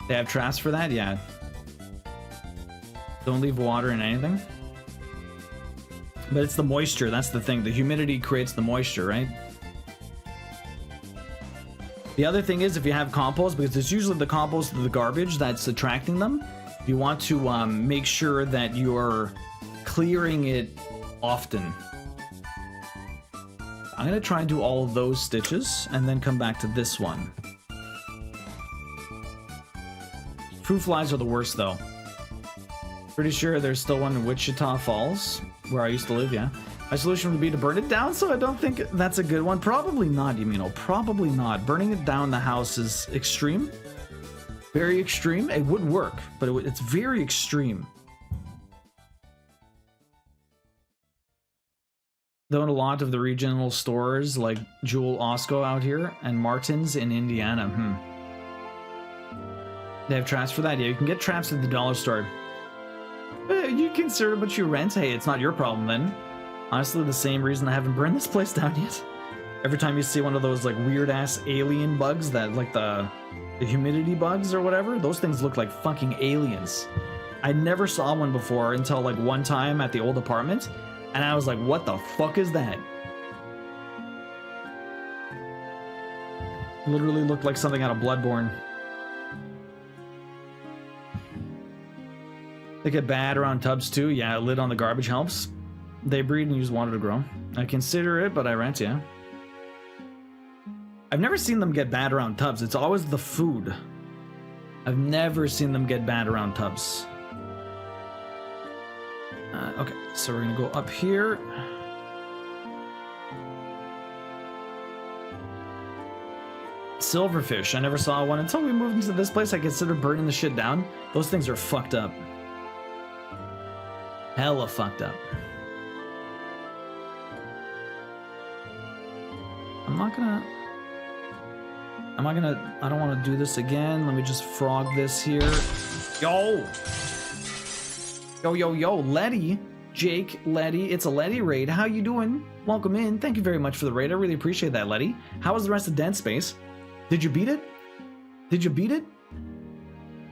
They have traps for that, yeah. Don't leave water in anything. But it's the moisture, that's the thing. The humidity creates the moisture, right? The other thing is if you have compost, because it's usually the compost of the garbage that's attracting them, you want to make sure that you're clearing it often. I'm going to try and do all of those stitches and then come back to this one. Fruit flies are the worst though. Pretty sure there's still one in Wichita Falls, where I used to live, yeah. My solution would be to burn it down, so I don't think that's a good one. Probably not, Yumino. Probably not. Burning it down the house is extreme. Very extreme. It would work, but it's very extreme. Though in a lot of the regional stores, like Jewel Osco out here, and Martin's in Indiana, They have traps for that? Yeah, you can get traps at the dollar store. You consider what you rent? Hey, it's not your problem then. Honestly, the same reason I haven't burned this place down yet. Every time you see one of those like weird ass alien bugs that like the humidity bugs or whatever, those things look like fucking aliens. I never saw one before until like one time at the old apartment, and I was like, what the fuck is that? Literally looked like something out of Bloodborne. They get bad around tubs too. Yeah, a lid on the garbage helps. They breed and use water to grow. I consider it, but I rent, yeah. I've never seen them get bad around tubs. It's always the food. I've never seen them get bad around tubs. Okay, so we're gonna go up here. Silverfish. I never saw one until we moved into this place. I considered burning the shit down. Those things are fucked up. Hella fucked up. I don't want to do this again. Let me just frog this here. Yo! Yo, Letty. Jake, Letty. It's a Letty raid. How you doing? Welcome in. Thank you very much for the raid. I really appreciate that, Letty. How was the rest of Dead Space? Did you beat it? Did you beat it?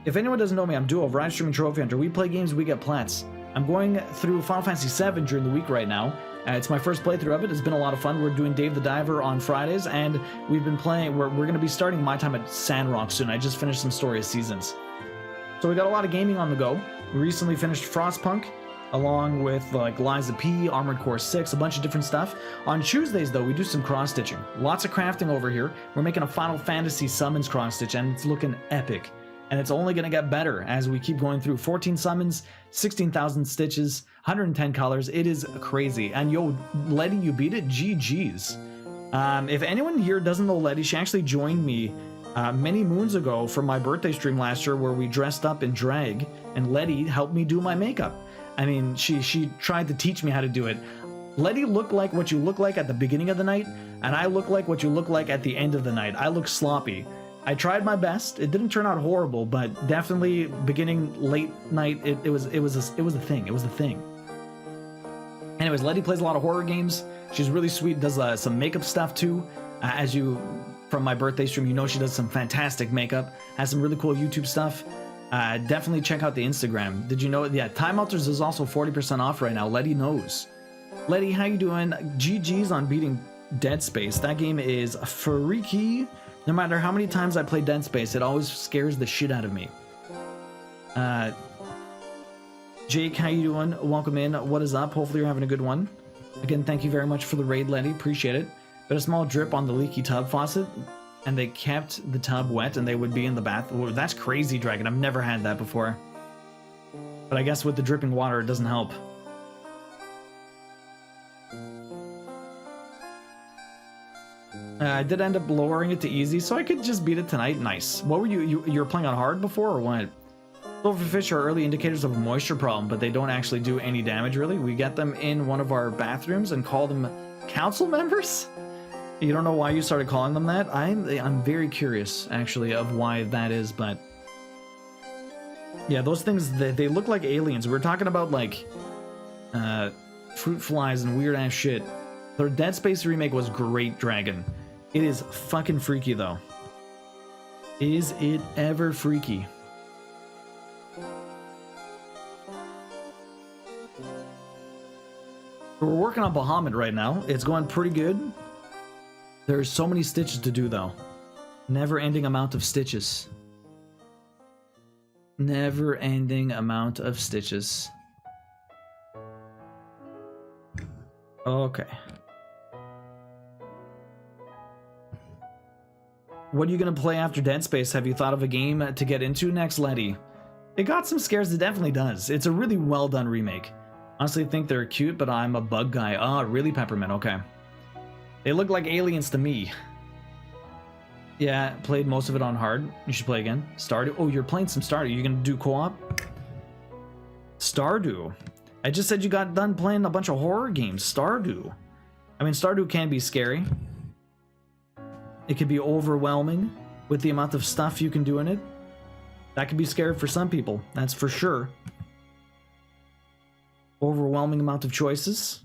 If anyone doesn't know me, I'm Duo, Ride Streaming Trophy Hunter. We play games, we get plats. I'm going through Final Fantasy VII during the week right now. It's my first playthrough of it. It's been a lot of fun. We're doing Dave the Diver on Fridays, and we've been playing. We're going to be starting my time at Sandrock soon. I just finished some Story of Seasons. So we got a lot of gaming on the go. We recently finished Frostpunk, along with like Liza P, Armored Core 6, a bunch of different stuff. On Tuesdays, though, we do some cross-stitching. Lots of crafting over here. We're making a Final Fantasy Summons cross-stitch, and it's looking epic. And it's only going to get better as we keep going through 14 summons, 16,000 stitches, 110 colors. It is crazy. And yo, Letty, you beat it? GG's. If anyone here doesn't know Letty, she actually joined me many moons ago for my birthday stream last year where we dressed up in drag, and Letty helped me do my makeup. I mean, she tried to teach me how to do it. Letty looked like what you look like at the beginning of the night, and I look like what you look like at the end of the night. I look sloppy. I tried my best. It didn't turn out horrible, but definitely beginning late night, it was a thing. It was a thing. Anyways, Letty plays a lot of horror games. She's really sweet. Does some makeup stuff too. As you from my birthday stream, you know she does some fantastic makeup. Has some really cool YouTube stuff. Definitely check out the Instagram. Did you know? Yeah, Time Alters is also 40% off right now. Letty knows. Letty, how you doing? GG's on beating Dead Space. That game is freaky. No matter how many times I play Dead Space, it always scares the shit out of me. Jake, how you doing? Welcome in. What is up? Hopefully you're having a good one. Again, thank you very much for the raid, Letty. Appreciate it. But a small drip on the leaky tub faucet, and they kept the tub wet, and they would be in the bath. Whoa, that's crazy, Dragon. I've never had that before. But I guess with the dripping water, it doesn't help. I did end up lowering it to easy, so I could just beat it tonight. Nice. What were you were playing on hard before, or what? Silverfish are early indicators of a moisture problem, but they don't actually do any damage, really. We get them in one of our bathrooms and call them council members? You don't know why you started calling them that? I'm very curious, actually, of why that is, but... yeah, those things, they look like aliens. We're talking about, like, fruit flies and weird-ass shit. The Dead Space remake was great, Dragon. It is fucking freaky, though. Is it ever freaky? We're working on Bahamut right now. It's going pretty good. There's so many stitches to do, though. Never-ending amount of stitches. Never-ending amount of stitches. Okay. What are you going to play after Dead Space? Have you thought of a game to get into next, Letty? It got some scares, it definitely does. It's a really well done remake. Honestly think they're cute, but I'm a bug guy. Ah, really, Peppermint, okay. They look like aliens to me. Yeah, played most of it on hard. You should play again. Stardew. Oh, you're playing some Stardew. You're going to do co-op? Stardew. I just said you got done playing a bunch of horror games. Stardew. I mean, Stardew can be scary. It can be overwhelming with the amount of stuff you can do in it. That can be scary for some people, that's for sure. Overwhelming amount of choices.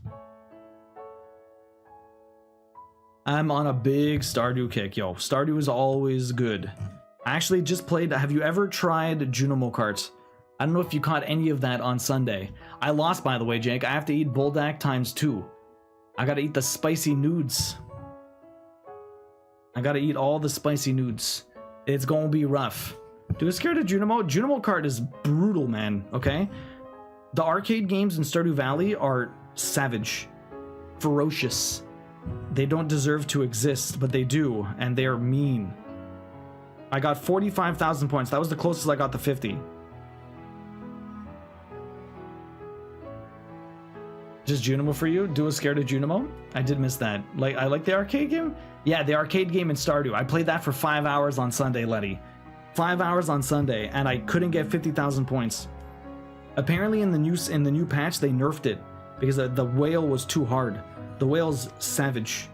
I'm on a big Stardew kick, yo. Stardew is always good. I actually just played, have you ever tried Junimo Kart? I don't know if you caught any of that on Sunday. I lost, by the way, Jake. I have to eat Buldak ×2. I gotta eat the spicy nudes. I gotta eat all the spicy nudes. It's gonna be rough. Do I scared of Junimo? Junimo Kart is brutal, man, okay? The arcade games in Stardew Valley are savage. Ferocious. They don't deserve to exist, but they do, and they are mean. I got 45,000 points. That was the closest I got to 50. Just Junimo for you? Do a Scared of Junimo? I did miss that. Like, I like the arcade game? Yeah, the arcade game in Stardew. I played that for 5 hours on Sunday, Letty. 5 hours on Sunday, and I couldn't get 50,000 points. Apparently in the new patch, they nerfed it because the whale was too hard. The whale's savage.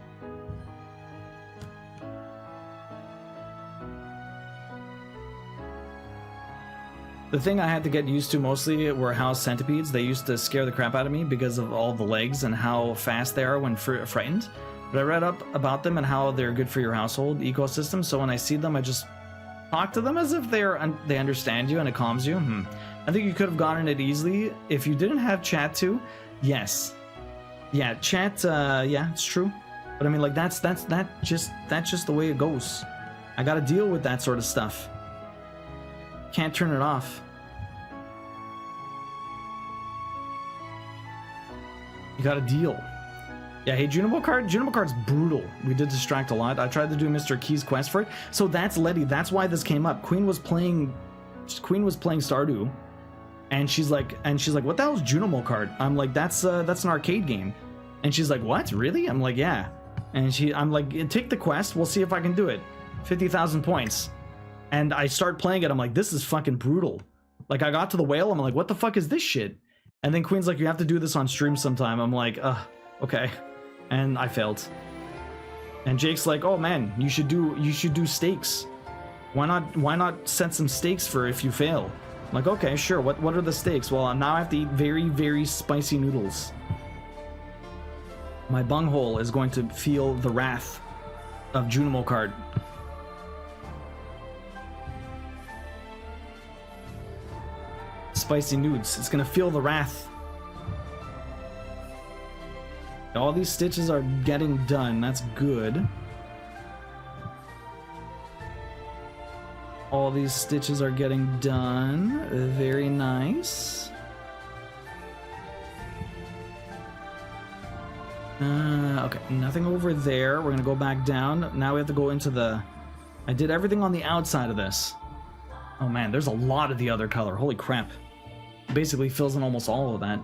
The thing I had to get used to mostly were house centipedes. They used to scare the crap out of me because of all the legs and how fast they are when frightened. But I read up about them and how they're good for your household ecosystem. So when I see them, I just talk to them as if they understand you and it calms you. I think you could have gotten it easily if you didn't have chat too. Yes. Yeah, chat. Yeah, it's true. But I mean, like that's just the way it goes. I got to deal with that sort of stuff. Can't turn it off. You gotta deal. Yeah, hey, Junimo card's brutal. We did distract a lot. I tried to do Mr. Key's quest for it. So that's Letty. That's why this came up. Queen was playing Stardew, and she's like, what the hell's Junimo card? I'm like, that's an arcade game. And she's like, what? Really? I'm like, yeah. And I'm like, take the quest. We'll see if I can do it. 50,000 points. And I start playing it. I'm like, this is fucking brutal. Like, I got to the whale. I'm like, what the fuck is this shit? And then Queen's like, you have to do this on stream sometime. I'm like, okay. And I failed. And Jake's like, oh man, you should do stakes. Why not set some stakes for if you fail? I'm like, okay, sure. What are the stakes? Well, now I have to eat very, very spicy noodles. My bunghole is going to feel the wrath of Junimo card. Spicy nudes. It's gonna feel the wrath. All these stitches are getting done. That's good. All these stitches are getting done. Very nice. Okay, nothing over there. We're gonna go back down. Now we have to go into the... I did everything on the outside of this. Oh man, there's a lot of the other color. Holy crap. Basically fills in almost all of that.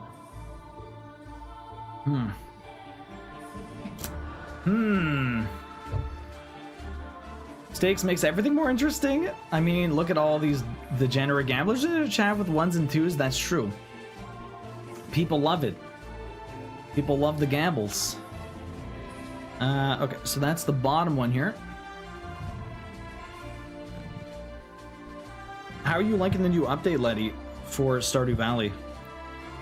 Stakes makes everything more interesting. I mean, look at all these degenerate gamblers in chat with 1s and 2s. That's true. People love it. People love the gambles. Okay, so that's the bottom one here. How are you liking the new update, Letty, for Stardew Valley?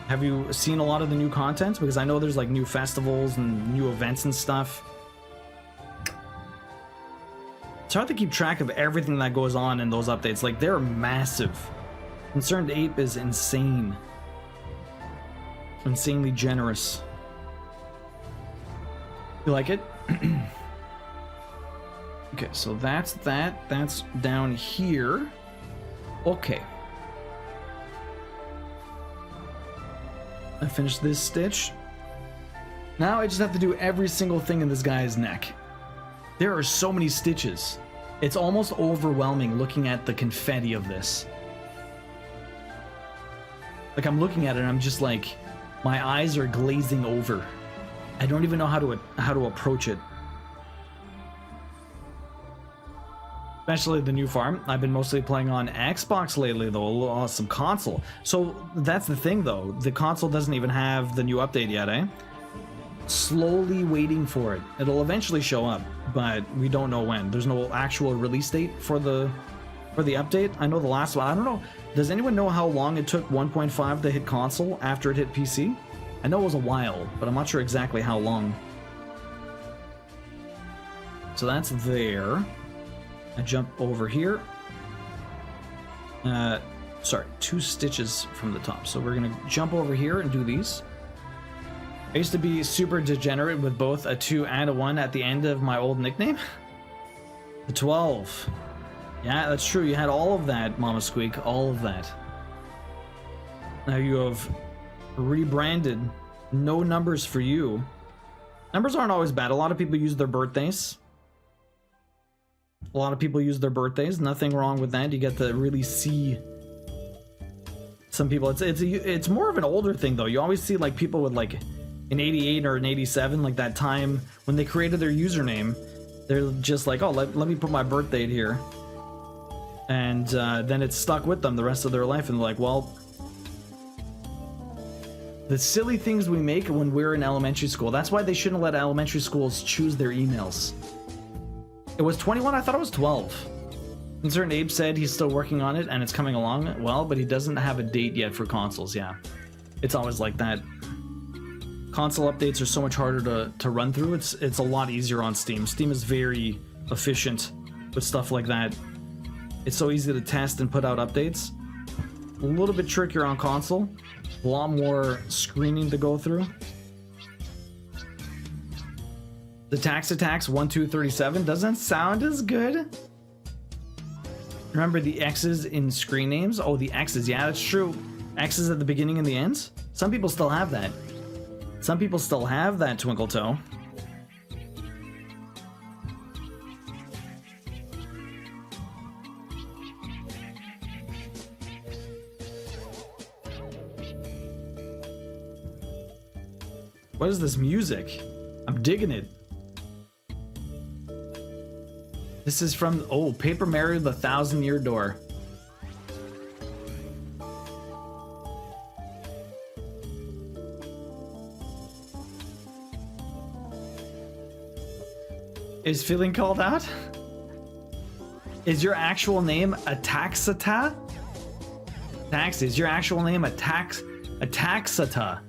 Have you seen a lot of the new content? Because I know there's like new festivals and new events and stuff. It's hard to keep track of everything that goes on in those updates. Like, they're massive. Concerned Ape is insane. Insanely generous. You like it? Okay, so that's that. That's down here. Okay. I finished this stitch. Now I just have to do every single thing in this guy's neck. There are so many stitches. It's almost overwhelming looking at the confetti of this. Like, I'm looking at it and I'm just like, my eyes are glazing over. I don't even know how to approach it. Especially the new farm. I've been mostly playing on Xbox lately, though, some console. So that's the thing, though. The console doesn't even have the new update yet, eh? Slowly waiting for it. It'll eventually show up, but we don't know when. There's no actual release date for the update. I know the last one. I don't know. Does anyone know how long it took 1.5 to hit console after it hit PC? I know it was a while, but I'm not sure exactly how long. So that's there. I jump over here. Sorry, 2 stitches from the top. So we're gonna jump over here and do these. I used to be super degenerate with both a 2 and a 1 at the end of my old nickname. The 12. Yeah, that's true. You had all of that, Mama Squeak. All of that. Now you have rebranded. No numbers for you. Numbers aren't always bad. A lot of people use their birthdays. Nothing wrong with that. You get to really see some people. It's more of an older thing, though. You always see like people with like in 88 or in 87, like that time when they created their username, they're just like, oh, let me put my birth date here. And then it's stuck with them the rest of their life. And they're like, well, the silly things we make when we're in elementary school. That's why they shouldn't let elementary schools choose their emails. It was 21? I thought it was 12. Concerned Abe said he's still working on it and it's coming along well, but he doesn't have a date yet for consoles. Yeah, it's always like that. Console updates are so much harder to run through. It's a lot easier on Steam. Steam is very efficient with stuff like that. It's so easy to test and put out updates. A little bit trickier on console. A lot more screening to go through. The tax attacks 1237 doesn't sound as good. Remember the X's in screen names? Oh, the X's. Yeah, that's true. X's at the beginning and the ends. Some people still have that. Some people still have that, Twinkle Toe. What is this music? I'm digging it. This is from, oh, Paper Mario the 1,000-Year Door. Is feeling called out? Is your actual name Ataxata? Tax, is your actual name Ataxata?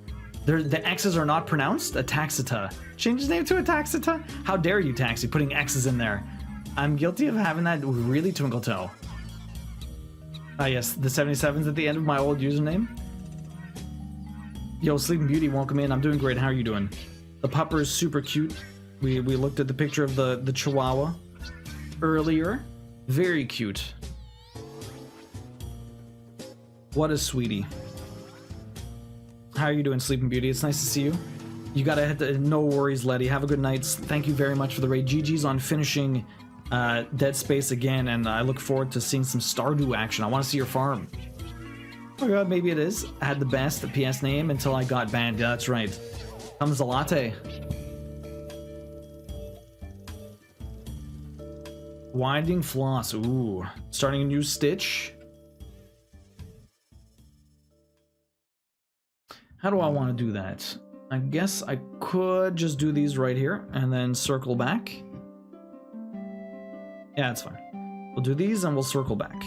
The X's are not pronounced? Ataxata. Change his name to Ataxata? How dare you, Taxi, putting X's in there? I'm guilty of having that really, Twinkle Toe. Ah, yes, the 77's at the end of my old username. Yo, Sleeping Beauty, welcome in. I'm doing great. How are you doing? The pupper is super cute. We looked at the picture of the Chihuahua earlier. Very cute. What a sweetie. How are you doing, Sleeping Beauty? It's nice to see you. You gotta hit the... No worries, Letty. Have a good night. Thank you very much for the raid. GG's on finishing Dead Space again, and I look forward to seeing some Stardew action. I want to see your farm. Oh my god, maybe it is. I had the best PS name until I got banned. Yeah, that's right. Comes a latte. Winding floss. Ooh. Starting a new stitch. How do I want to do that? I guess I could just do these right here and then circle back. Yeah, that's fine. We'll do these and we'll circle back.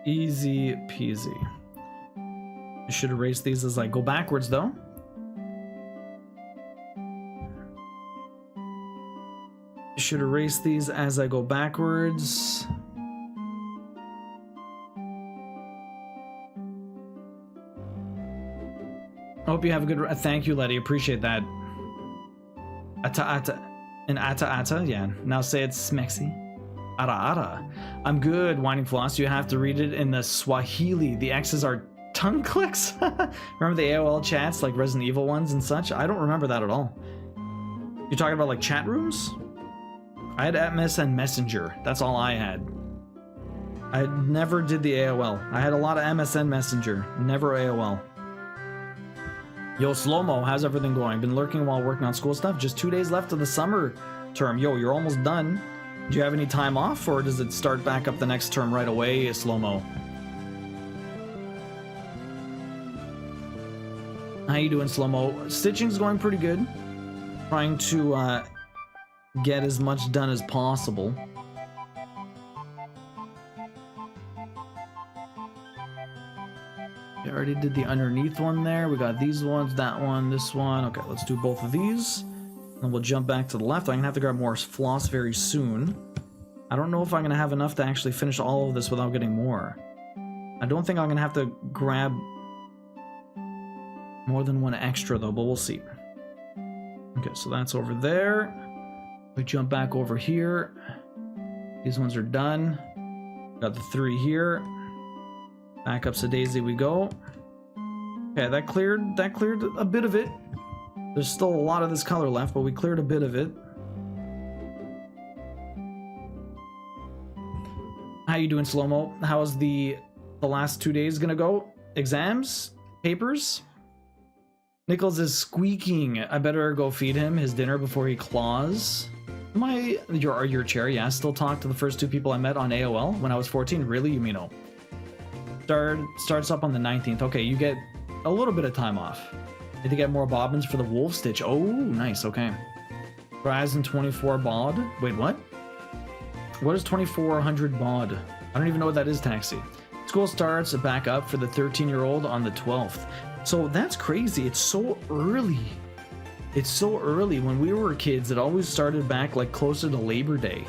Easy peasy. I should erase these as I go backwards though. I should erase these as I go backwards. Hope you have a good... Thank you, Letty. Appreciate that. Ata. Yeah. Now say it's smexy. Ara. I'm good, Winding Floss. You have to read it in the Swahili. The X's are tongue clicks. Remember the AOL chats, like Resident Evil ones and such? I don't remember that at all. You're talking about like chat rooms? I had MSN Messenger. That's all I had. I never did the AOL. I had a lot of MSN Messenger. Never AOL. Yo, Slow-Mo, how's everything going? Been lurking while working on school stuff. Just 2 days left of the summer term. Yo, you're almost done. Do you have any time off, or does it start back up the next term right away, Slow-Mo? How you doing, Slow-Mo? Stitching's going pretty good. Trying to get as much done as possible. I already did the underneath one there. We got these ones, that one, this one. Okay, let's do both of these. Then we'll jump back to the left. I'm gonna have to grab more floss very soon. I don't know if I'm gonna have enough to actually finish all of this without getting more. I don't think I'm gonna have to grab more than one extra though, but we'll see. Okay, so that's over there. We jump back over here. These ones are done. Got the 3 here. Back up to Daisy we go. Okay, that cleared a bit of it. There's still a lot of this color left, but we cleared a bit of it. How you doing, Slow-Mo? How's the last 2 days gonna go? Exams? Papers? Nichols is squeaking. I better go feed him his dinner before he claws. Your chair? Yeah, still talk to the first 2 people I met on AOL when I was 14. Really, Yumino? Starts up on the 19th. Okay, you get a little bit of time off. Need to get more bobbins for the wolf stitch. Oh, nice. Okay. Horizon 24 bod. Wait, what? What is 2400 bod? I don't even know what that is, Taxi. School starts back up for the 13-year-old on the 12th. So that's crazy. It's so early. It's so early. When we were kids, it always started back like closer to Labor Day.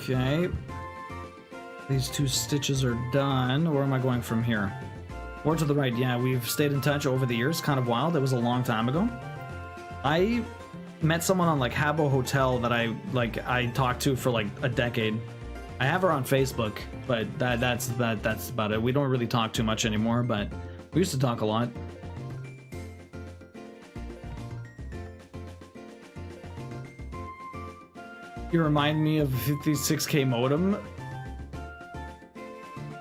Okay. These 2 stitches are done. Where am I going from here? More to the right. Yeah, we've stayed in touch over the years. Kind of wild. It was a long time ago. I met someone on like Habbo Hotel that I talked to for like a decade. I have her on Facebook, but that's about it. We don't really talk too much anymore, but we used to talk a lot. You remind me of a 56K modem.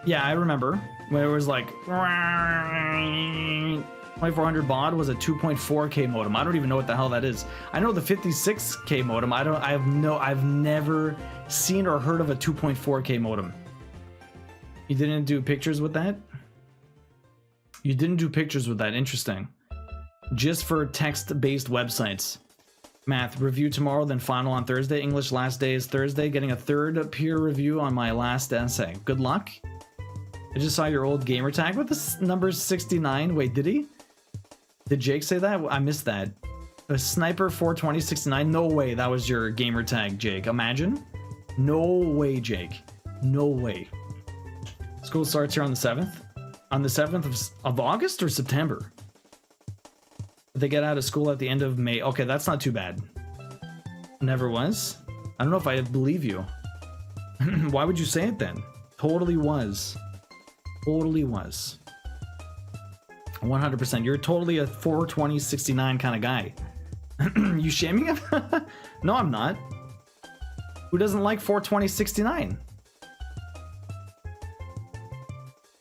Yeah, I remember when it was like 2400 baud was a 2.4K modem. I don't even know what the hell that is. I know the 56K modem. I've never seen or heard of a 2.4K modem. You didn't do pictures with that? You didn't do pictures with that. Interesting. Just for text-based websites. Math review tomorrow, then final on Thursday. English last day is Thursday. Getting a 3rd peer review on my last essay. Good luck. I just saw your old gamer tag with the number 69. Wait, did he? Did Jake say that? I missed that. A sniper 42069. No way that was your gamer tag, Jake. Imagine. No way, Jake. No way. School starts here on the 7th. On the 7th of August or September? They get out of school at the end of May. Okay, that's not too bad. Never was. I don't know if I believe you. Why would you say it then? Totally was. Totally was. 100%. You're totally a 42069 kind of guy. You shaming him? No, I'm not. Who doesn't like 42069?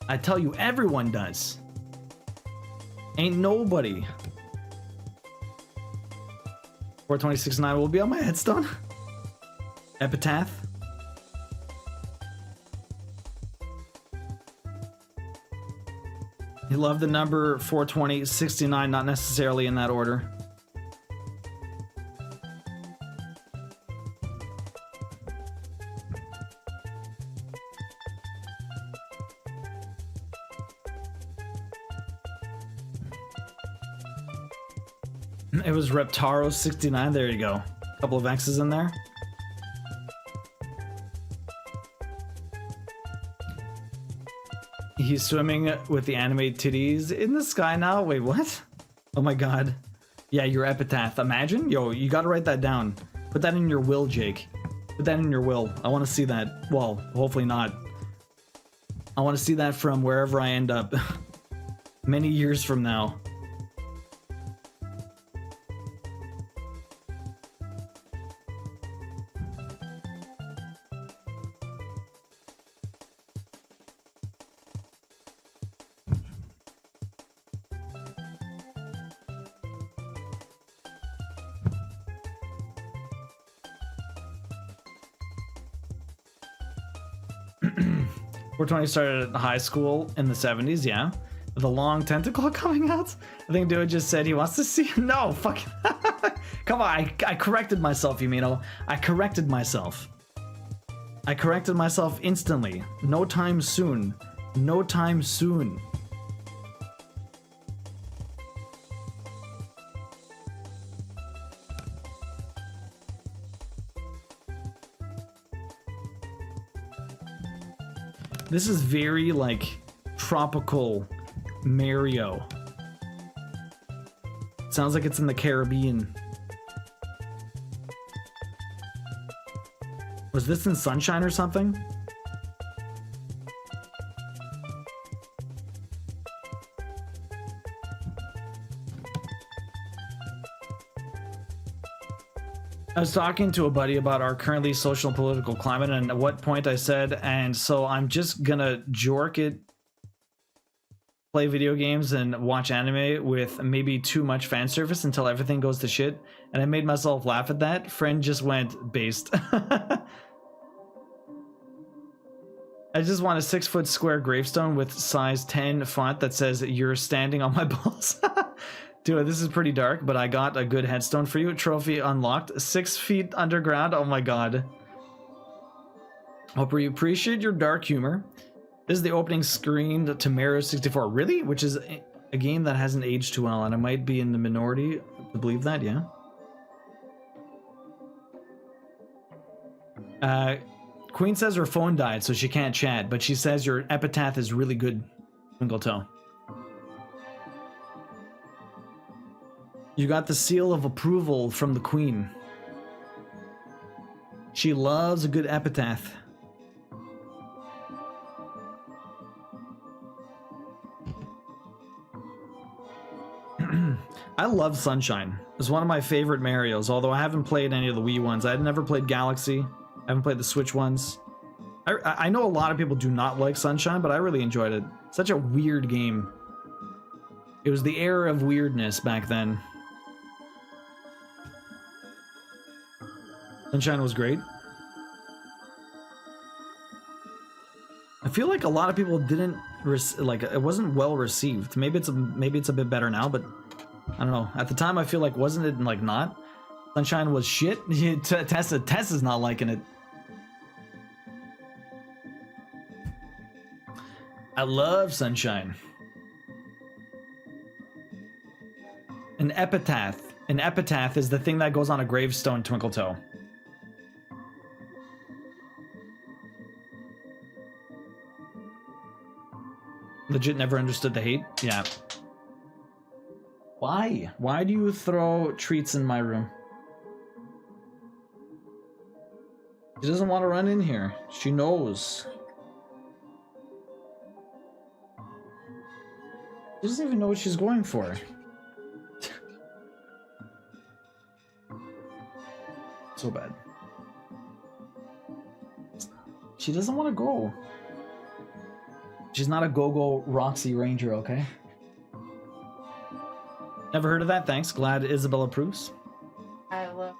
I tell you, everyone does. Ain't nobody. 42069 will be on my headstone. Epitaph. You love the number 42069, not necessarily in that order. It was Reptaro 69. There you go. A couple of X's in there. He's swimming with the anime titties in the sky now. Wait, what? Oh my god. Yeah, your epitaph. Imagine? Yo, you gotta write that down. Put that in your will, Jake. Put that in your will. I want to see that. Well, hopefully not. I want to see that from wherever I end up. Many years from now. Tony started at high school in the 70s, yeah. With a long tentacle coming out. I think Dude just said he wants to see. No, fuck. Come on, I corrected myself, Yumino. I corrected myself. I corrected myself instantly. No time soon. No time soon. This is very, like, tropical Mario. Sounds like it's in the Caribbean. Was this in Sunshine or something? I was talking to a buddy about our currently social and political climate, and at what point I said, and so I'm just gonna jork it, play video games, and watch anime with maybe too much fan service until everything goes to shit. And I made myself laugh at that. Friend just went based. I just want a 6-foot square gravestone with size 10 font that says "You're standing on my balls." Dude, this is pretty dark, but I got a good headstone for you. Trophy unlocked. 6 feet underground. Oh my god. Hope you appreciate your dark humor. This is the opening screen to Mario 64. Really? Which is a game that hasn't aged too well, and I might be in the minority to believe that, yeah. Queen says her phone died, so she can't chat, but she says your epitaph is really good, Twinkle Toe. You got the seal of approval from the Queen. She loves a good epitaph. I love Sunshine. It's one of my favorite Marios, although I haven't played any of the Wii ones. I had never played Galaxy. I haven't played the Switch ones. I know a lot of people do not like Sunshine, but I really enjoyed it. Such a weird game. It was the era of weirdness back then. Sunshine was great. I feel like a lot of people didn't like it wasn't well received. Maybe it's a bit better now, but I don't know. At the time, I feel like wasn't it like not? Sunshine was shit. Tessa's not liking it. I love Sunshine. An epitaph. An epitaph is the thing that goes on a gravestone, Twinkle Toe. Legit never understood the hate? Yeah. Why? Why do you throw treats in my room? She doesn't want to run in here. She knows. She doesn't even know what she's going for. So bad. She doesn't want to go. She's not a go-go Roxy Ranger, okay? Never heard of that, thanks. Glad Isabel approves. I love.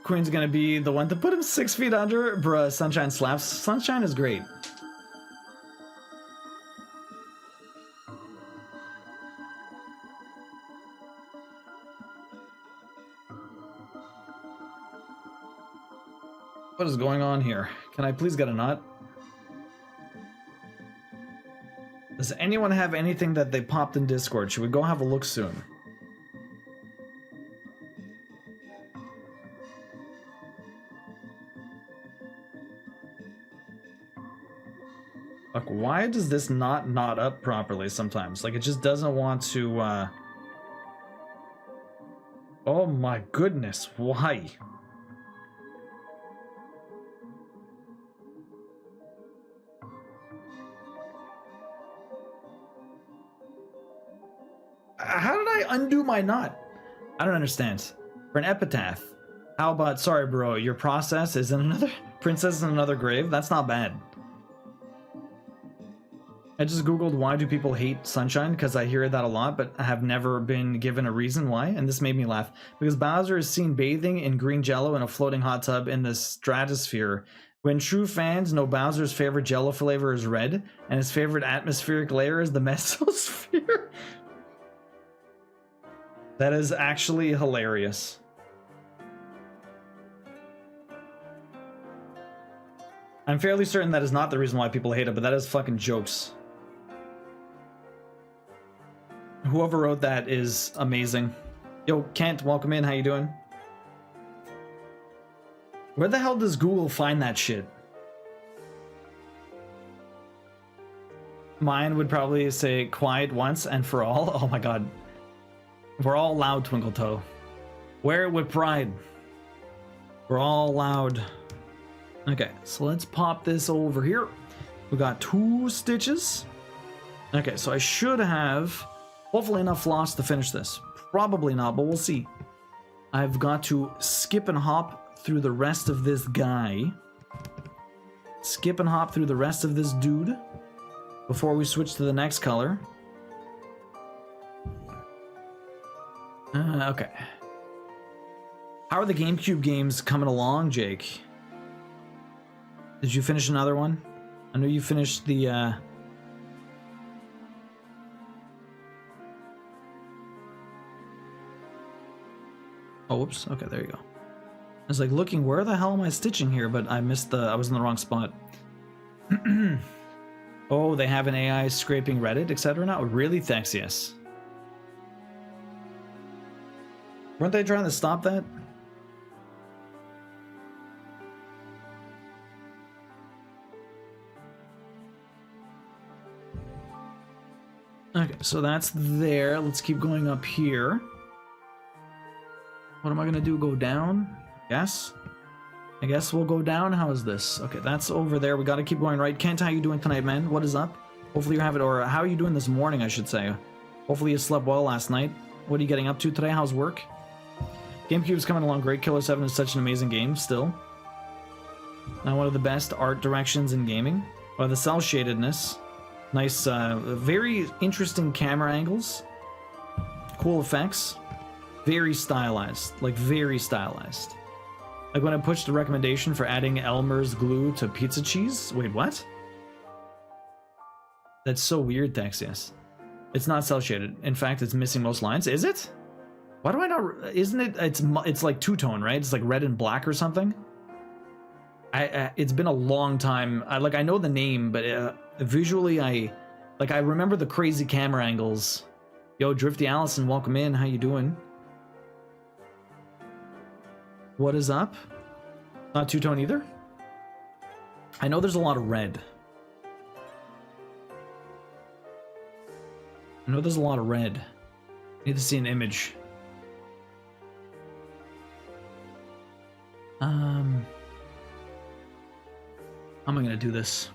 Queen's gonna be the one to put him 6 feet under. Bruh, Sunshine slaps. Sunshine is great. What is going on here? Can I please get a nut? Does anyone have anything that they popped in Discord? Should we go have a look soon? Like, why does this not knot up properly sometimes? Like, it just doesn't want to, Oh my goodness, why? How did I undo my knot? I don't understand. For an epitaph, how about, sorry bro, your process is in another, princess in another grave? That's not bad. I just googled why do people hate Sunshine, because I hear that a lot, but I have never been given a reason why, and this made me laugh. Because Bowser is seen bathing in green jello in a floating hot tub in the stratosphere. When true fans know Bowser's favorite jello flavor is red, and his favorite atmospheric layer is the mesosphere. That is actually hilarious. I'm fairly certain that is not the reason why people hate it, but that is fucking jokes. Whoever wrote that is amazing. Yo, Kent, welcome in. How you doing? Where the hell does Google find that shit? Mine would probably say quiet once and for all. Oh my god. We're all loud, Twinkle Toe. Wear it with pride. We're all loud. Okay, so let's pop this over here. We got 2 stitches. Okay, so I should have hopefully enough floss to finish this. Probably not, but we'll see. I've got to skip and hop through the rest of this guy. Skip and hop through the rest of this dude before we switch to the next color. Okay. How are the GameCube games coming along, Jake? Did you finish another one? I know you finished the, Oh, whoops. Okay, there you go. I was like looking, where the hell am I stitching here? But I missed I was in the wrong spot. Oh, they have an AI scraping Reddit, etc. now? Really? Thanks, yes. Weren't they trying to stop that? Okay, so that's there. Let's keep going up here. What am I gonna do? Go down? Yes? I guess we'll go down. How is this? Okay, that's over there. We gotta keep going right. Kent, how you doing tonight, man? What is up? Hopefully you're having, or how are you doing this morning, I should say. Hopefully you slept well last night. What are you getting up to today? How's work? GameCube's coming along great. Killer 7 is such an amazing game still. Now one of the best art directions in gaming. Or the cell shadedness. Nice, very interesting camera angles. Cool effects. Very stylized. Like, very stylized. Like when I pushed the recommendation for adding Elmer's glue to pizza cheese. Wait, what? That's so weird, Texius. It's not cell shaded. In fact, it's missing most lines. Is it? Why do I not? Isn't it? It's like two-tone, right? It's like red and black or something. It's been a long time. I know the name, but visually, I remember the crazy camera angles. Yo, Drifty Allison, welcome in. How you doing? What is up? Not two-tone either? I know there's a lot of red. I know there's a lot of red. Need to see an image. How am I gonna do this?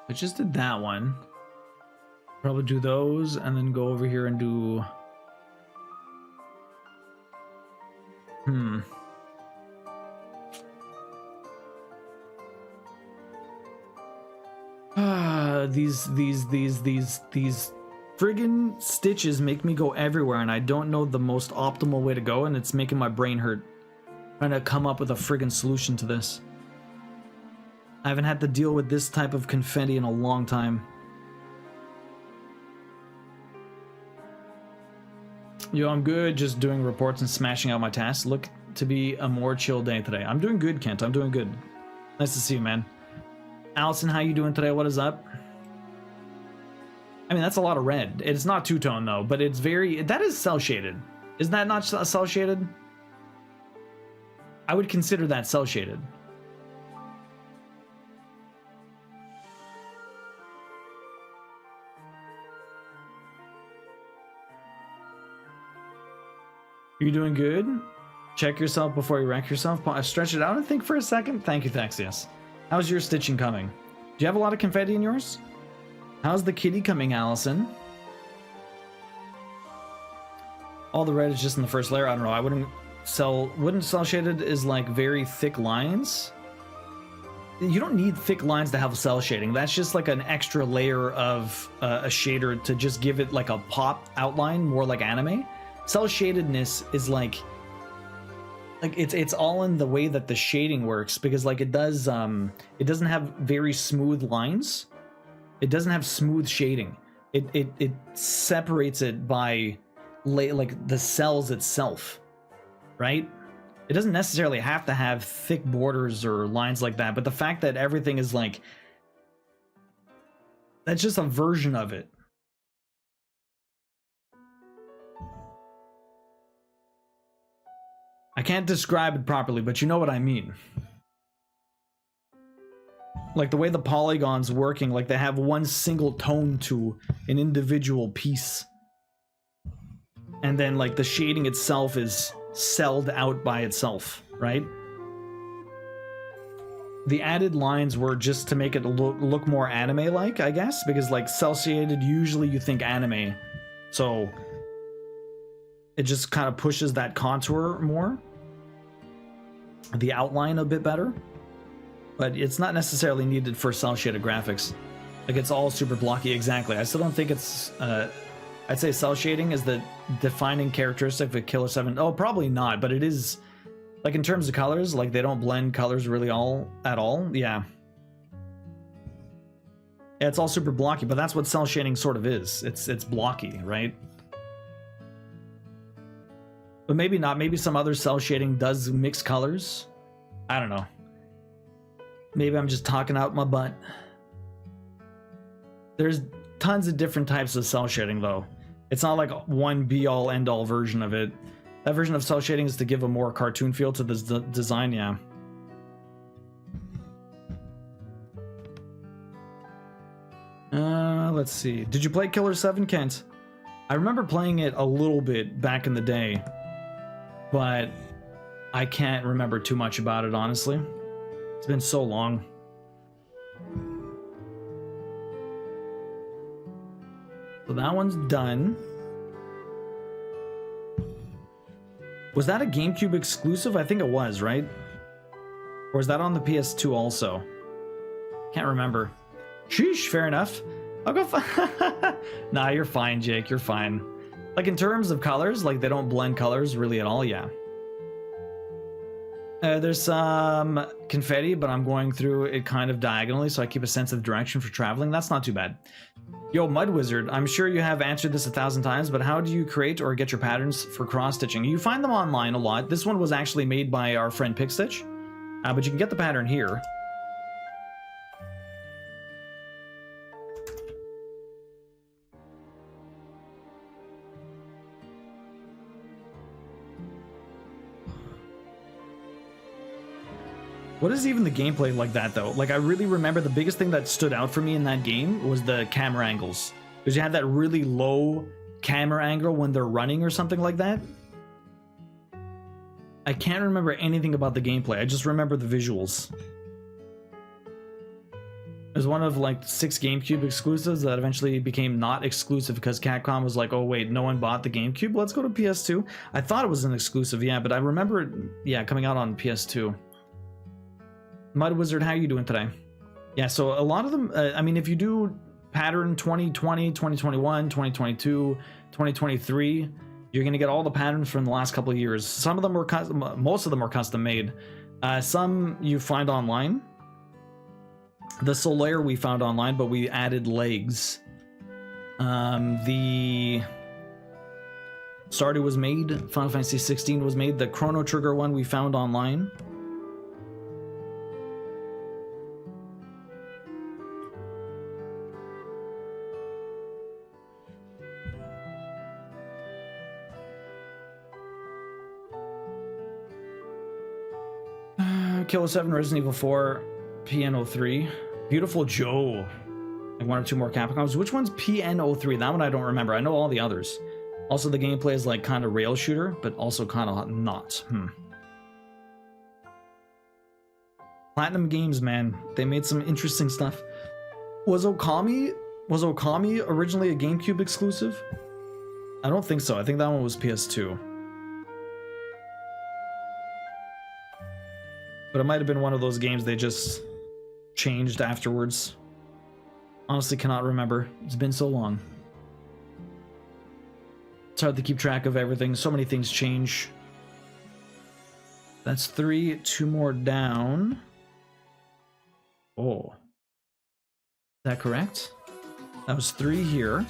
I just did that one. Probably do those and then go over here and do... These friggin' stitches make me go everywhere and I don't know the most optimal way to go, and it's making my brain hurt trying to come up with a friggin' solution to this. I haven't had to deal with this type of confetti in a long time. Yo, I'm good, just doing reports and smashing out my tasks. Look to be a more chill day today. I'm doing good, Kent. I'm doing good. Nice to see you, man. Allison, how you doing today? What is up? I mean, that's a lot of red. It's not two-tone, though, but it's very... That is cel-shaded. Isn't that not cel-shaded? I would consider that cel-shaded. You doing good? Check yourself before you wreck yourself. Stretch it out and think for a second. Thank you, Thaxius. How's your stitching coming? Do you have a lot of confetti in yours? How's the kitty coming, Allison? All the red is just in the first layer. I don't know. I wouldn't cell shaded is like very thick lines. You don't need thick lines to have cell shading. That's just like an extra layer of a shader to just give it like a pop outline, more like anime. Cell shadedness is like it's all in the way that the shading works, because like it doesn't have very smooth lines. It doesn't have smooth shading. It separates it by like the cells itself, right? It doesn't necessarily have to have thick borders or lines like that, but the fact that everything is like, that's just a version of it. I can't describe it properly, but you know what I mean. Like the way the polygon's working, like they have one single tone to an individual piece. And then like the shading itself is celled out by itself, right? The added lines were just to make it look more anime-like, I guess, because like cell shaded, usually you think anime. So it just kind of pushes that contour more. The outline a bit better. But it's not necessarily needed for cell shaded graphics. Like it's all super blocky, exactly. I still don't think it's I'd say cell shading is the defining characteristic of Killer 7. Oh, probably not, but it is, like in terms of colors, like they don't blend colors really at all. Yeah. Yeah, it's all super blocky, but that's what cell shading sort of is. It's blocky, right? But maybe not. Maybe some other cell shading does mix colors. I don't know. Maybe I'm just talking out my butt. There's tons of different types of cell shading, though. It's not like one be-all, end-all version of it. That version of cell shading is to give a more cartoon feel to the design, yeah. Let's see. Did you play Killer 7, Kent? I remember playing it a little bit back in the day, but I can't remember too much about it, honestly. It's been so long. So that one's done. Was that a GameCube exclusive? I think it was, right? Or is that on the PS2 also? Can't remember. Sheesh, fair enough. I'll go Nah, you're fine, Jake, you're fine. Like in terms of colors, like they don't blend colors really at all, yeah. There's some confetti, but I'm going through it kind of diagonally, so I keep a sense of direction for traveling. That's not too bad. Yo, Mud Wizard, I'm sure you have answered this 1,000 times, but how do you create or get your patterns for cross-stitching? You find them online a lot. This one was actually made by our friend Pickstitch, but you can get the pattern here. What is even the gameplay like that, though? Like, I really remember the biggest thing that stood out for me in that game was the camera angles. Because you had that really low camera angle when they're running or something like that. I can't remember anything about the gameplay. I just remember the visuals. It was one of, like, 6 GameCube exclusives that eventually became not exclusive because Capcom was like, oh, wait, no one bought the GameCube? Let's go to PS2. I thought it was an exclusive, yeah, but I remember it, yeah, coming out on PS2. Mud Wizard, how are you doing today? Yeah, so a lot of them, I mean, if you do pattern 2020, 2021, 2022, 2023, you're going to get all the patterns from the last couple of years. Some of them were most of them were custom made. Some you find online. The Solaire we found online, but we added legs. The Stardew was made. Final Fantasy 16 was made. The Chrono Trigger one we found online. Killer 7, Resident Evil 4, PN03, Beautiful Joe, and 1 or 2 more Capcoms. Which one's PN03? That one I don't remember. I know all the others. Also, the gameplay is like kind of rail shooter, but also kind of not. Platinum Games, man, they made some interesting stuff. Was Okami originally a GameCube exclusive? I don't think so. I think that one was PS2. But it might have been one of those games they just changed afterwards. Honestly, cannot remember. It's been so long. It's hard to keep track of everything. So many things change. That's 3. 2 more down. Oh. Is that correct? That was 3 here.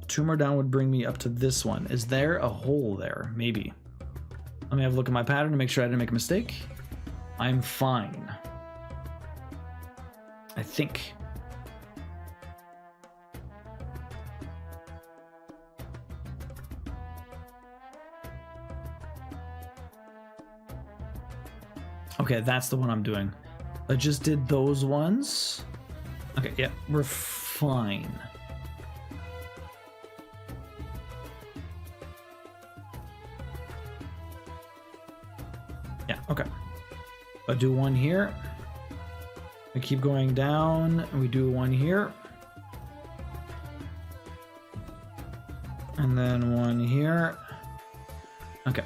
2 more down would bring me up to this one. Is there a hole there? Maybe. Let me have a look at my pattern to make sure I didn't make a mistake. I'm fine. I think. Okay, that's the one I'm doing. I just did those ones. Okay, yeah, we're fine. Yeah, okay. I do one here. We keep going down, and we do one here. And then one here. Okay.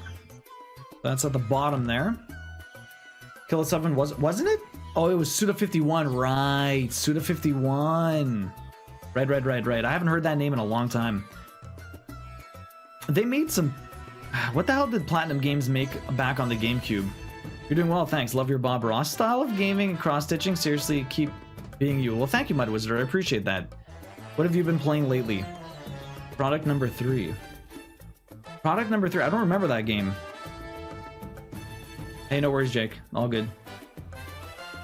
That's at the bottom there. Kill 7 wasn't it? Oh, it was Suda51, right. Suda51. Right. I haven't heard that name in a long time. They made some... What the hell did Platinum Games make back on the GameCube? You're doing well, thanks. Love your Bob Ross style of gaming and cross-stitching. Seriously, keep being you. Well, thank you, Mud Wizard. I appreciate that. What have you been playing lately? Product number 3. Product number 3. I don't remember that game. Hey, no worries, Jake. All good.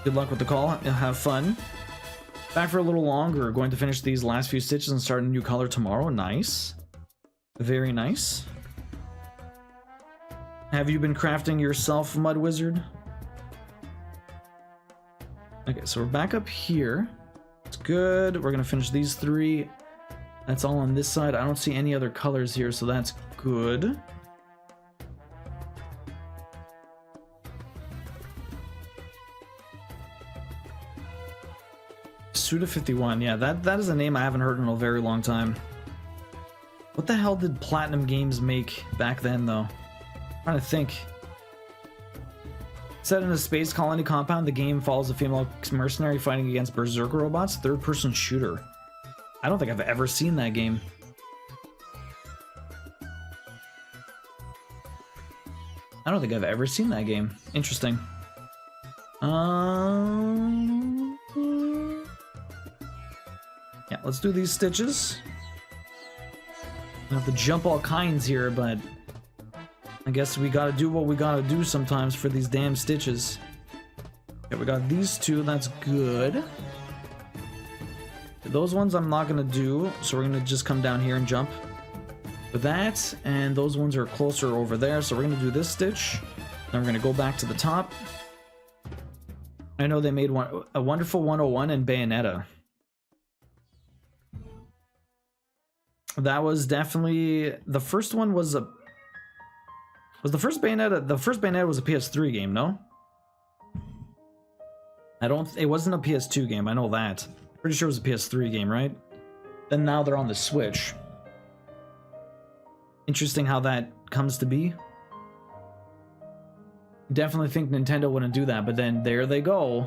Good luck with the call. Have fun. Back for a little longer. Going to finish these last few stitches and start a new color tomorrow. Nice. Very nice. Have you been crafting yourself, Mud Wizard? Okay, so we're back up here. It's good. We're gonna finish these 3. That's all on this side. I don't see any other colors here, so that's good. Suda51, yeah, that is a name I haven't heard in a very long time. What the hell did Platinum Games make back then, though? I'm trying to think. Set in a space colony compound, the game follows a female mercenary fighting against berserker robots. Third-person shooter. I don't think I've ever seen that game. I don't think I've ever seen that game. Interesting. Yeah, let's do these stitches. I have to jump all kinds here, but I guess we gotta do what we gotta do sometimes for these damn stitches. Okay, we got these 2, that's good. Those ones I'm not gonna do, so we're gonna just come down here and jump with that, and those ones are closer over there, so we're gonna do this stitch. Then we're gonna go back to the top. I know they made a Wonderful 101 and Bayonetta. That was definitely... The first one was a... Was the first Bayonetta... The first Bayonetta was a PS3 game, no? It wasn't a PS2 game, I know that. Pretty sure it was a PS3 game, right? Then now they're on the Switch. Interesting how that comes to be. Definitely think Nintendo wouldn't do that, but then there they go.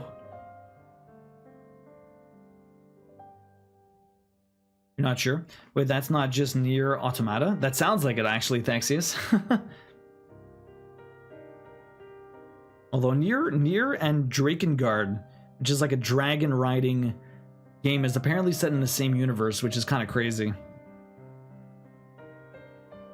You're not sure? Wait, that's not just Nier Automata? That sounds like it actually, Thexius. Although Nier and Drakengard, which is like a dragon riding game, is apparently set in the same universe, which is kind of crazy.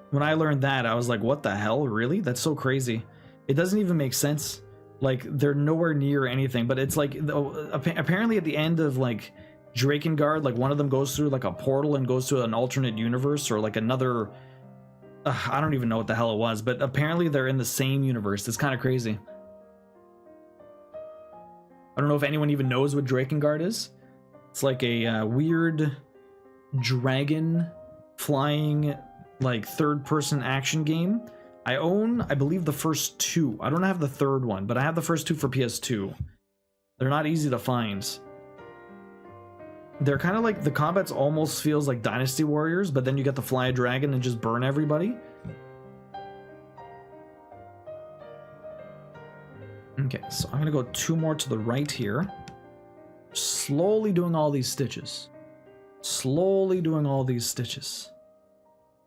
When I learned that, I was like, what the hell? Really? That's so crazy. It doesn't even make sense. Like, they're nowhere near anything, but it's like, apparently at the end of, like, Drakengard, like, one of them goes through, like, a portal and goes to an alternate universe, or, like, another... I don't even know what the hell it was, but apparently they're in the same universe. It's kind of crazy. I don't know if anyone even knows what Drakengard is. It's like a weird dragon flying, like, third-person action game. I own, I believe, the first 2. I don't have the third one, but I have the first 2 for PS2. They're not easy to find. They're kind of like, the combats almost feels like Dynasty Warriors, but then you get to fly a dragon and just burn everybody. Okay, so I'm gonna go 2 more to the right here. Slowly doing all these stitches. Slowly doing all these stitches.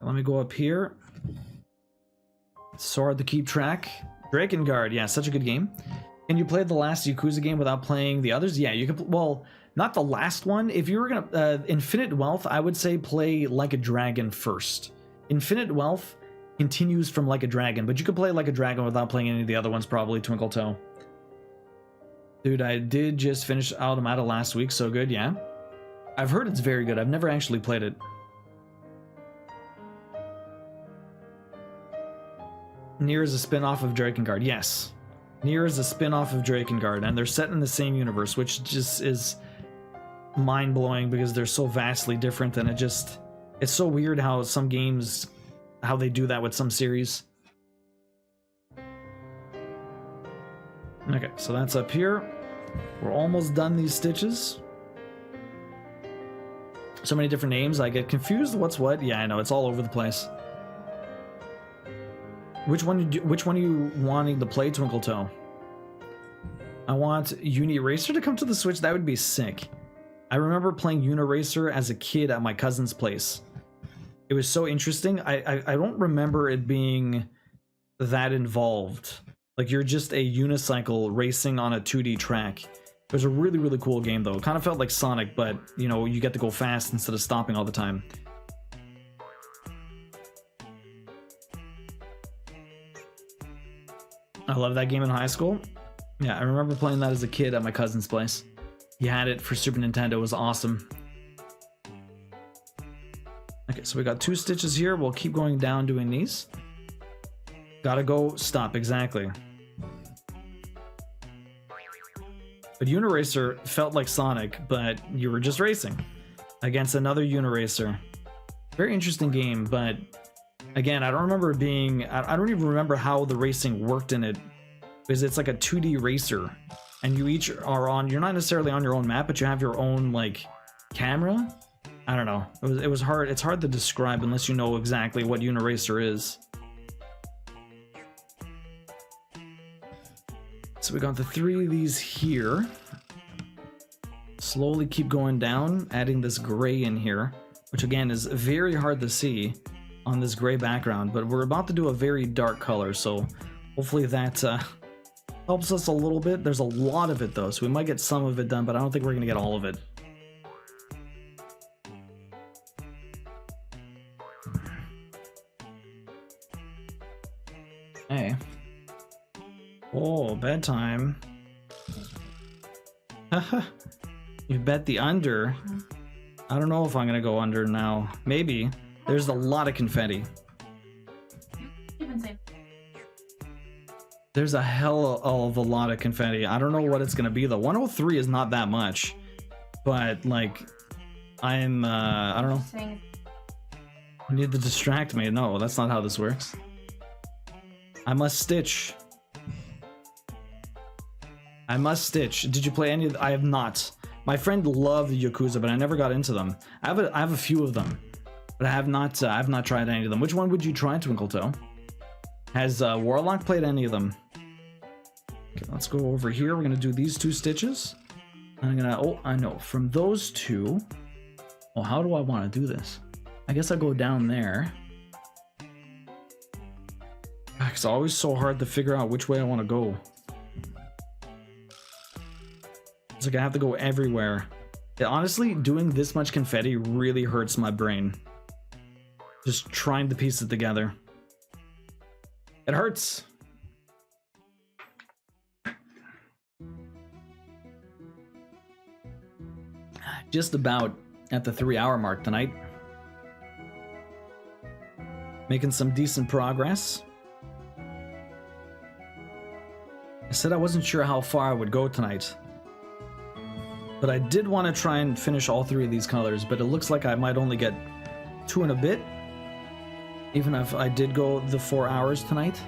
Let me go up here. So hard to keep track. Drakengard, yeah, such a good game. Can you play the last Yakuza game without playing the others? Yeah, you can. Well, not the last one. If you were gonna Infinite Wealth, I would say play Like a Dragon first. Infinite Wealth continues from Like a Dragon, but you could play Like a Dragon without playing any of the other ones, probably. Twinkle Toe. Dude, I did just finish Automata last week. So good, yeah. I've heard it's very good. I've never actually played it. Nier is a spin-off of Drakengard. Yes. Nier is a spin-off of Drakengard, and they're set in the same universe, which just is mind-blowing because they're so vastly different, and it's so weird how some games, how they do that with some series. Okay, so that's up here. We're almost done these stitches. So many different names, I get confused what's what. Yeah, I know, it's all over the place. Which one are you wanting to play, Twinkle Toe? I want Uniracer to come to the Switch. That would be sick. I remember playing Uniracer as a kid at my cousin's place. It was so interesting. I don't remember it being that involved. Like, you're just a unicycle racing on a 2D track. It was a really, really cool game, though. It kind of felt like Sonic, but, you know, you get to go fast instead of stopping all the time. I love that game in high school. Yeah, I remember playing that as a kid at my cousin's place. He had it for Super Nintendo. It was awesome. Okay, so we got 2 stitches here. We'll keep going down doing these. Gotta go stop, exactly. But Uniracer felt like Sonic, but you were just racing against another Uniracer. Very interesting game, but again, I don't remember it being... I don't even remember how the racing worked in it, because it's like a 2D racer, and you each are on... You're not necessarily on your own map, but you have your own, like, camera? I don't know. It was hard. It's hard to describe unless you know exactly what Uniracer is. So we got the 3 of these here. Slowly keep going down, adding this gray in here, which again is very hard to see on this gray background, but we're about to do a very dark color, so hopefully that helps us a little bit. There's a lot of it though, so we might get some of it done, but I don't think we're gonna get all of it. Hey. Oh, bedtime. Haha. You bet the under. I don't know if I'm gonna go under now. Maybe. There's a lot of confetti. There's a hell of a lot of confetti. I don't know what it's gonna be though. 103 is not that much, but like, I don't know. You need to distract me. No, that's not how this works. I must stitch. I must stitch. Did you play any of I have not. My friend loved the Yakuza, but I never got into them. I have a few of them, but I have not tried any of them. Which one would you try, Twinkle Toe? Has Warlock played any of them? Okay, let's go over here. We're gonna do these 2 stitches. I'm gonna, oh, I know, from those 2. Well, how do I want to do this? I guess I'll go down there. It's always so hard to figure out which way I want to go. It's like I have to go everywhere. Honestly, doing this much confetti really hurts my brain. Just trying to piece it together. It hurts. Just about at the 3-hour mark tonight. Making some decent progress. I said I wasn't sure how far I would go tonight, but I did want to try and finish all 3 of these colors, but it looks like I might only get 2 and a bit, even if I did go the 4 hours tonight.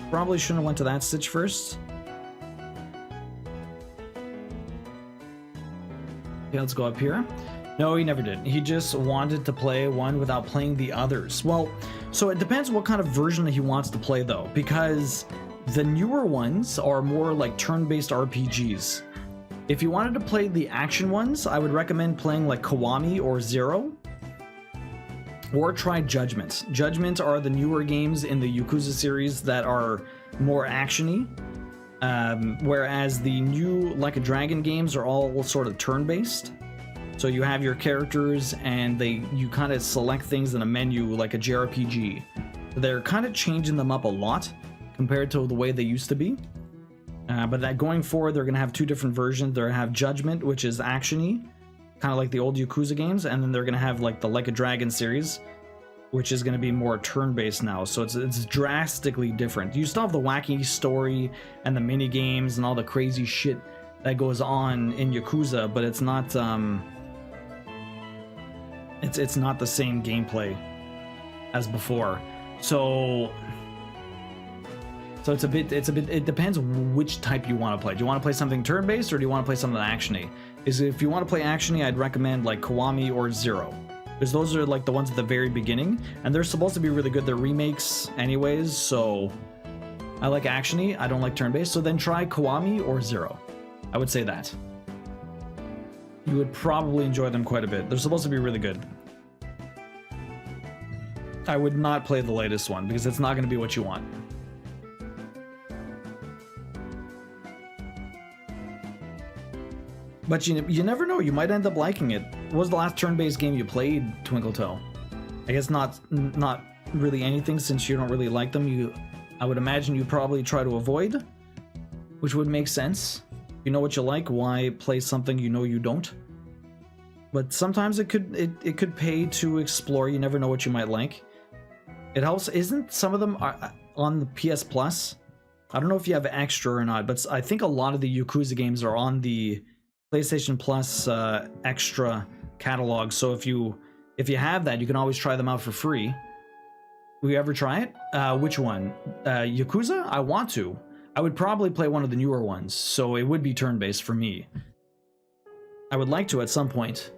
Probably shouldn't have went to that stitch first. Okay, let's go up here. No, he never did. He just wanted to play one without playing the others. Well, so it depends what kind of version he wants to play though, because the newer ones are more like turn-based RPGs. If you wanted to play the action ones, I would recommend playing like Kiwami or Zero. Or try Judgment. Judgment are the newer games in the Yakuza series that are more action-y. Whereas the new Like a Dragon games are all sort of turn-based. So you have your characters and you kind of select things in a menu like a JRPG. They're kind of changing them up a lot compared to the way they used to be. But that going forward, they're going to have 2 different versions. They're going to have Judgment, which is action-y, kind of like the old Yakuza games, and then they're going to have like the Like a Dragon series, which is going to be more turn-based now. So it's drastically different. You still have the wacky story and the mini games and all the crazy shit that goes on in Yakuza, but it's not it's not the same gameplay as before. So it depends which type you want to play. Do you want to play something turn-based, or do you want to play something actiony? If you want to play actiony, I'd recommend like Kiwami or Zero, because those are like the ones at the very beginning, and they're supposed to be really good. They're remakes anyways, so I like actiony. I don't like turn-based. So then try Kiwami or Zero. I would say that. You would probably enjoy them quite a bit. They're supposed to be really good. I would not play the latest one, because it's not going to be what you want. But you never know, you might end up liking it. What was the last turn-based game you played, Twinkletell? I guess not really anything, since you don't really like them. I would imagine you probably try to avoid, which would make sense. You know what you like, why play something you know you don't? But sometimes it could pay to explore. You never know what you might like. It helps. Isn't some of them on the PS Plus? I don't know if you have extra or not, but I think a lot of the Yakuza games are on the PlayStation Plus extra catalog. So if you have that, you can always try them out for free. Will you ever try it? Which one? Yakuza? I want to. I would probably play one of the newer ones, so it would be turn-based for me. I would like to at some point.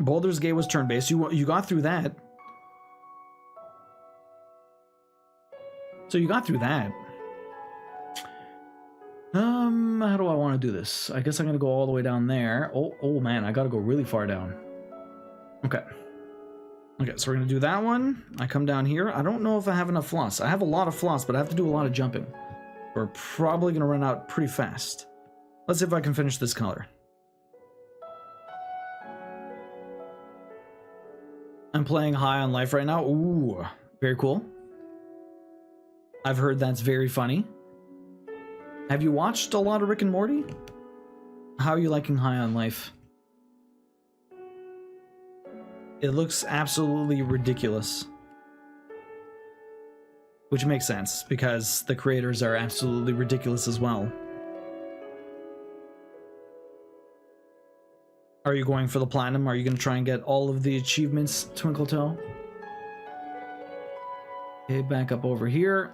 Baldur's Gate was turn-based. You got through that. So you got through that. How do I want to do this? I guess I'm gonna go all the way down there. Oh man, I gotta go really far down. Okay, so we're gonna do that one. I come down here. I don't know if I have enough floss. I have a lot of floss, but I have to do a lot of jumping. We're probably gonna run out pretty fast. Let's see if I can finish this color. I'm playing High on Life right now. Ooh, very cool. I've heard that's very funny. Have you watched a lot of Rick and Morty? How are you liking High on Life? It looks absolutely ridiculous. Which makes sense, because the creators are absolutely ridiculous as well. Are you going for the platinum? Are you going to try and get all of the achievements, Twinkletoe? Okay, back up over here.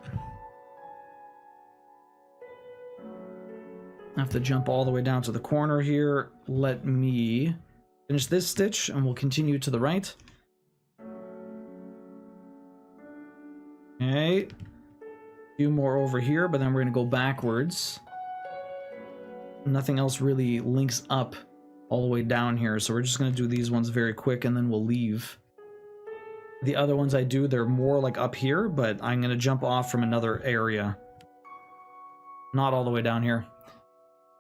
I have to jump all the way down to the corner here. Let me finish this stitch, and we'll continue to the right. Okay. A few more over here, but then we're going to go backwards. Nothing else really links up all the way down here, so we're just going to do these ones very quick, and then we'll leave. The other ones I do, they're more like up here, but I'm going to jump off from another area. Not all the way down here.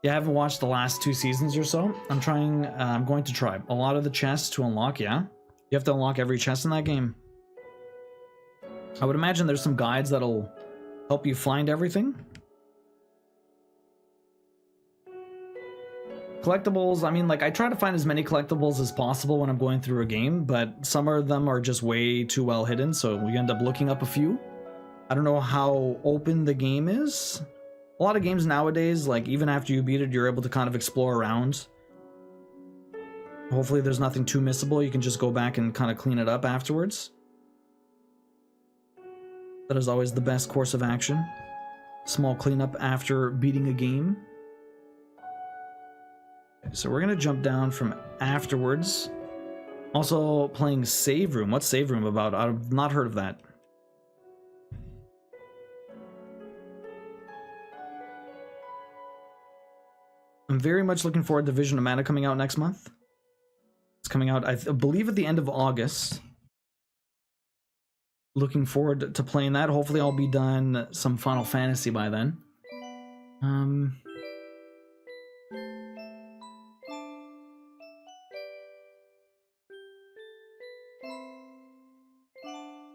Yeah, I haven't watched the last 2 seasons or so. I'm going to try. A lot of the chests to unlock, yeah? You have to unlock every chest in that game. I would imagine there's some guides that'll help you find everything. Collectibles, I mean, like, I try to find as many collectibles as possible when I'm going through a game, but some of them are just way too well hidden, so we end up looking up a few. I don't know how open the game is. A lot of games nowadays, like, even after you beat it, you're able to kind of explore around. Hopefully there's nothing too missable. You can just go back and kind of clean it up afterwards. That is always the best course of action. Small cleanup after beating a game. So we're going to jump down from afterwards. Also playing Save Room. What's Save Room about? I've not heard of that. I'm very much looking forward to Vision of Mana coming out next month. It's coming out, I believe, at the end of August. Looking forward to playing that. Hopefully I'll be done some Final Fantasy by then.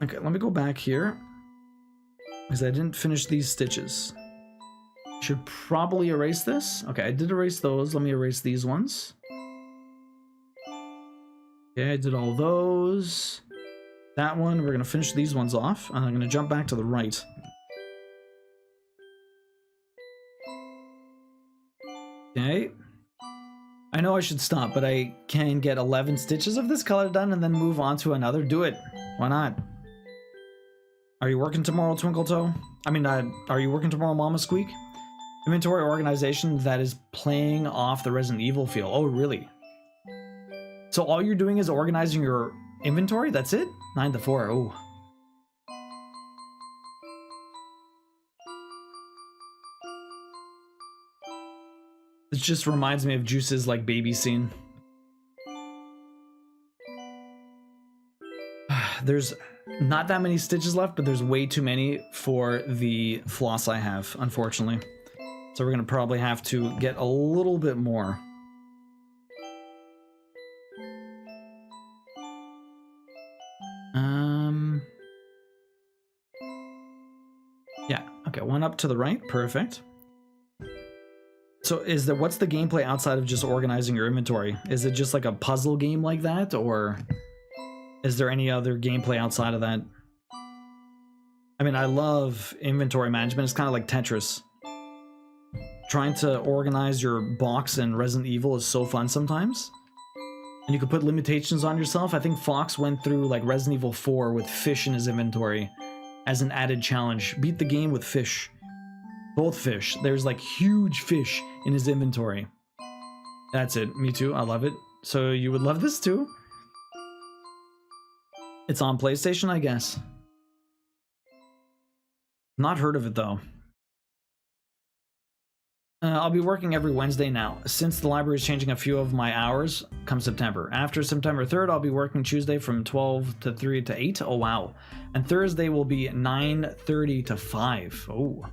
Okay, let me go back here, because I didn't finish these stitches. Should probably erase this. Okay, I did erase those. Let me erase these ones. Okay, I did all those. That one, we're gonna finish these ones off, and I'm gonna jump back to the right. Okay. I know I should stop, but I can get 11 stitches of this color done and then move on to another. Do it. Why not? Are you working tomorrow, Twinkle Toe? I mean, are you working tomorrow, Mama Squeak? Inventory organization that is playing off the Resident Evil feel. Oh, really? So all you're doing is organizing your inventory? That's it? 9 to 4. Oh. It just reminds me of Juice's like baby scene. There's not that many stitches left, but there's way too many for the floss I have, unfortunately. So we're gonna probably have to get a little bit more. Yeah, okay, one up to the right, perfect. So what's the gameplay outside of just organizing your inventory? Is it just like a puzzle game like that, or is there any other gameplay outside of that? I mean, I love inventory management. It's kind of like Tetris. Trying to organize your box in Resident Evil is so fun sometimes. And you can put limitations on yourself. I think Fox went through like Resident Evil 4 with fish in his inventory as an added challenge. Beat the game with fish. Both fish. There's like huge fish in his inventory. That's it. Me too. I love it. So you would love this too? It's on PlayStation, I guess. Not heard of it though. I'll be working every Wednesday now, since the library is changing a few of my hours come September. After September 3rd, I'll be working Tuesday from 12 to 3 to 8. Oh, wow. And Thursday will be 9:30 to 5. Oh.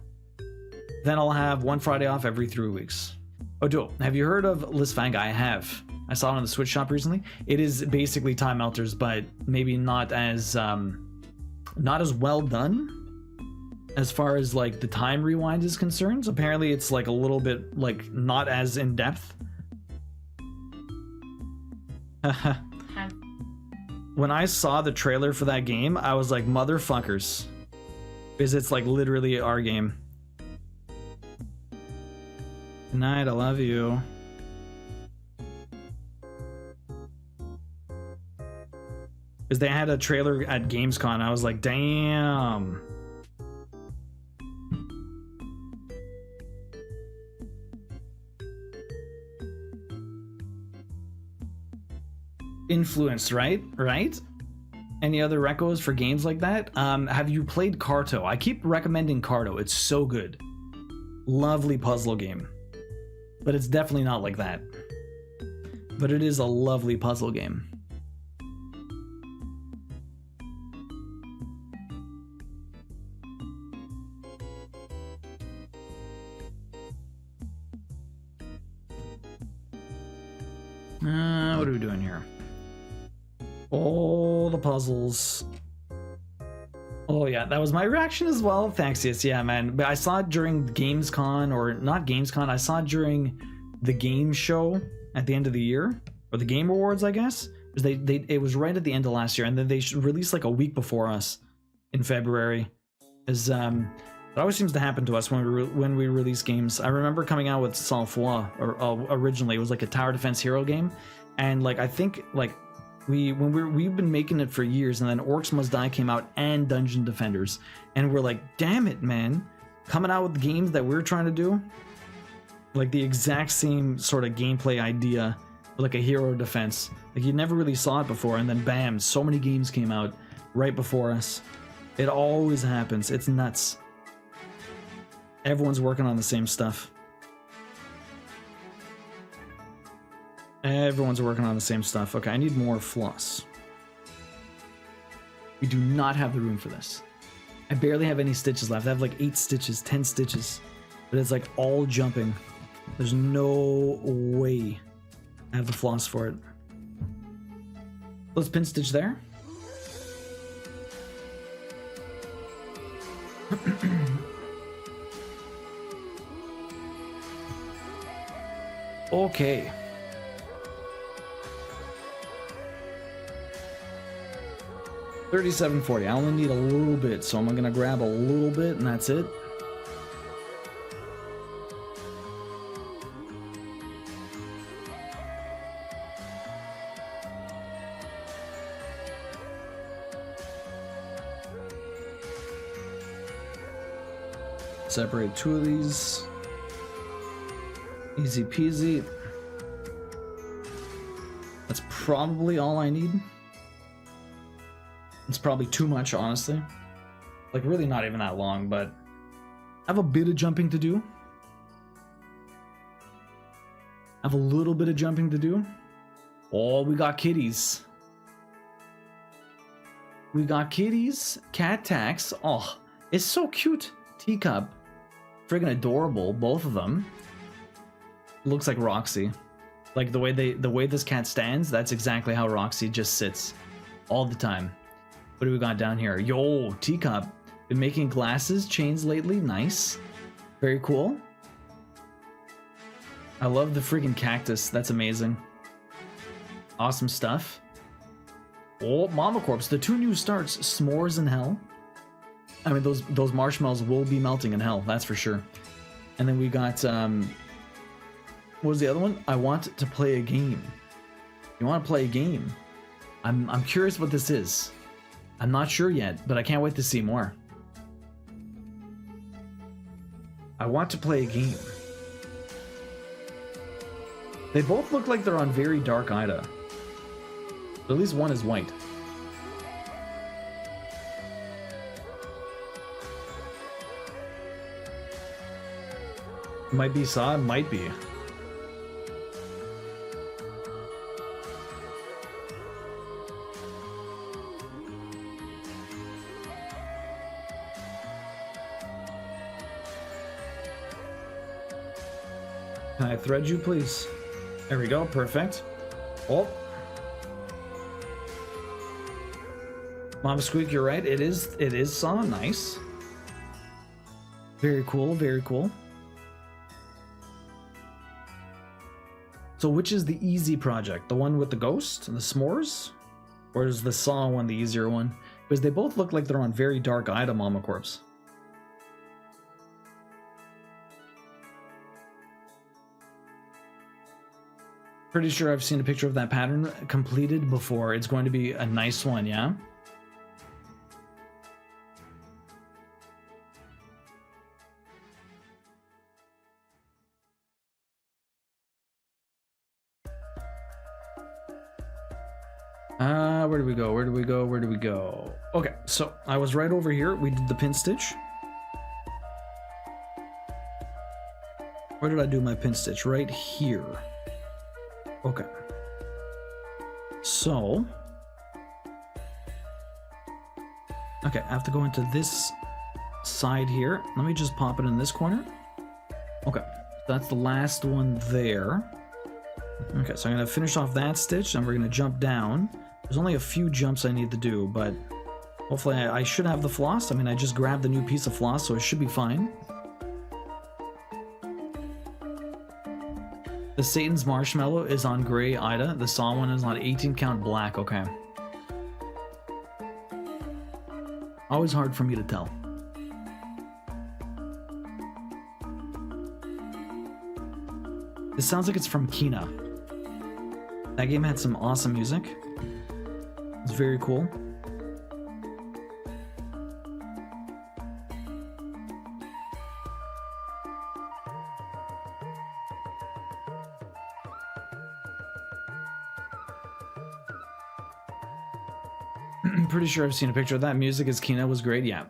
Then I'll have one Friday off every 3 weeks. Oh, Joe, have you heard of Lisfanga? I have. I saw it on the Switch shop recently. It is basically Time Melters, but maybe not as well done. As far as like the time rewind is concerned, apparently it's like a little bit like not as in depth. When I saw the trailer for that game, I was like, motherfuckers. Because it's like literally our game. Good night, I love you. Because they had a trailer at Gamescom, I was like, damn. Influenced, right? Any other recos for games like that? Have you played Carto? I keep recommending Carto. It's so good. Lovely puzzle game. But it's definitely not like that. But it is a lovely puzzle game. What are we doing here? All the puzzles. Oh yeah, that was my reaction as well. Thanks, yes, yeah, man. But I saw it during Gamescom, or not Gamescom. I saw it during the game show at the end of the year, or the Game Awards, I guess. It was right at the end of last year, and then they released like a week before us in February. It always seems to happen to us when we release games. I remember coming out with Sang Froid, or originally it was like a tower defense hero game, and like I think like we've been making it for years, and then Orcs Must Die came out and Dungeon Defenders, and we're like, damn it, man, coming out with games that we're trying to do, like the exact same sort of gameplay idea, like a hero defense. Like you never really saw it before, and then bam, so many games came out right before us. It always happens. It's nuts. Everyone's working on the same stuff. Everyone's working on the same stuff. Okay, I need more floss. We do not have the room for this. I barely have any stitches left. I have like 8 stitches, 10 stitches. But it's like all jumping. There's no way I have the floss for it. Let's pin stitch there. Okay. 3740. I only need a little bit, so I'm gonna grab a little bit and that's it. Separate two of these. Easy peasy. That's probably all I need. It's probably too much, honestly. Like, really not even that long, but I have a bit of jumping to do. I have a little bit of jumping to do. Oh, we got kitties. We got kitties. Cat tax. Oh, it's so cute. Teacup. Friggin' adorable, both of them. Looks like Roxy. Like the way this cat stands, that's exactly how Roxy just sits all the time. What do we got down here? Yo, Teacup. Been making glasses, chains lately. Nice. Very cool. I love the friggin' cactus. That's amazing. Awesome stuff. Oh, Mama Corpse. The 2 new starts. S'mores in hell. I mean, those marshmallows will be melting in hell. That's for sure. And then we got, what was the other one? I want to play a game. You want to play a game? I'm curious what this is. I'm not sure yet, but I can't wait to see more. I want to play a game. They both look like they're on very dark Ida. But at least one is white. Might be Saw, might be. Can I thread you, please? There we go, perfect. Oh. Mama Squeak, you're right. It is Saw, nice. Very cool, very cool. So which is the easy project? The one with the ghost and the s'mores? Or is the Saw one the easier one? Because they both look like they're on very dark Ida, Mama Corpse. Pretty sure I've seen a picture of that pattern completed before. It's going to be a nice one, yeah? Where do we go? Where do we go? Where do we go? Okay, so I was right over here. We did the pin stitch. Where did I do my pin stitch? Right here. Okay. So. Okay, I have to go into this side here. Let me just pop it in this corner. Okay, that's the last one there. Okay, so I'm going to finish off that stitch, and we're going to jump down. There's only a few jumps I need to do, but hopefully I should have the floss. I mean, I just grabbed the new piece of floss, so it should be fine. The Satan's Marshmallow is on gray Ida. The Saw one is on 18 count black. Okay. Always hard for me to tell. This sounds like it's from Kina. That game had some awesome music. It's very cool. I'm pretty sure I've seen a picture of that. Music as Kina was great. Yeah.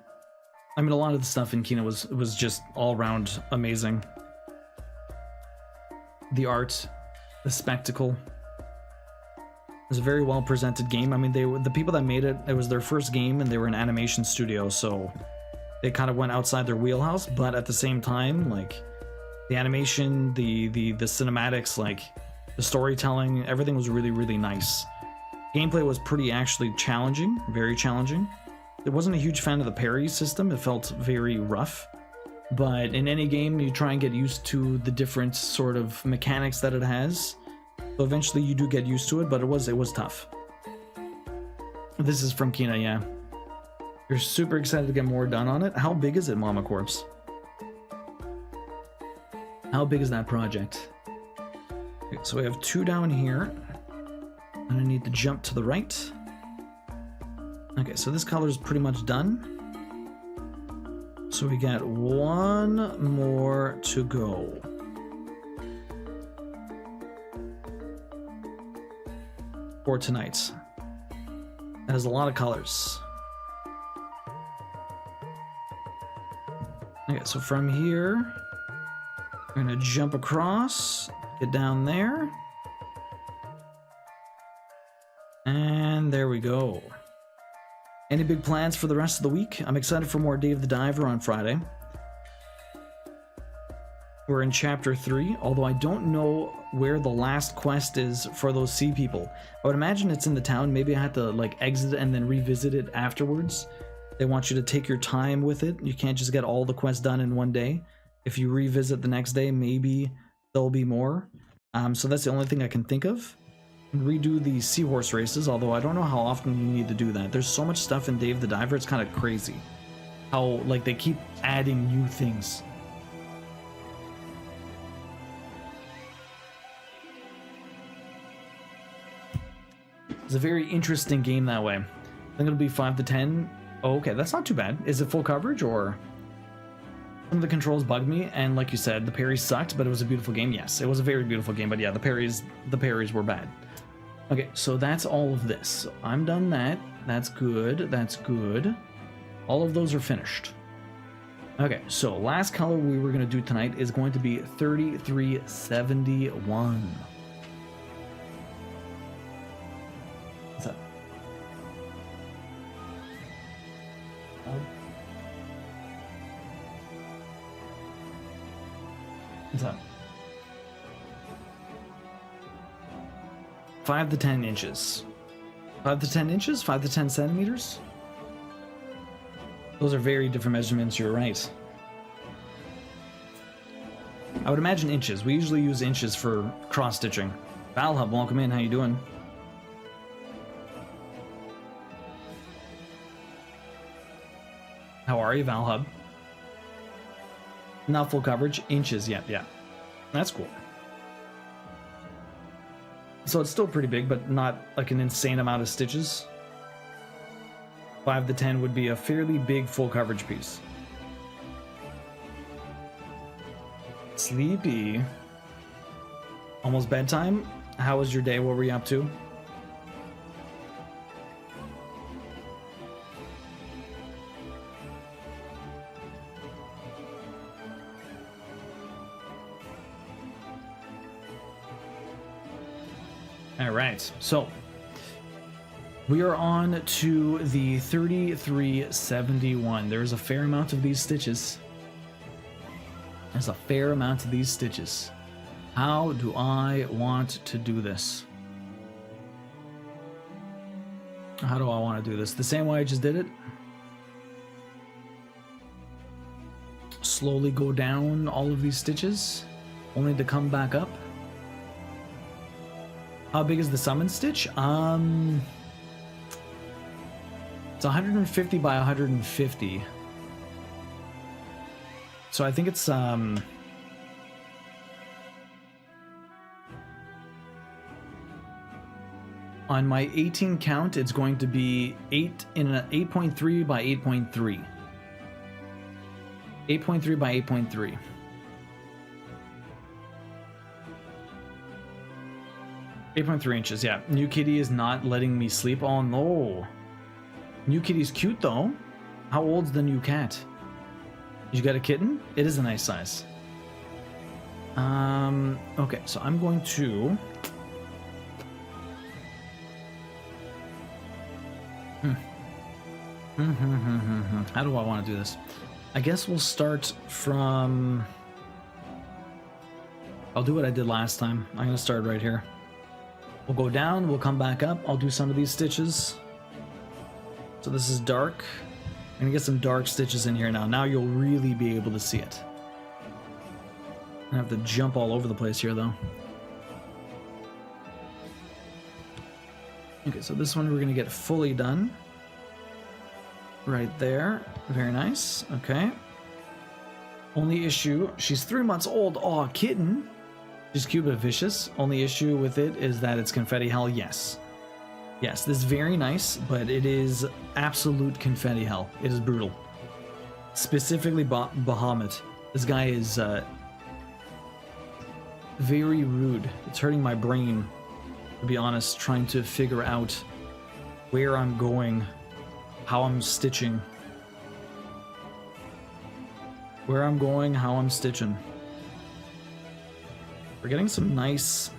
I mean, a lot of the stuff in Kina was just all around amazing. The art, the spectacle. It was a very well presented game. I mean, the people that made it, it was their first game, and they were an animation studio, so they kind of went outside their wheelhouse. But at the same time, like the animation, the cinematics, like the storytelling, everything was really, really nice. Gameplay was pretty actually challenging, very challenging. I wasn't a huge fan of the parry system. It felt very rough. But in any game, you try and get used to the different sort of mechanics that it has. So eventually you do get used to it, but it was tough. This is from Kina, yeah. You're super excited to get more done on it. How big is it, Mama Corpse? How big is that project? Okay, so we have 2 down here. And I need to jump to the right. Okay, so this color is pretty much done. So we got 1 more to go. For tonight. That has a lot of colors. Okay, so from here, we're gonna jump across, get down there. And there we go. Any big plans for the rest of the week? I'm excited for more Dave the Diver on Friday. We're in chapter 3, although I don't know where the last quest is for those sea people. I would imagine it's in the town. Maybe I have to like exit and then revisit it afterwards. They want you to take your time with it. You can't just get all the quests done in one day. If you revisit the next day, maybe there'll be more. So that's the only thing I can think of. Redo the seahorse races, although I don't know how often you need to do that. There's so much stuff in Dave the Diver, it's kind of crazy. How, like, they keep adding new things. It's a very interesting game that way. I think it'll be 5 to 10. Oh, okay, that's not too bad. Is it full coverage, or... Some of the controls bugged me, and like you said, the parries sucked, but it was a beautiful game. Yes, it was a very beautiful game, but yeah, the parries were bad. Okay, so that's all of this. So I'm done that. That's good. That's good. All of those are finished. Okay, so last color we were going to do tonight is going to be 3371. What's up? What's up? 5 to 10 inches. 5 to 10 inches? 5 to 10 centimeters? Those are very different measurements, you're right. I would imagine inches. We usually use inches for cross-stitching. Valhub, welcome in. How you doing? How are you, Valhub? Not full coverage. Inches, yeah. That's cool. So it's still pretty big, but not like an insane amount of stitches. 5 to 10 would be a fairly big full coverage piece. Sleepy. Almost bedtime. How was your day? What were you up to? All right, so we are on to the 3371. There's a fair amount of these stitches. How do I want to do this? How do I want to do this? The same way I just did it? Slowly go down all of these stitches, only to come back up? How big is the summon stitch? It's 150 by 150. So I think it's on my 18 count, it's going to be 8.3 by 8.3. 8.3 by 8.3. 8.3 inches, yeah. New Kitty is not letting me sleep. Oh no. New Kitty's cute though. How old's the new cat? You got a kitten? It is a nice size. Okay, so I'm going to... How do I want to do this? I guess we'll start from... I'll do what I did last time. I'm going to start right here. We'll go down, we'll come back up. I'll do some of these stitches. So this is dark. I'm gonna get some dark stitches in here now. Now you'll really be able to see it. I have to jump all over the place here though. Okay, so this one we're gonna get fully done. Right there. Very nice. Okay. Only issue, she's 3 months old. Aw, kitten. She's cute but vicious. Only issue with it is that it's confetti hell. Yes. Yes, this is very nice, but it is absolute confetti hell. It is brutal. Specifically Bahamut. This guy is very rude. It's hurting my brain, to be honest, trying to figure out where I'm going, how I'm stitching. Where I'm going, how I'm stitching. We're getting some nice...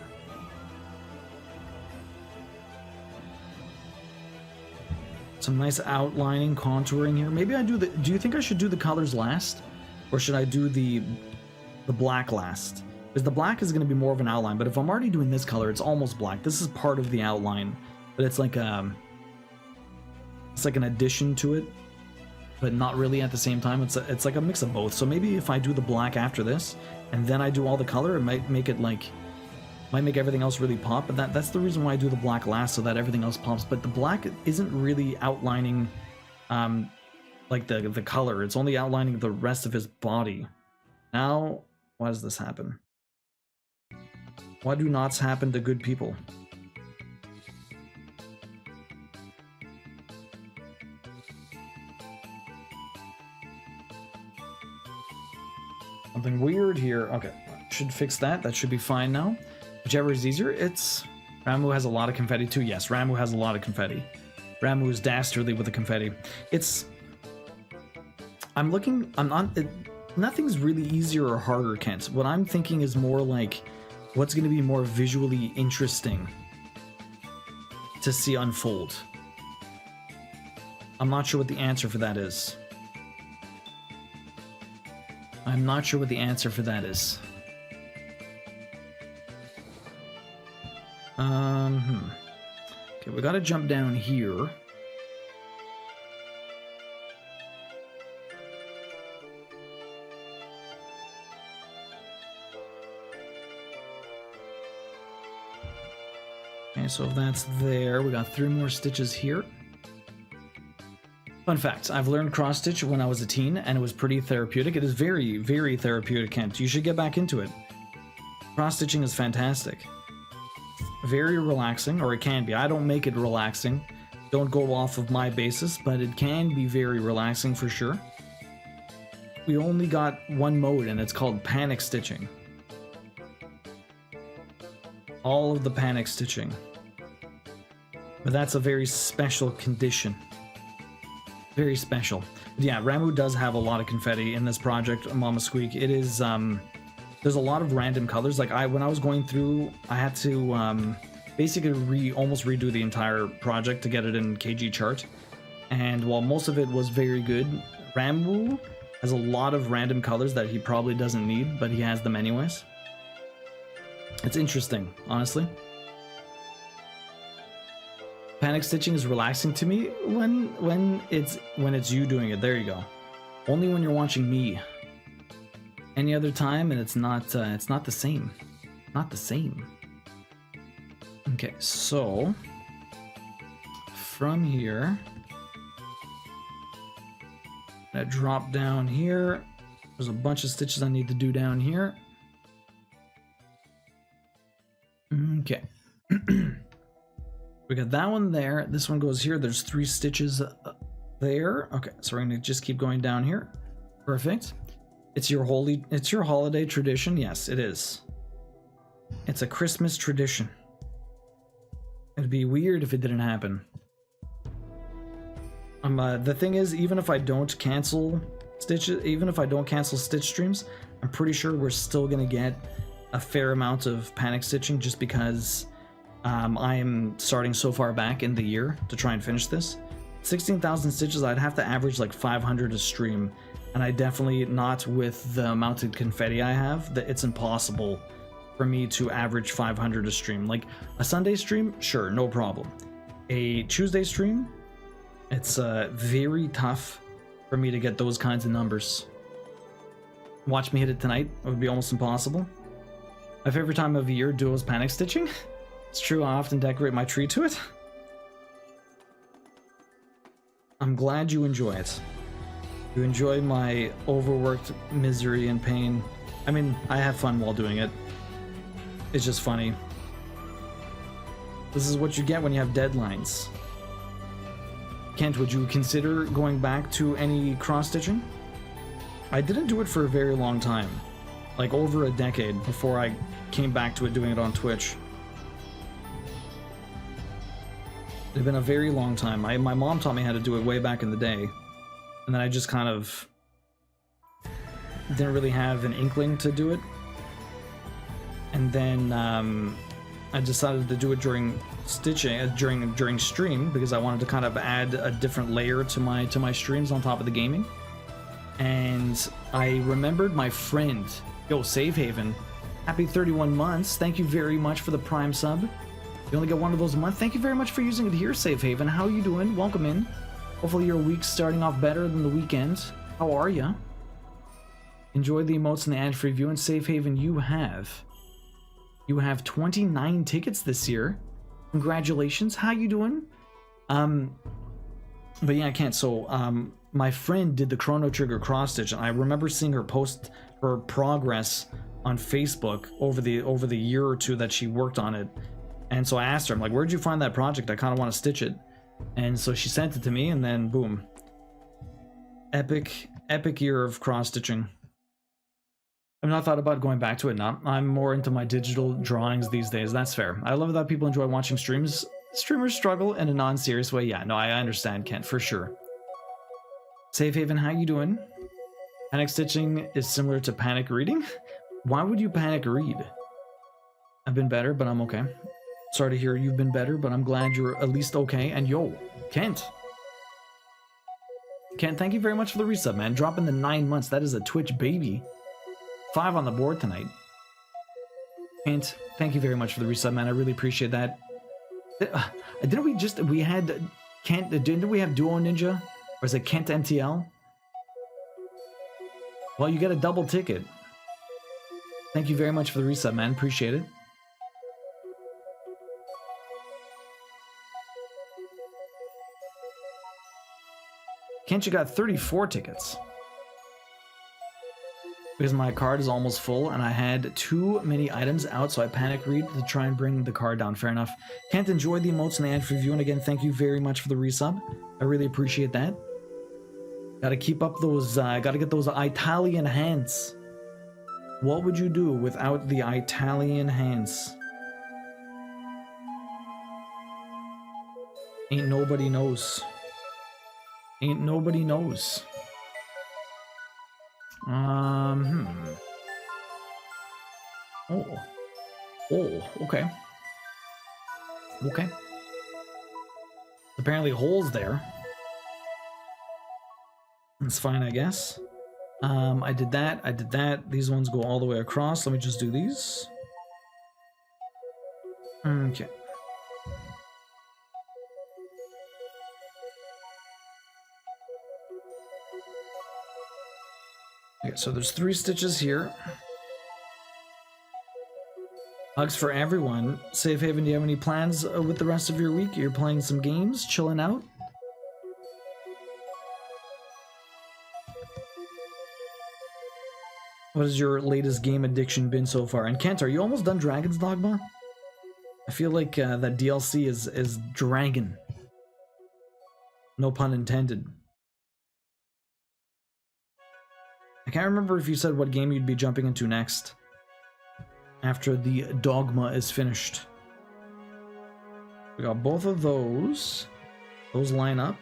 some nice outlining, contouring here. Maybe I do the... Do you think I should do the colors last? Or should I do the black last? Because the black is going to be more of an outline, but if I'm already doing this color, it's almost black. This is part of the outline, but it's like an addition to it, but not really at the same time. It's like a mix of both. So maybe if I do the black after this, and then I do all the color, it might make it like... might make everything else really pop, but that's the reason why I do the black last, so that everything else pops. But the black isn't really outlining like the color. It's only outlining the rest of his body. Now, why does this happen? Why do knots happen to good people? Something weird here. Okay, should fix that. That should be fine now. Whichever is easier. It's... Ramu has a lot of confetti too. Yes, Ramu has a lot of confetti. Ramu is dastardly with the confetti. It's... I'm looking... I'm not... Nothing's really easier or harder, Kent. What I'm thinking is more like... what's going to be more visually interesting to see unfold? I'm not sure what the answer for that is. I'm not sure what the answer for that is. Okay, we gotta jump down here. Okay, so if that's there, we got 3 more stitches here. Fun fact, I've learned cross stitch when I was a teen, and it was pretty therapeutic. It is very, very therapeutic, Kent. You should get back into it. Cross stitching is fantastic. Very relaxing, or it can be. I don't make it relaxing. Don't go off of my basis, but it can be very relaxing for sure. We only got one mode, and it's called panic stitching. All of the panic stitching. But that's a very special condition. Very special. But yeah, Ramu does have a lot of confetti in this project, Mama Squeak. It is, there's a lot of random colors. Like, when I was going through, I had to basically almost redo the entire project to get it in KG chart. And while most of it was very good, Ramu has a lot of random colors that he probably doesn't need, but he has them anyways. It's interesting, honestly. Panic stitching is relaxing to me when it's you doing it. There you go. Only when you're watching me. Any other time, and it's not the same. Not the same. Okay, so from here, I drop down here. There's a bunch of stitches I need to do down here. Okay. We got that one there. This one goes here. There's 3 stitches there. Okay, so we're gonna just keep going down here. Perfect. It's your holiday tradition. Yes, it is. It's a Christmas tradition. It'd be weird if it didn't happen. The thing is, even if I don't cancel stitches, even if I don't cancel stitch streams, I'm pretty sure we're still gonna get a fair amount of panic stitching just because I am starting so far back in the year to try and finish this. 16,000 stitches, I'd have to average like 500 a stream, and I definitely, not with the amount of confetti I have, that it's impossible for me to average 500 a stream. Like a Sunday stream, sure, no problem. A Tuesday stream, it's very tough for me to get those kinds of numbers. Watch me hit it tonight, it would be almost impossible. My favorite time of the year, duos panic stitching. It's true, I often decorate my tree to it. I'm glad you enjoy it. You enjoy my overworked misery and pain. I mean, I have fun while doing it. It's just funny. This is what you get when you have deadlines. Kent, would you consider going back to any cross-stitching? I didn't do it for a very long time. Like over a decade before I came back to it, doing it on Twitch. It's been a very long time. My mom taught me how to do it way back in the day. And then I just kind of didn't really have an inkling to do it. And then I decided to do it during stitching, during stream, because I wanted to kind of add a different layer to my streams on top of the gaming. And I remembered my friend, yo, Save Haven, happy 31 months. Thank you very much for the Prime sub. You only get one of those a month. Thank you very much for using it here, Save Haven. How are you doing? Welcome in. Hopefully your week's starting off better than the weekend. How are ya? Enjoy the emotes and the ad-free view. And Save Haven, you have 29 tickets this year. Congratulations. How you doing? But yeah, I can't. So my friend did the Chrono Trigger cross stitch, and I remember seeing her post her progress on Facebook over the year or two that she worked on it. And so I asked her, I'm like, where'd you find that project? I kind of want to stitch it. And so she sent it to me, and then boom. Epic year of cross stitching. I've not thought about going back to it now. I'm more into my digital drawings these days. That's fair. I love that people enjoy watching streams. Streamers struggle in a non-serious way. Yeah, no, I understand, Kent, for sure. Safe Haven, how you doing? Panic stitching is similar to panic reading? Why would you panic read? I've been better, but I'm okay. Sorry to hear you've been better, but I'm glad you're at least okay. And yo, Kent, thank you very much for the resub, man. Dropping the 9 months. That is a Twitch baby. 5 on the board tonight. Kent, thank you very much for the resub, man. I really appreciate that. Didn't we just, we had Kent, didn't we have Duo Ninja? Or is it Kent MTL? Well, you get a double ticket. Thank you very much for the resub, man. Appreciate it. Kent, you got 34 tickets. Because my card is almost full and I had too many items out, so I panic read to try and bring the card down. Fair enough. Can't enjoy the emotes and the ad review, and again, thank you very much for the resub. I really appreciate that. Gotta keep up those, gotta get those Italian hands. What would you do without the Italian hands? Ain't nobody knows. Ain't nobody knows. Oh, okay. Okay. Apparently holes there. That's fine, I guess. I did that. These ones go all the way across. Let me just do these. Okay. Okay, so there's 3 stitches here. Hugs for everyone. Safe Haven, do you have any plans with the rest of your week? You're playing some games, chilling out? What has your latest game addiction been so far? And Kent, are you almost done Dragon's Dogma? I feel like that DLC is dragon. No pun intended. I can't remember if you said what game you'd be jumping into next. After the Dogma is finished. We got both of those. Those line up.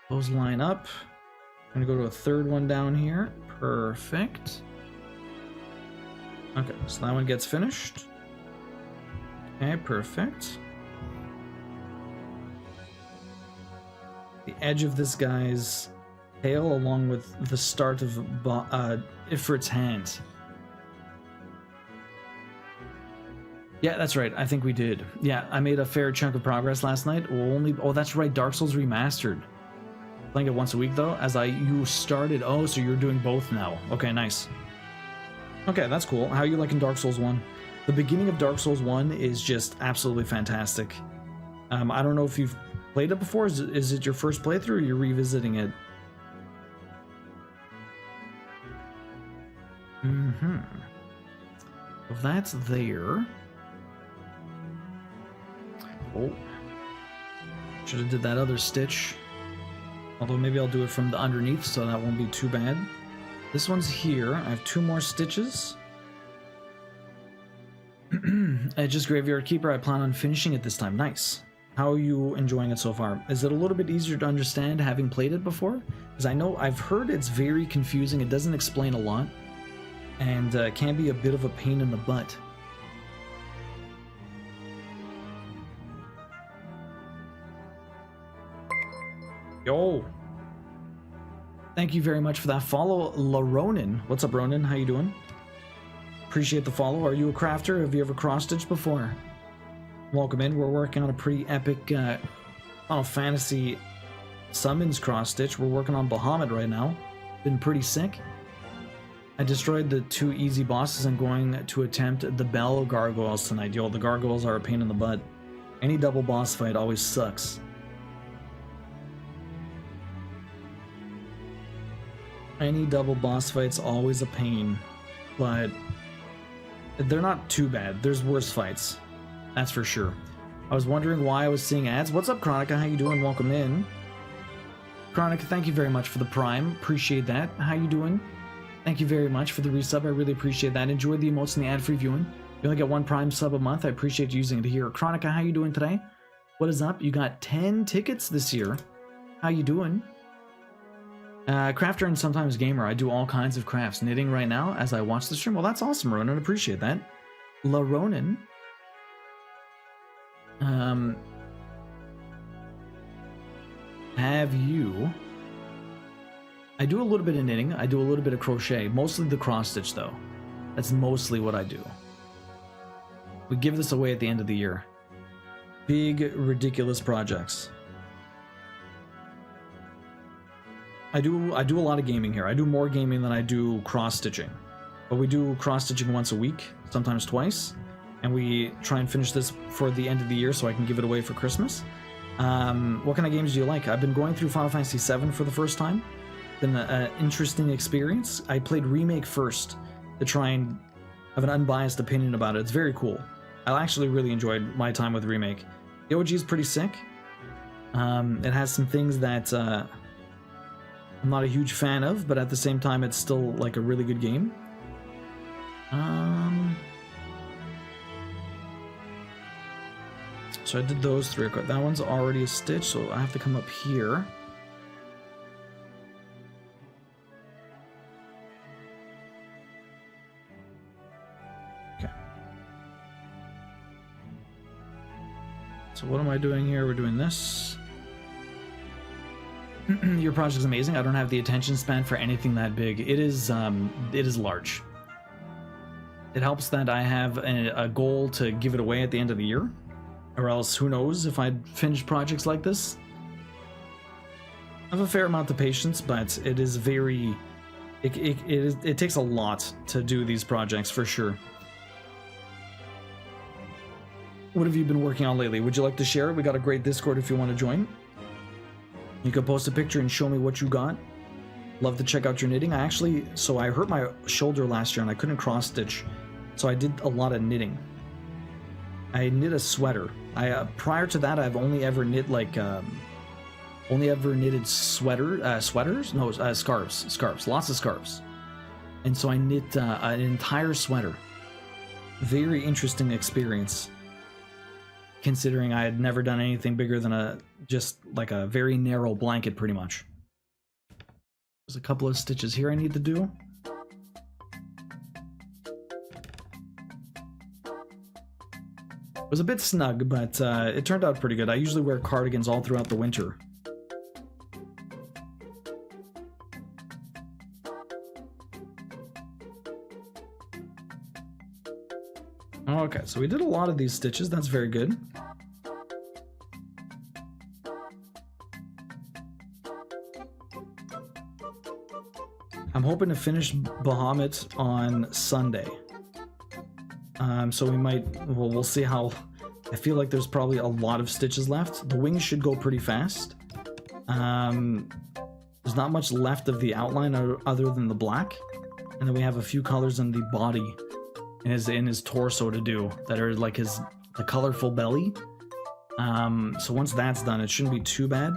Those line up. I'm gonna go to a third one down here. Perfect. Okay, so that one gets finished. Okay, perfect. The edge of this guy's tail along with the start of Ifrit's hand. Yeah, that's right. I think we did. Yeah, I made a fair chunk of progress last night. Oh, that's right. Dark Souls Remastered. Playing it once a week though, you started. Oh, so you're doing both now. Okay, nice. Okay, that's cool. How are you liking Dark Souls 1? The beginning of Dark Souls 1 is just absolutely fantastic. I don't know if you've played it before. Is it your first playthrough or you're revisiting it? Well, that's there. Oh. Should have did that other stitch. Although maybe I'll do it from the underneath, so that won't be too bad. This one's here. I have 2 more stitches. Just Graveyard Keeper. I plan on finishing it this time. Nice. How are you enjoying it so far? Is it a little bit easier to understand having played it before? Because I know I've heard it's very confusing. It doesn't explain a lot. And can be a bit of a pain in the butt. Yo! Thank you very much for that follow, La Ronin. What's up, Ronin? How you doing? Appreciate the follow. Are you a crafter? Have you ever cross-stitched before? Welcome in. We're working on a pretty epic Final Fantasy Summons cross-stitch. We're working on Bahamut right now. Been pretty sick. I destroyed the 2 easy bosses. I'm going to attempt the Bell Gargoyles tonight. Yo, the Gargoyles are a pain in the butt. Any double boss fight always sucks. Any double boss fight's always a pain, but they're not too bad. There's worse fights, that's for sure. I was wondering why I was seeing ads. What's up, Chronica? How you doing? Welcome in. Chronica, thank you very much for the Prime. Appreciate that. How you doing? Thank you very much for the resub. I really appreciate that. Enjoy the emotes and the ad-free viewing. You only get 1 Prime sub a month. I appreciate you using it here. Chronica, how you doing today? What is up? You got 10 tickets this year. How you doing? Crafter and sometimes gamer. I do all kinds of crafts. Knitting right now as I watch the stream. Well, that's awesome, Ronan. Appreciate that. La Ronan. Have you... I do a little bit of knitting. I do a little bit of crochet. Mostly the cross stitch, though. That's mostly what I do. We give this away at the end of the year. Big, ridiculous projects. I do a lot of gaming here. I do more gaming than I do cross-stitching. But we do cross-stitching once a week, sometimes twice. And we try and finish this for the end of the year so I can give it away for Christmas. What kind of games do you like? I've been going through Final Fantasy VII for the first time. Been an interesting experience. I played Remake first to try and have an unbiased opinion about it. It's very cool. I actually really enjoyed my time with Remake. The OG is pretty sick. It has some things that... I'm not a huge fan of, but at the same time, it's still like a really good game. So I did those 3. That one's already a stitch, so I have to come up here. Okay. So what am I doing here? We're doing this. Your project's amazing. I don't have the attention span for anything that big. It is large. It helps that I have a goal to give it away at the end of the year, or else who knows if I'd finish projects like this. I have a fair amount of patience, but it is very... It takes a lot to do these projects, for sure. What have you been working on lately? Would you like to share it? We got a great Discord if you want to join. You can post a picture and show me what you got. Love to check out your knitting. So I hurt my shoulder last year and I couldn't cross stitch. So I did a lot of knitting. I knit a sweater. Prior to that, I've only ever knit knitted sweaters? No, scarves. Lots of scarves. And so I knit an entire sweater. Very interesting experience. Considering I had never done anything bigger than just like a very narrow blanket, pretty much. There's a couple of stitches here I need to do. It was a bit snug, but it turned out pretty good. I usually wear cardigans all throughout the winter. Okay, so we did a lot of these stitches. That's very good. I'm hoping to finish Bahamut on Sunday. So we might... Well, we'll see how I feel like there's probably a lot of stitches left. The wings should go pretty fast. There's not much left of the outline other than the black. And then we have a few colors in the body in his torso to do that are like the colorful belly. So once that's done, it shouldn't be too bad.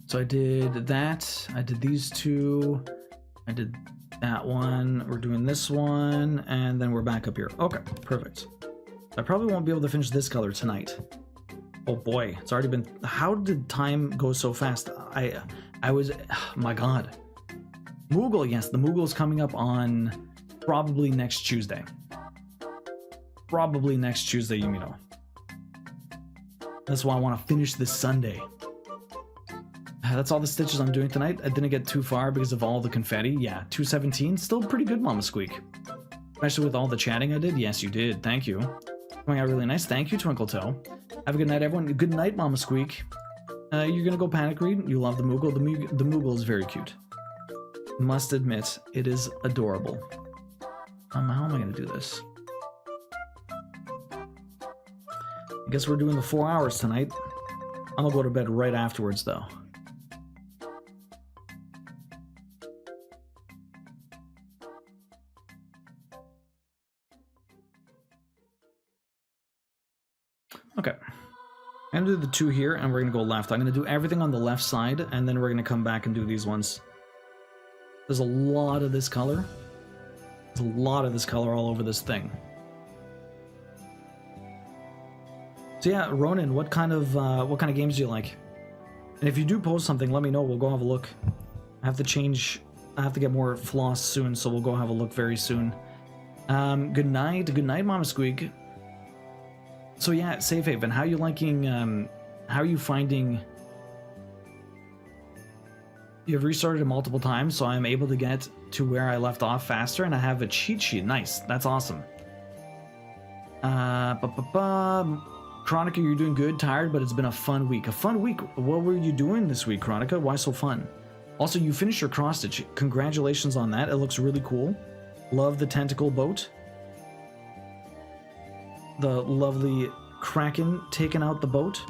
So I did that. I did these two. I did that one. We're doing this one, and then we're back up here. Okay, perfect. I probably won't be able to finish this color tonight. Oh boy, it's already been. How did time go so fast? I was. Oh my God. Moogle, yes, the Moogle's coming up on probably next Tuesday. Probably next Tuesday, Yumino. That's why I want to finish this Sunday. That's all the stitches I'm doing tonight. I didn't get too far because of all the confetti. Yeah, 217. Still pretty good, Mama Squeak. Especially with all the chatting I did. Yes, you did. Thank you. Coming out really nice. Thank you, Twinkle Toe. Have a good night, everyone. Good night, Mama Squeak. You're gonna go panic read. You love the Moogle. The Moogle is very cute. Must admit, it is adorable. How am I gonna do this? I guess we're doing the 4 hours tonight. I'm gonna go to bed right afterwards, though. Okay. I'm gonna do the two here, and we're gonna go left. I'm gonna do everything on the left side, and then we're gonna come back and do these ones. There's a lot of this color. There's a lot of this color all over this thing. So yeah, Ronan, what kind of games do you like? And if you do post something, let me know. We'll go have a look. I have to get more floss soon, so we'll go have a look very soon. Good night, Mama Squeak. So yeah, Safe Haven, how are you liking, how are you finding... You've restarted it multiple times, so I'm able to get to where I left off faster, and I have a cheat sheet. Nice, that's awesome. Chronica, you're doing good, tired, but it's been a fun week. A fun week? What were you doing this week, Chronica? Why so fun? Also, you finished your cross-stitch. Congratulations on that, it looks really cool. Love the tentacle boat. The lovely Kraken taking out the boat.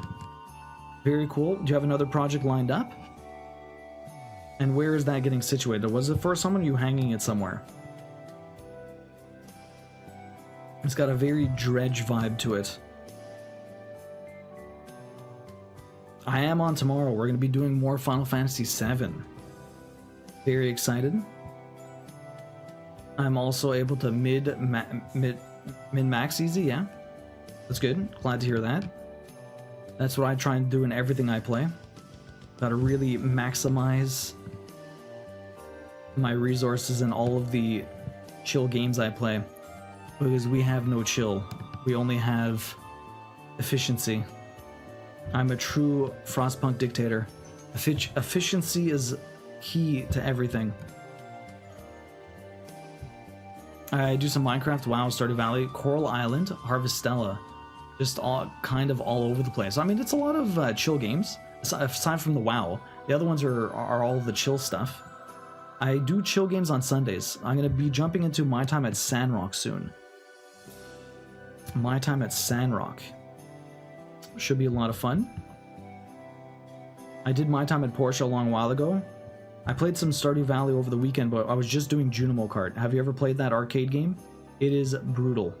Very cool. Do you have another project lined up? And where is that getting situated? Was it for someone, or you hanging it somewhere? It's got a very dredge vibe to it. I am on tomorrow. We're going to be doing more Final Fantasy VII. Very excited. I'm also able to min-max easy, yeah. That's good. Glad to hear that. That's what I try and do in everything I play. Gotta really maximize my resources in all of the chill games I play. Because we have no chill. We only have efficiency. I'm a true Frostpunk dictator. Efficiency is key to everything. I do some Minecraft, WoW, Stardew Valley, Coral Island, Harvestella. Just kind of all over the place. I mean, it's a lot of chill games. Aside from the WoW. The other ones are all the chill stuff. I do chill games on Sundays. I'm going to be jumping into My Time at Sandrock soon. My Time at Sandrock. Should be a lot of fun. I did My Time at Porsche a long while ago. I played some Stardew Valley over the weekend, but I was just doing Junimo Kart. Have you ever played that arcade game? It is brutal.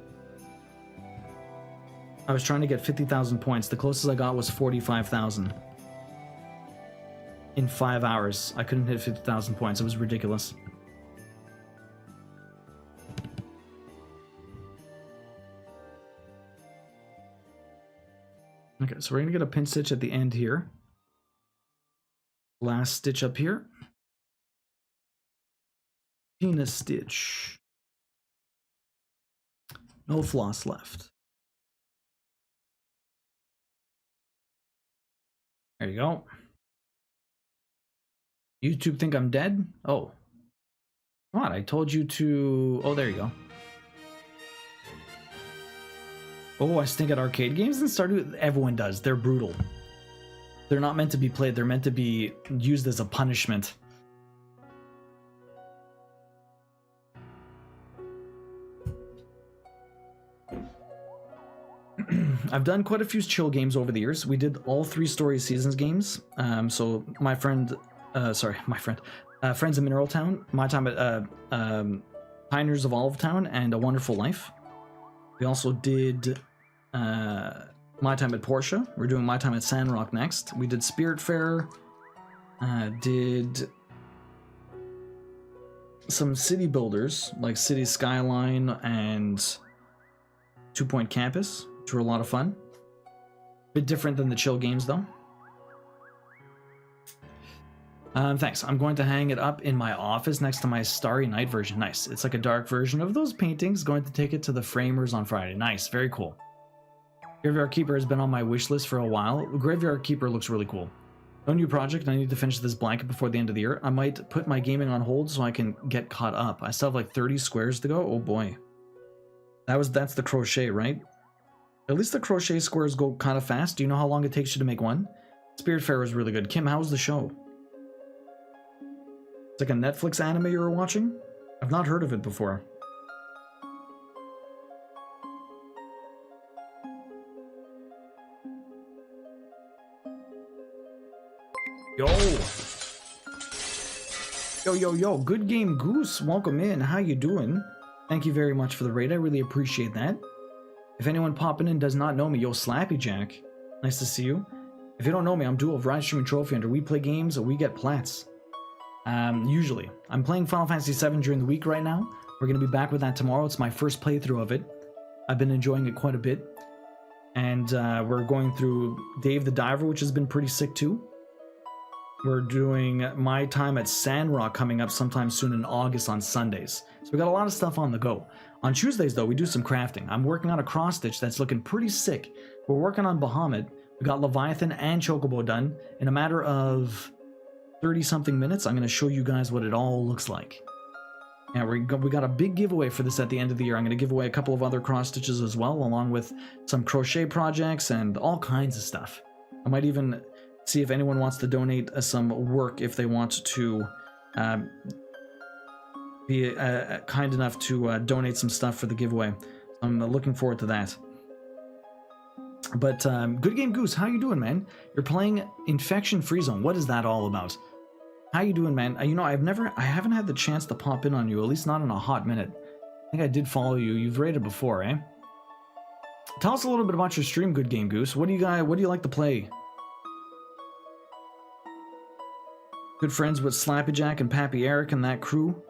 I was trying to get 50,000 points. The closest I got was 45,000. In 5 hours, I couldn't hit 50,000 points. It was ridiculous. Okay, so we're gonna get a pin stitch at the end here. Last stitch up here. Pin stitch. No floss left. There you go. YouTube think I'm dead? Oh. What? I told you to... Oh, there you go. Oh, I stink at arcade games and Stardew. Everyone does. They're brutal. They're not meant to be played. They're meant to be used as a punishment. I've done quite a few chill games over the years. We did all 3 Story Seasons games. So my friend, Friends of Mineral Town, my time at Pioneers of Olive Town, and A Wonderful Life. We also did my time at Porsche. We're doing my time at Sandrock next. We did Spirit Fair. Did some city builders like City Skyline and 2 Point Campus, which were a lot of fun. Bit different than the chill games though. Thanks. I'm going to hang it up in my office next to my Starry Night version. Nice. It's like a dark version of those paintings. Going to take it to the framers on Friday. Nice. Very cool. Graveyard Keeper has been on my wish list for a while. Graveyard Keeper looks really cool. No new project. I need to finish this blanket before the end of the year. I might put my gaming on hold so I can get caught up. I still have like 30 squares to go. Oh boy. That's the crochet, right? At least the crochet squares go kind of fast. Do you know how long it takes you to make one? Spirit Fair was really good. Kim, how's the show? It's like a Netflix anime you were watching? I've not heard of it before. Yo, good game Goose, welcome in. How you doing? Thank you very much for the raid, I really appreciate that. If anyone popping in does not know me, yo, Slappy Jack, nice to see you. If you don't know me, I'm Duel of Ride Streaming Trophy Hunter. We play games, we get plats. Usually. I'm playing Final Fantasy VII during the week right now. We're going to be back with that tomorrow. It's my first playthrough of it. I've been enjoying it quite a bit. And we're going through Dave the Diver, which has been pretty sick too. We're doing my time at Sandrock coming up sometime soon in August on Sundays. So we got a lot of stuff on the go. On Tuesdays though, we do some crafting. I'm working on a cross stitch that's looking pretty sick. We're working on Bahamut. We got Leviathan and Chocobo done. In a matter of 30 something minutes, I'm going to show you guys what it all looks like. And we got a big giveaway for this at the end of the year. I'm going to give away a couple of other cross stitches as well, along with some crochet projects and all kinds of stuff. I might even see if anyone wants to donate some work if they want to be kind enough to donate some stuff for the giveaway. I'm looking forward to that. But good game Goose, how you doing, man? You're playing Infection Free Zone. What is that all about? How you doing, man? You know, I haven't had the chance to pop in on you, at least not in a hot minute. I think I did follow you. You've raided before, eh? Tell us a little bit about your stream, good game Goose. What do you like to play? Good friends with Slappy Jack and Pappy Eric and that crew.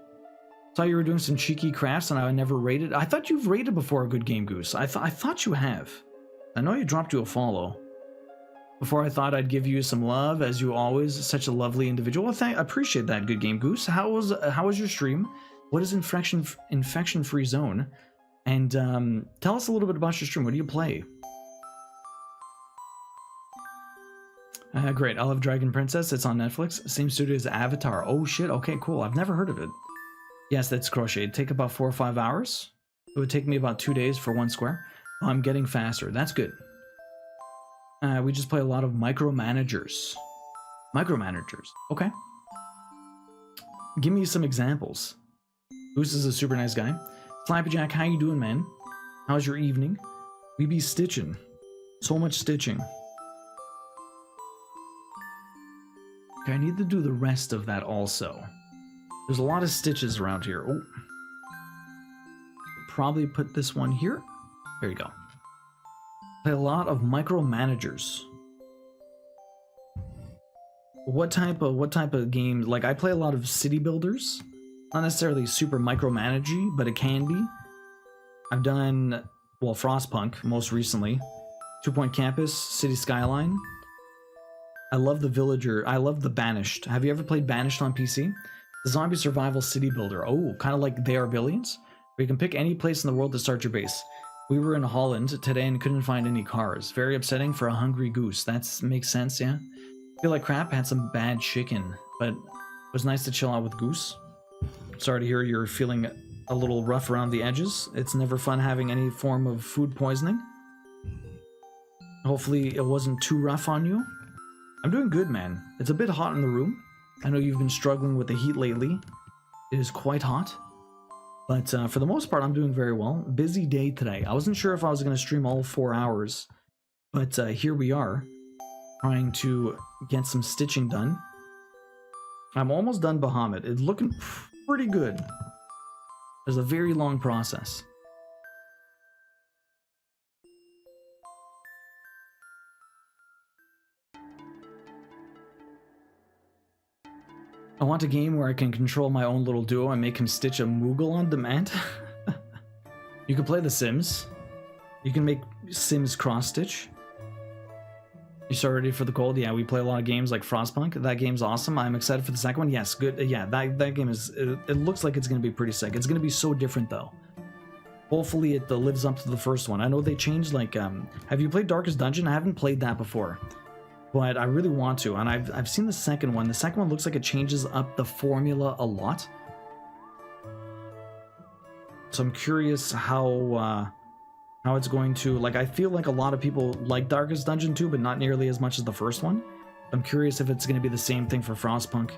Saw you were doing some cheeky crafts and I never raided. I thought you've raided before, a good game Goose. I thought you have. I know you dropped you a follow. Before I thought I'd give you some love, as you always, such a lovely individual. Well, I appreciate that, good game Goose. How was your stream? What is Infection Free Zone? And tell us a little bit about your stream. What do you play? Great. I love Dragon Princess. It's on Netflix. Same studio as Avatar. Oh shit. Okay, cool. I've never heard of it. Yes, that's crochet. It'd take about 4 or 5 hours. It would take me about 2 days for 1 square. Oh, I'm getting faster. That's good. We just play a lot of micromanagers. Micromanagers. Okay. Give me some examples. Goose is a super nice guy. Slappy Jack, how you doing, man? How's your evening? We be stitching. So much stitching. Okay, I need to do the rest of that also. There's a lot of stitches around here. Oh. Probably put this one here. There you go. Play a lot of micromanagers. What type of games? Like, I play a lot of city builders. Not necessarily super micromanagey, but it can be. I've done, well, Frostpunk most recently. 2 Point Campus, City Skyline. I love the Villager. I love the Banished. Have you ever played Banished on PC? The zombie survival city builder. Oh, kind of like They Are Billions. Where you can pick any place in the world to start your base. We were in Holland today and couldn't find any cars. Very upsetting for a hungry goose. That makes sense, yeah? Feel like crap, had some bad chicken, but it was nice to chill out with Goose. Sorry to hear you're feeling a little rough around the edges. It's never fun having any form of food poisoning. Hopefully it wasn't too rough on you. I'm doing good, man. It's a bit hot in the room. I know you've been struggling with the heat lately. It is quite hot. But for the most part, I'm doing very well. Busy day today. I wasn't sure if I was going to stream all 4 hours But here we are, trying to get some stitching done. I'm almost done Bahamut. It's looking pretty good. There's a very long process. I want a game where I can control my own little duo and make him stitch a Moogle on demand. You can play The Sims. You can make Sims cross-stitch. You start ready for the cold? Yeah, we play a lot of games like Frostpunk. That game's awesome. I'm excited for the second one. Yes, good. Yeah, that game is... It looks like it's going to be pretty sick. It's going to be so different, though. Hopefully it lives up to the first one. I know they changed, like... have you played Darkest Dungeon? I haven't played that before. But I really want to, and I've seen the second one. The second one looks like it changes up the formula a lot. So I'm curious how it's going to, like, I feel like a lot of people like Darkest Dungeon 2, but not nearly as much as the first one. I'm curious if it's going to be the same thing for Frostpunk.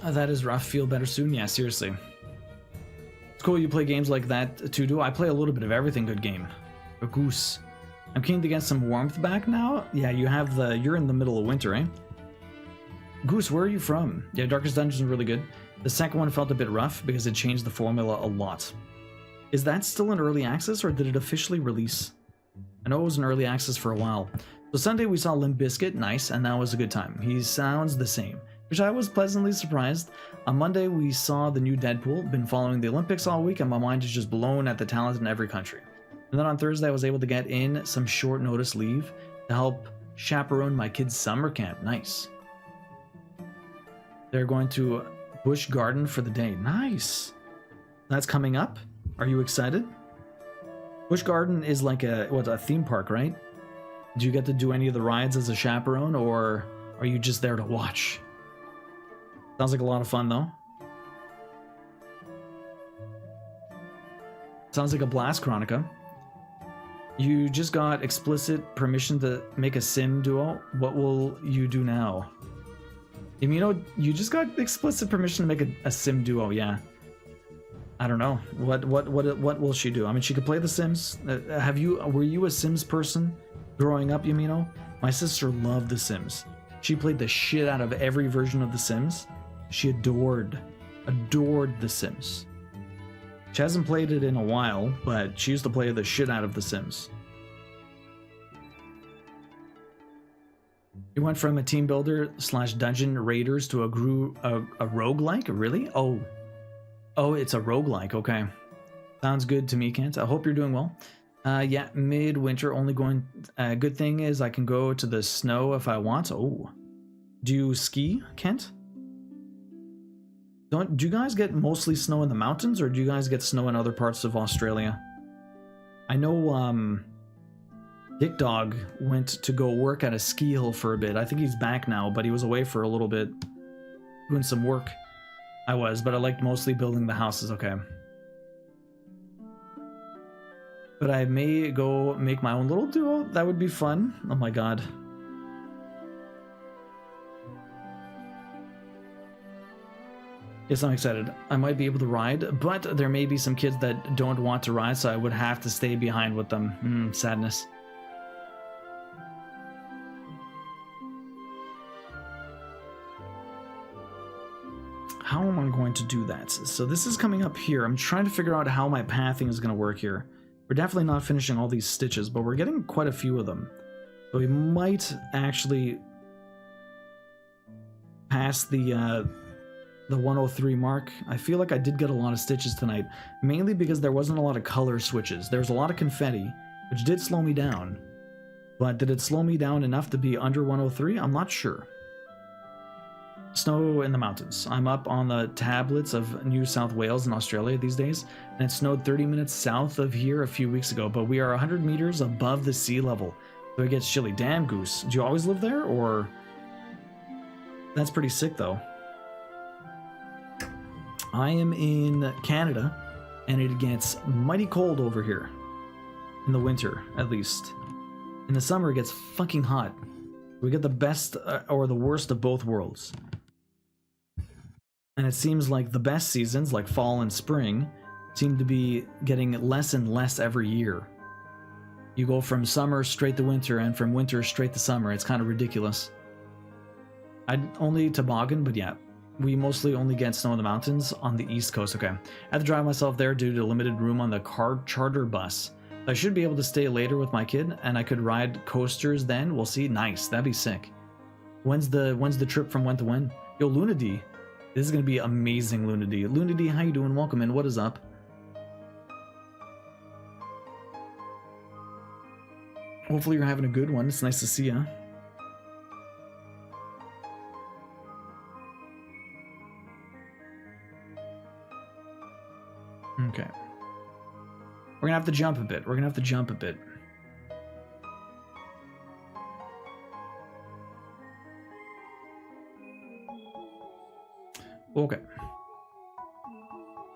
That is rough. Feel better soon? Yeah, seriously. It's cool you play games like that too, do I? Play a little bit of everything. Good game. A goose. I'm keen to get some warmth back now. Yeah, you're in the middle of winter, eh? Goose, where are you from? Yeah, Darkest Dungeon is really good. The second one felt a bit rough because it changed the formula a lot. Is that still in early access or did it officially release? I know it was in early access for a while. So Sunday we saw Limp Bizkit, nice, and that was a good time. He sounds the same, which I was pleasantly surprised. On Monday we saw the new Deadpool, been following the Olympics all week and my mind is just blown at the talent in every country. And then on Thursday I was able to get in some short notice leave to help chaperone my kids' summer camp, nice. They're going to Busch Garden for the day, nice. That's coming up, are you excited? Busch Garden is like a theme park, right? Do you get to do any of the rides as a chaperone or are you just there to watch? Sounds like a lot of fun, though. Sounds like a blast, Chronica. You just got explicit permission to make a sim duo. What will you do now? You just got explicit permission to make a sim duo, yeah. I don't know. What will she do? I mean, she could play The Sims. Were you a Sims person growing up, Yumino? My sister loved The Sims. She played the shit out of every version of The Sims. She adored The Sims. She hasn't played it in a while, but she used to play the shit out of The Sims. You went from a team builder / dungeon raiders to a roguelike? Really? Oh, it's a roguelike. Okay. Sounds good to me, Kent. I hope you're doing well. Yeah, midwinter only going... good thing is I can go to the snow if I want. Oh. Do you ski, Kent? Do you guys get mostly snow in the mountains, or do you guys get snow in other parts of Australia? I know, Dick Dog went to go work at a ski hill for a bit. I think he's back now, but he was away for a little bit doing some work. But I liked mostly building the houses, okay. But I may go make my own little duo. That would be fun. Oh my god. Yes, I'm excited. I might be able to ride, but there may be some kids that don't want to ride, so I would have to stay behind with them. Sadness. How am I going to do that? So this is coming up here. I'm trying to figure out how my pathing is going to work here. We're definitely not finishing all these stitches, but we're getting quite a few of them. So we might actually pass the 103 mark. I feel like I did get a lot of stitches tonight, mainly because there wasn't a lot of color switches. There was a lot of confetti, which did slow me down. But did it slow me down enough to be under 103? I'm not sure. Snow in the mountains. I'm up on the tablets of New South Wales in Australia these days, and it snowed 30 minutes south of here a few weeks ago, but we are 100 meters above the sea level, so it gets chilly. Damn, Goose. Do you always live there, or... That's pretty sick, though. I am in Canada, and it gets mighty cold over here. In the winter, at least. In the summer, it gets fucking hot. We get the best or the worst of both worlds. And it seems like the best seasons, like fall and spring, seem to be getting less and less every year. You go from summer straight to winter, and from winter straight to summer. It's kind of ridiculous. I'd only toboggan, but yeah. We mostly only get snow in the mountains on the East Coast. Okay. I had to drive myself there due to limited room on the car charter bus. I should be able to stay later with my kid, and I could ride coasters then. We'll see. Nice. That'd be sick. When's the trip from when to when? Yo, Lunady. This is going to be amazing, Lunady. Lunady, how you doing? Welcome in. What is up? Hopefully you're having a good one. It's nice to see you. Okay. We're gonna have to jump a bit. Okay.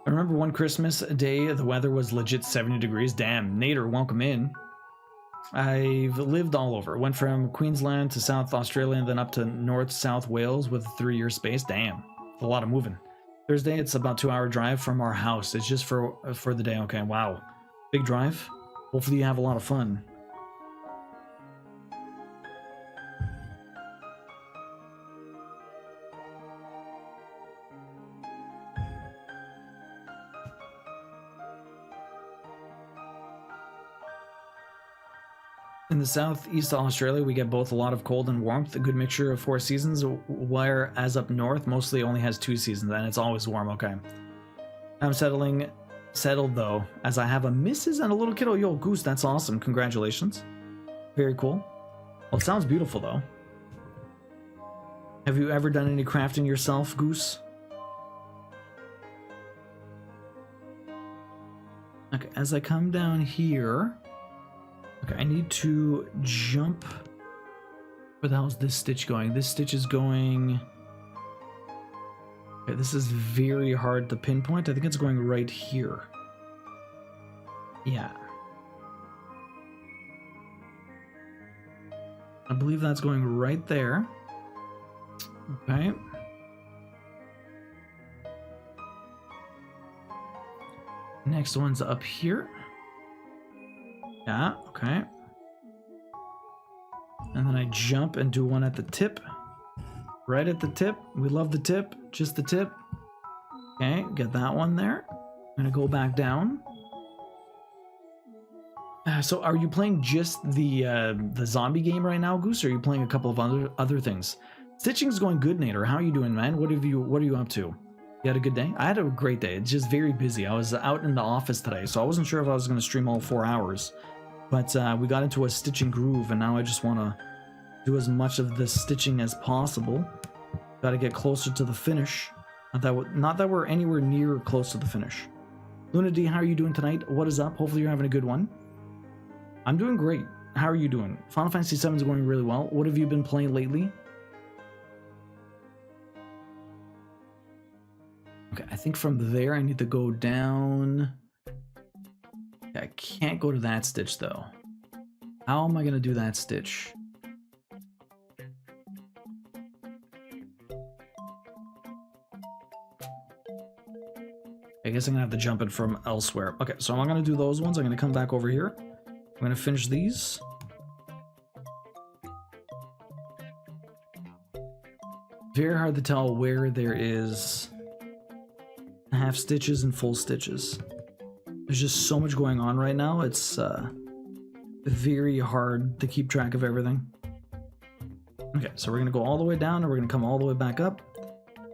I remember one Christmas day, the weather was legit 70 degrees. Damn, Nader, welcome in. I've lived all over. Went from Queensland to South Australia and then up to North-South Wales with a 3-year space. Damn, a lot of moving. Thursday, it's about 2-hour drive from our house. It's just for the day. Okay, wow. Big drive. Hopefully you have a lot of fun. In the southeast of Australia, we get both a lot of cold and warmth, a good mixture of 4 seasons, whereas up north mostly only has 2 seasons, and it's always warm. Okay. I'm settled though, as I have a missus and a little kiddo. Yo, Goose, that's awesome. Congratulations. Very cool. Well, it sounds beautiful though. Have you ever done any crafting yourself, Goose? Okay, as I come down here... Okay, I need to jump. Where the hell is this stitch going? This stitch is going... Okay, this is very hard to pinpoint. I think it's going right here. Yeah. I believe that's going right there. Okay. Next one's up here. Yeah, okay. And then I jump and do one at the tip. Right at the tip. We love the tip. Just the tip. Okay, get that one there. I'm gonna go back down. So are you playing just the zombie game right now, Goose, or are you playing a couple of other things? Stitching's going good, Nader. How are you doing, man? What are you up to? You had a good day? I had a great day. It's just very busy. I was out in the office today, so I wasn't sure if I was going to stream all 4 hours. But we got into a stitching groove, and now I just want to do as much of this stitching as possible. Got to get closer to the finish. Not that we're anywhere near close to the finish. Luna D, how are you doing tonight? What is up? Hopefully you're having a good one. I'm doing great. How are you doing? Final Fantasy VII is going really well. What have you been playing lately? Okay, I think from there I need to go down. Okay, I can't go to that stitch though. How am I gonna do that stitch? I guess I'm gonna have to jump in from elsewhere. Okay, so I'm not gonna do those ones. I'm gonna come back over here. I'm gonna finish these. Very hard to tell where there is half stitches and full stitches. There's just so much going on right now. It's very hard to keep track of everything. Okay, so we're gonna go all the way down and we're gonna come all the way back up.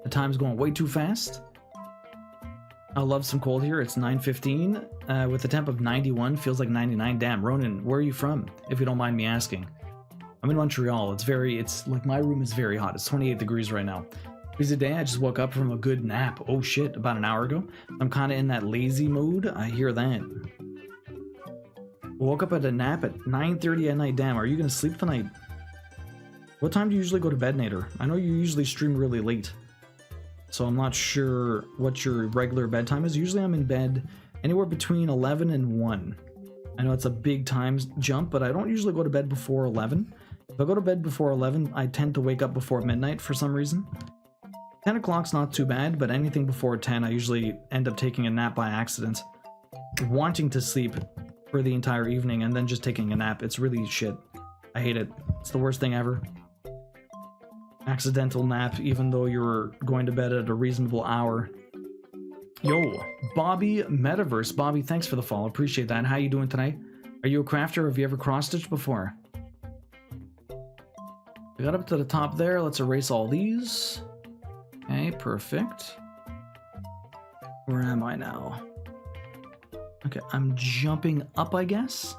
The time's going way too fast. I love some cold here. It's 9:15 with a temp of 91. Feels like 99. Damn, Ronan, where are you from? If you don't mind me asking. I'm in Montreal. It's like my room is very hot. It's 28 degrees right now. Busy day. I just woke up from a good nap. Oh shit, about an hour ago. I'm kind of in that lazy mood. I hear that. Woke up at a nap at 9:30 at night. Damn, are you gonna sleep tonight? What time do you usually go to bed, Nader? I know you usually stream really late, so I'm not sure what your regular bedtime is. Usually I'm in bed anywhere between 11 and 1. I know it's a big time jump, but I don't usually go to bed before 11. If I go to bed before 11, I tend to wake up before midnight for some reason. 10 o'clock's not too bad, but anything before 10, I usually end up taking a nap by accident. Wanting to sleep for the entire evening and then just taking a nap. It's really shit. I hate it. It's the worst thing ever. Accidental nap, even though you're going to bed at a reasonable hour. Yo, Bobby Metaverse. Bobby, thanks for the follow. Appreciate that. How you doing tonight? Are you a crafter? Have you ever cross-stitched before? We got up to the top there. Let's erase all these. Okay, perfect. Where am I now? Okay, I'm jumping up, I guess.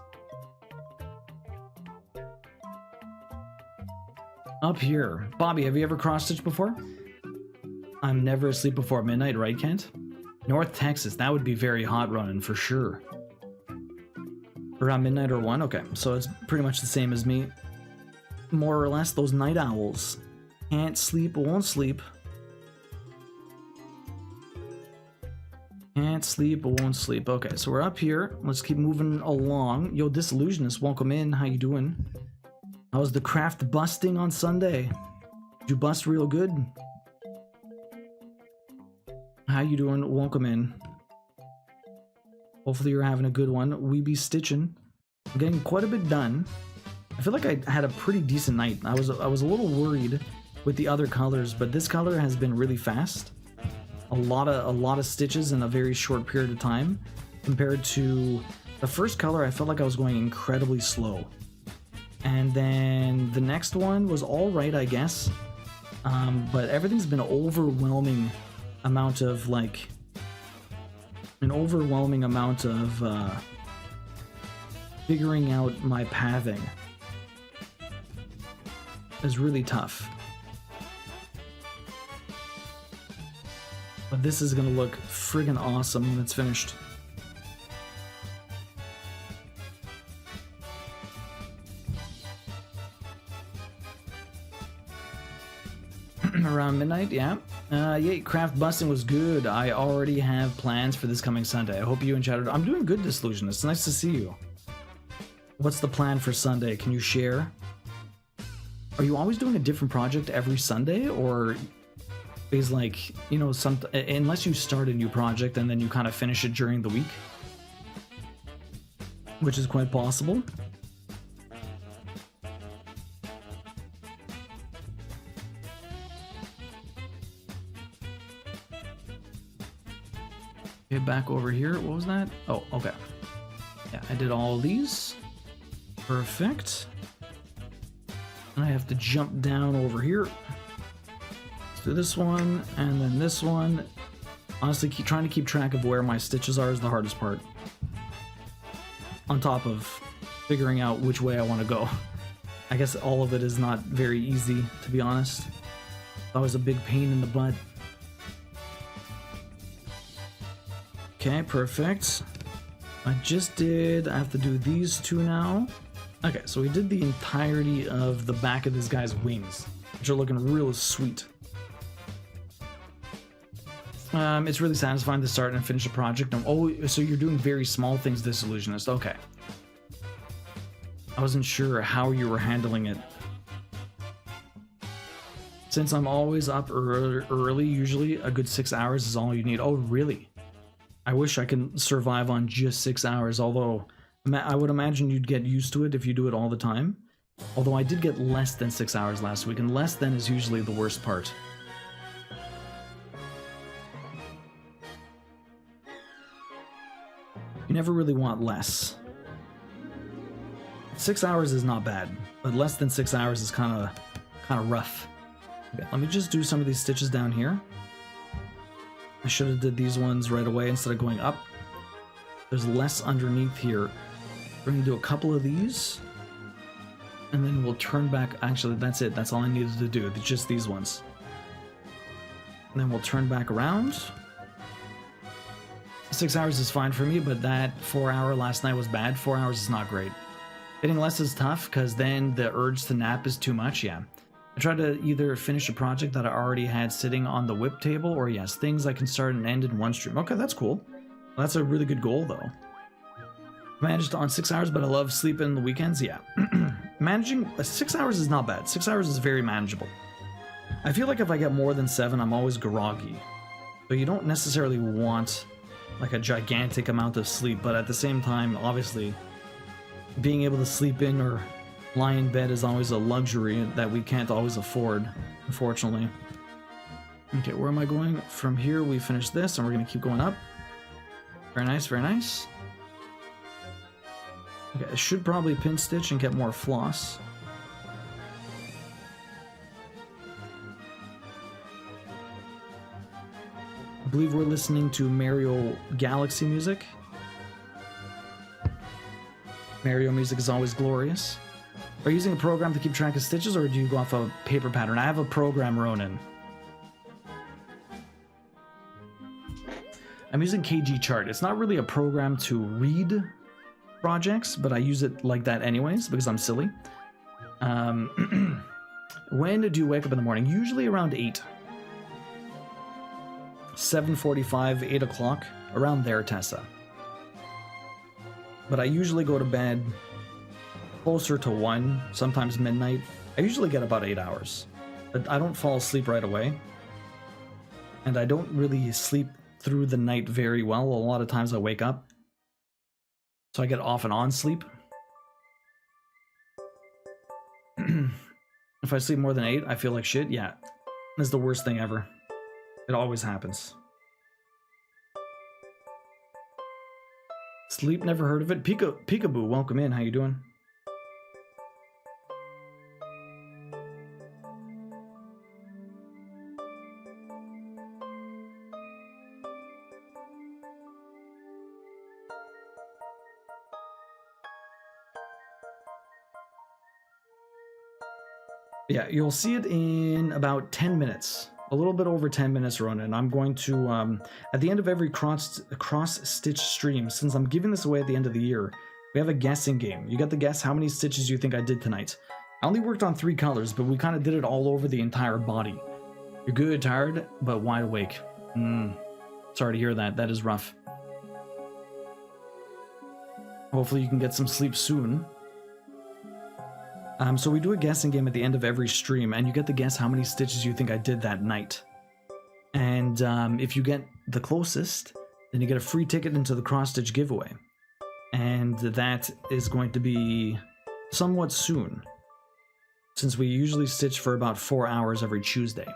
Up here. Bobby, have you ever cross-stitched before? I'm never asleep before midnight, right, Kent? North Texas, that would be very hot running for sure. Around midnight or 1? Okay, so it's pretty much the same as me. More or less, those night owls. Can't sleep, won't sleep. Can't sleep, won't sleep. Okay, so we're up here. Let's keep moving along. Yo, Disillusionist, welcome in. How you doing? How was the craft busting on Sunday? Did you bust real good? How you doing? Welcome in. Hopefully you're having a good one. We be stitching. I'm getting quite a bit done. I feel like I had a pretty decent night. I was a little worried with the other colors, but this color has been really fast. A lot of stitches in a very short period of time. Compared to the first color, I felt like I was going incredibly slow. And then the next one was all right, I guess. But everything's been overwhelming amount of like figuring out my pathing is really tough. But this is gonna look friggin' awesome when it's finished. Around midnight, yeah. Yeah, craft busting was good. I already have plans for this coming Sunday. I hope you and Chatter. I'm doing good, Disillusionist. It's nice to see you. What's the plan for Sunday? Can you share? Are you always doing a different project every Sunday, or is like, you know, unless you start a new project and then you kind of finish it during the week, which is quite possible. Back over here. What was that? Oh, okay. Yeah, I did all these. Perfect. And I have to jump down over here. Let's do this one, and then this one. Honestly, trying to keep track of where my stitches are is the hardest part. On top of figuring out which way I want to go. I guess all of it is not very easy, to be honest. That was a big pain in the butt. Okay, perfect. I have to do these two now. Okay, so we did the entirety of the back of this guy's wings, which are looking real sweet. It's really satisfying to start and finish a project. Oh, so you're doing very small things, Disillusionist. Okay. I wasn't sure how you were handling it. Since I'm always up early, usually a good 6 hours is all you need. Oh, really? I wish I could survive on just 6 hours, although I would imagine you'd get used to it if you do it all the time. Although I did get less than 6 hours last week, and less than is usually the worst part. You never really want less. 6 hours is not bad, but less than 6 hours is kind of rough. Okay, let me just do some of these stitches down here. I should have did these ones right away instead of going up. There's less underneath here. We're going to do a couple of these. And then we'll turn back. Actually, that's it. That's all I needed to do. Just these ones. And then we'll turn back around. 6 hours is fine for me, but that 4 hour last night was bad. 4 hours is not great. Getting less is tough because then the urge to nap is too much. Yeah. I tried to either finish a project that I already had sitting on the whip table, or yes, things I can start and end in one stream. Okay, that's cool. That's a really good goal, though. Managed on 6 hours, but I love sleeping the weekends. Yeah. Managing 6 hours is not bad. 6 hours is very manageable. I feel like if I get more than 7, I'm always groggy. But you don't necessarily want like a gigantic amount of sleep, but at the same time, obviously, being able to sleep in or lie in bed is always a luxury that we can't always afford, unfortunately. Okay, where am I going? From here, we finish this, and we're going to keep going up. Very nice, very nice. Okay, I should probably pin stitch and get more floss. I believe we're listening to Mario Galaxy music. Mario music is always glorious. Are you using a program to keep track of stitches, or do you go off a paper pattern? I have a program, Ronin. I'm using KG Chart. It's not really a program to read projects, but I use it like that anyways because I'm silly. When do you wake up in the morning? Usually around 8. 7:45, 8 o'clock, around there, Tessa. But I usually go to bed closer to 1, sometimes midnight. I usually get about 8 hours. But I don't fall asleep right away. And I don't really sleep through the night very well. A lot of times I wake up. So I get off and on sleep. If I sleep more than 8, I feel like shit. Yeah, it's the worst thing ever. It always happens. Sleep, never heard of it. Peekaboo, welcome in. How you doing? Yeah, you'll see it in about 10 minutes. A little bit over 10 minutes, Ronan. I'm going to, at the end of every cross-stitch stream, since I'm giving this away at the end of the year, we have a guessing game. You got to guess how many stitches you think I did tonight. I only worked on 3 colors, but we kind of did it all over the entire body. You're good, tired, but wide awake. Sorry to hear that. That is rough. Hopefully you can get some sleep soon. So we do a guessing game at the end of every stream, and you get to guess how many stitches you think I did that night. And if you get the closest, then you get a free ticket into the cross-stitch giveaway. And that is going to be somewhat soon, since we usually stitch for about 4 hours every Tuesday.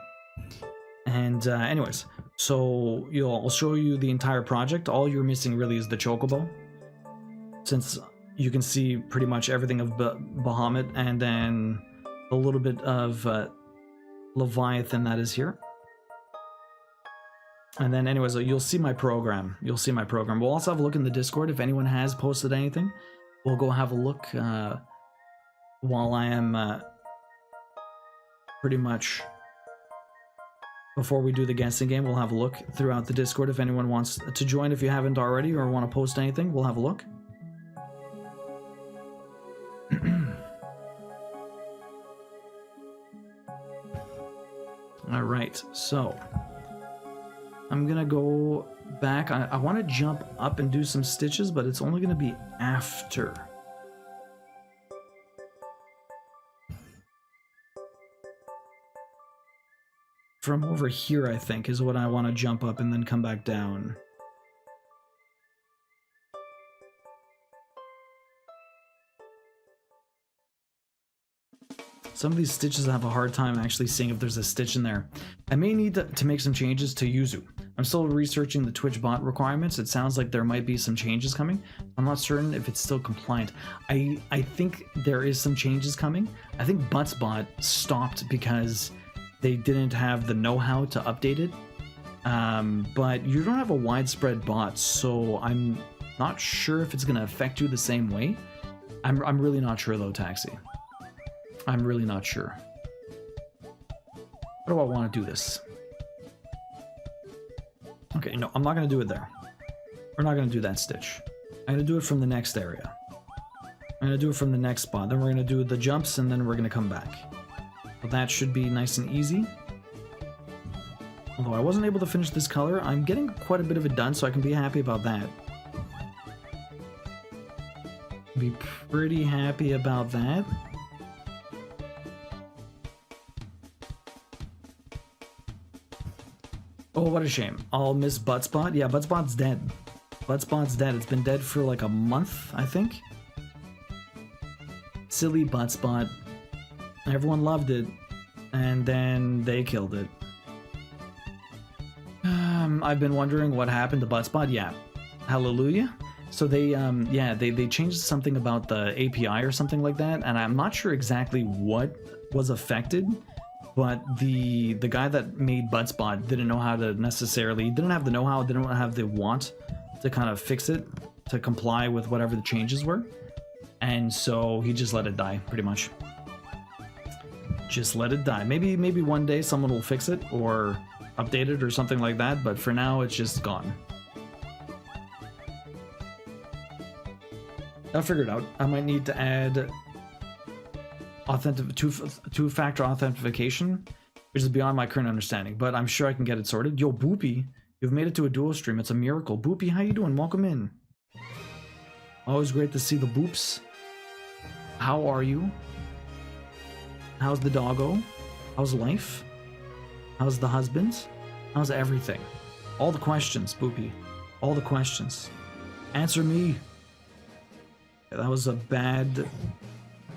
And anyways, so I'll show you the entire project. All you're missing really is the chocobo, since you can see pretty much everything of Bahamut, and then a little bit of Leviathan that is here. And then anyways, you'll see my program. You'll see my program. We'll also have a look in the Discord if anyone has posted anything. We'll go have a look while I am pretty much, before we do the guessing game, we'll have a look throughout the Discord if anyone wants to join. If you haven't already or want to post anything, we'll have a look. All right, so I'm gonna go back. I want to jump up and do some stitches, but it's only gonna be after. From over here, I think, is what I want to jump up and then come back down. Some of these stitches I have a hard time actually seeing if there's a stitch in there. I may need to make some changes to Yuzu. I'm still researching the Twitch bot requirements. It sounds like there might be some changes coming. I'm not certain if it's still compliant. I think there is some changes coming. I think ButsBot stopped because they didn't have the know-how to update it. But you don't have a widespread bot, so I'm not sure if it's going to affect you the same way. I'm really not sure though, Taxi. I'm really not sure. How do I want to do this? Okay, no, I'm not going to do it there. We're not going to do that stitch. I'm going to do it from the next area. I'm going to do it from the next spot. Then we're going to do the jumps, and then we're going to come back. Well, that should be nice and easy. Although I wasn't able to finish this color, I'm getting quite a bit of it done, so I can be happy about that. Be pretty happy about that. Oh, what a shame. I'll miss Buttspot. Yeah, Buttspot's dead. Buttspot's dead. It's been dead for like a month, I think. Silly Buttspot. Everyone loved it. And then they killed it. I've been wondering what happened to Buttspot. Yeah. Hallelujah. So they, they changed something about the API or something like that. And I'm not sure exactly what was affected. But the guy that made Buttspot didn't know how to necessarily, didn't have the know-how, didn't have the want to kind of fix it, to comply with whatever the changes were. And so he just let it die, pretty much. Just let it die. Maybe one day someone will fix it or update it or something like that, but for now it's just gone. I'll figure it out. I might need to add two-factor authentication, which is beyond my current understanding, but I'm sure I can get it sorted. Yo, Boopy, you've made it to a duo stream. It's a miracle. Boopy, how you doing? Welcome in. Always great to see the Boops. How are you? How's the doggo? How's life? How's the husband? How's everything? All the questions, Boopy. All the questions. Answer me. That was a bad...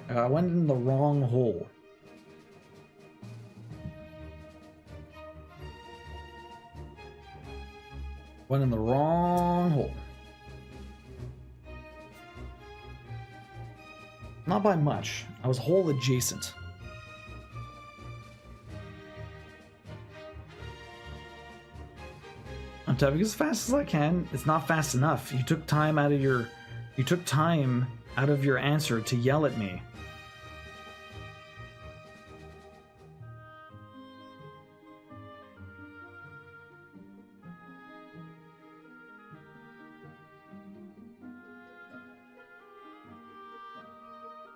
I went in the wrong hole. Went in the wrong hole. Not by much. I was hole adjacent. I'm typing as fast as I can. It's not fast enough. You took time out of your... You took time out of your answer to yell at me.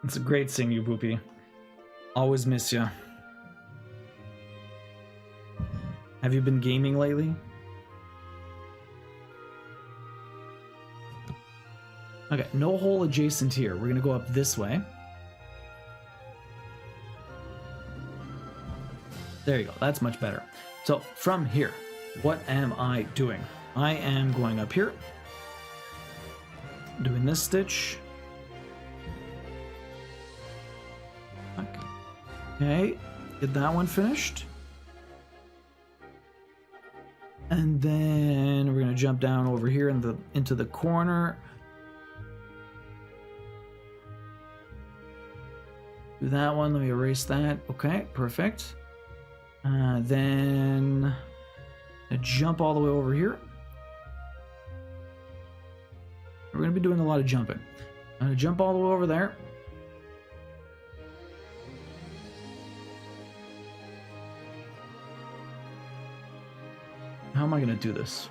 It's a great seeing you, Boopy. Always miss you. Have you been gaming lately? Okay, no hole adjacent here. We're gonna go up this way. There you go. That's much better. So from here, what am I doing? I am going up here, doing this stitch. Okay, get that one finished. And then we're gonna jump down over here into the corner. Do that one. Let me erase that. Okay, perfect. Then jump all the way over here. We're gonna be doing a lot of jumping. I'm gonna jump all the way over there. How am I going to do this?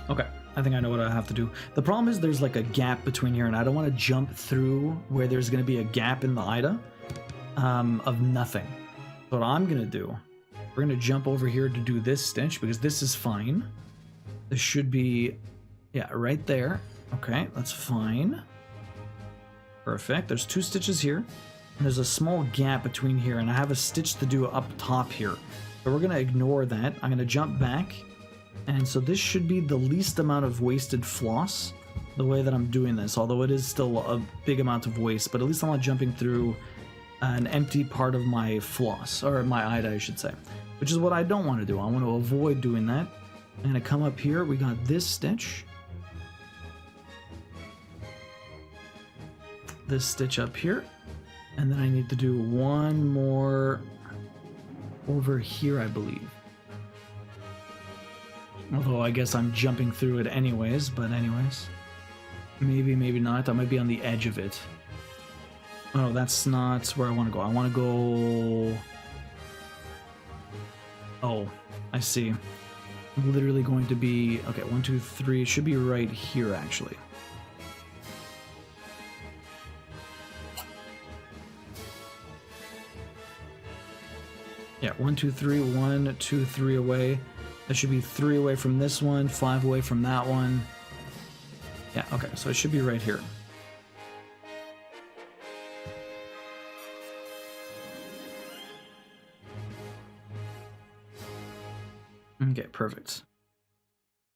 Okay, I think I know what I have to do. The problem is there's like a gap between here, and I don't want to jump through where there's going to be a gap in the IDA of nothing. So what I'm going to do, we're going to jump over here to do this stitch, because this is fine. This should be, yeah, right there. Okay, that's fine. Perfect. There's 2 stitches here. And there's a small gap between here, and I have a stitch to do up top here. So we're going to ignore that. I'm going to jump back. And so this should be the least amount of wasted floss, the way that I'm doing this, although it is still a big amount of waste, but at least I'm not jumping through an empty part of my floss, or my IDA, I should say, which is what I don't want to do. I want to avoid doing that. I'm going to come up here. We got this stitch. This stitch up here. And then I need to do one more over here, I believe. Although I guess I'm jumping through it anyways, but anyways. Maybe, maybe not. That might be on the edge of it. Oh, that's not where I want to go. I want to go... Oh, I see. I'm literally going to be... Okay, 1, 2, 3. It should be right here, actually. Yeah, 1, 2, 3, 1, 2, 3 away. That should be 3 away from this one, 5 away from that one. Yeah, okay, so it should be right here. Okay, perfect.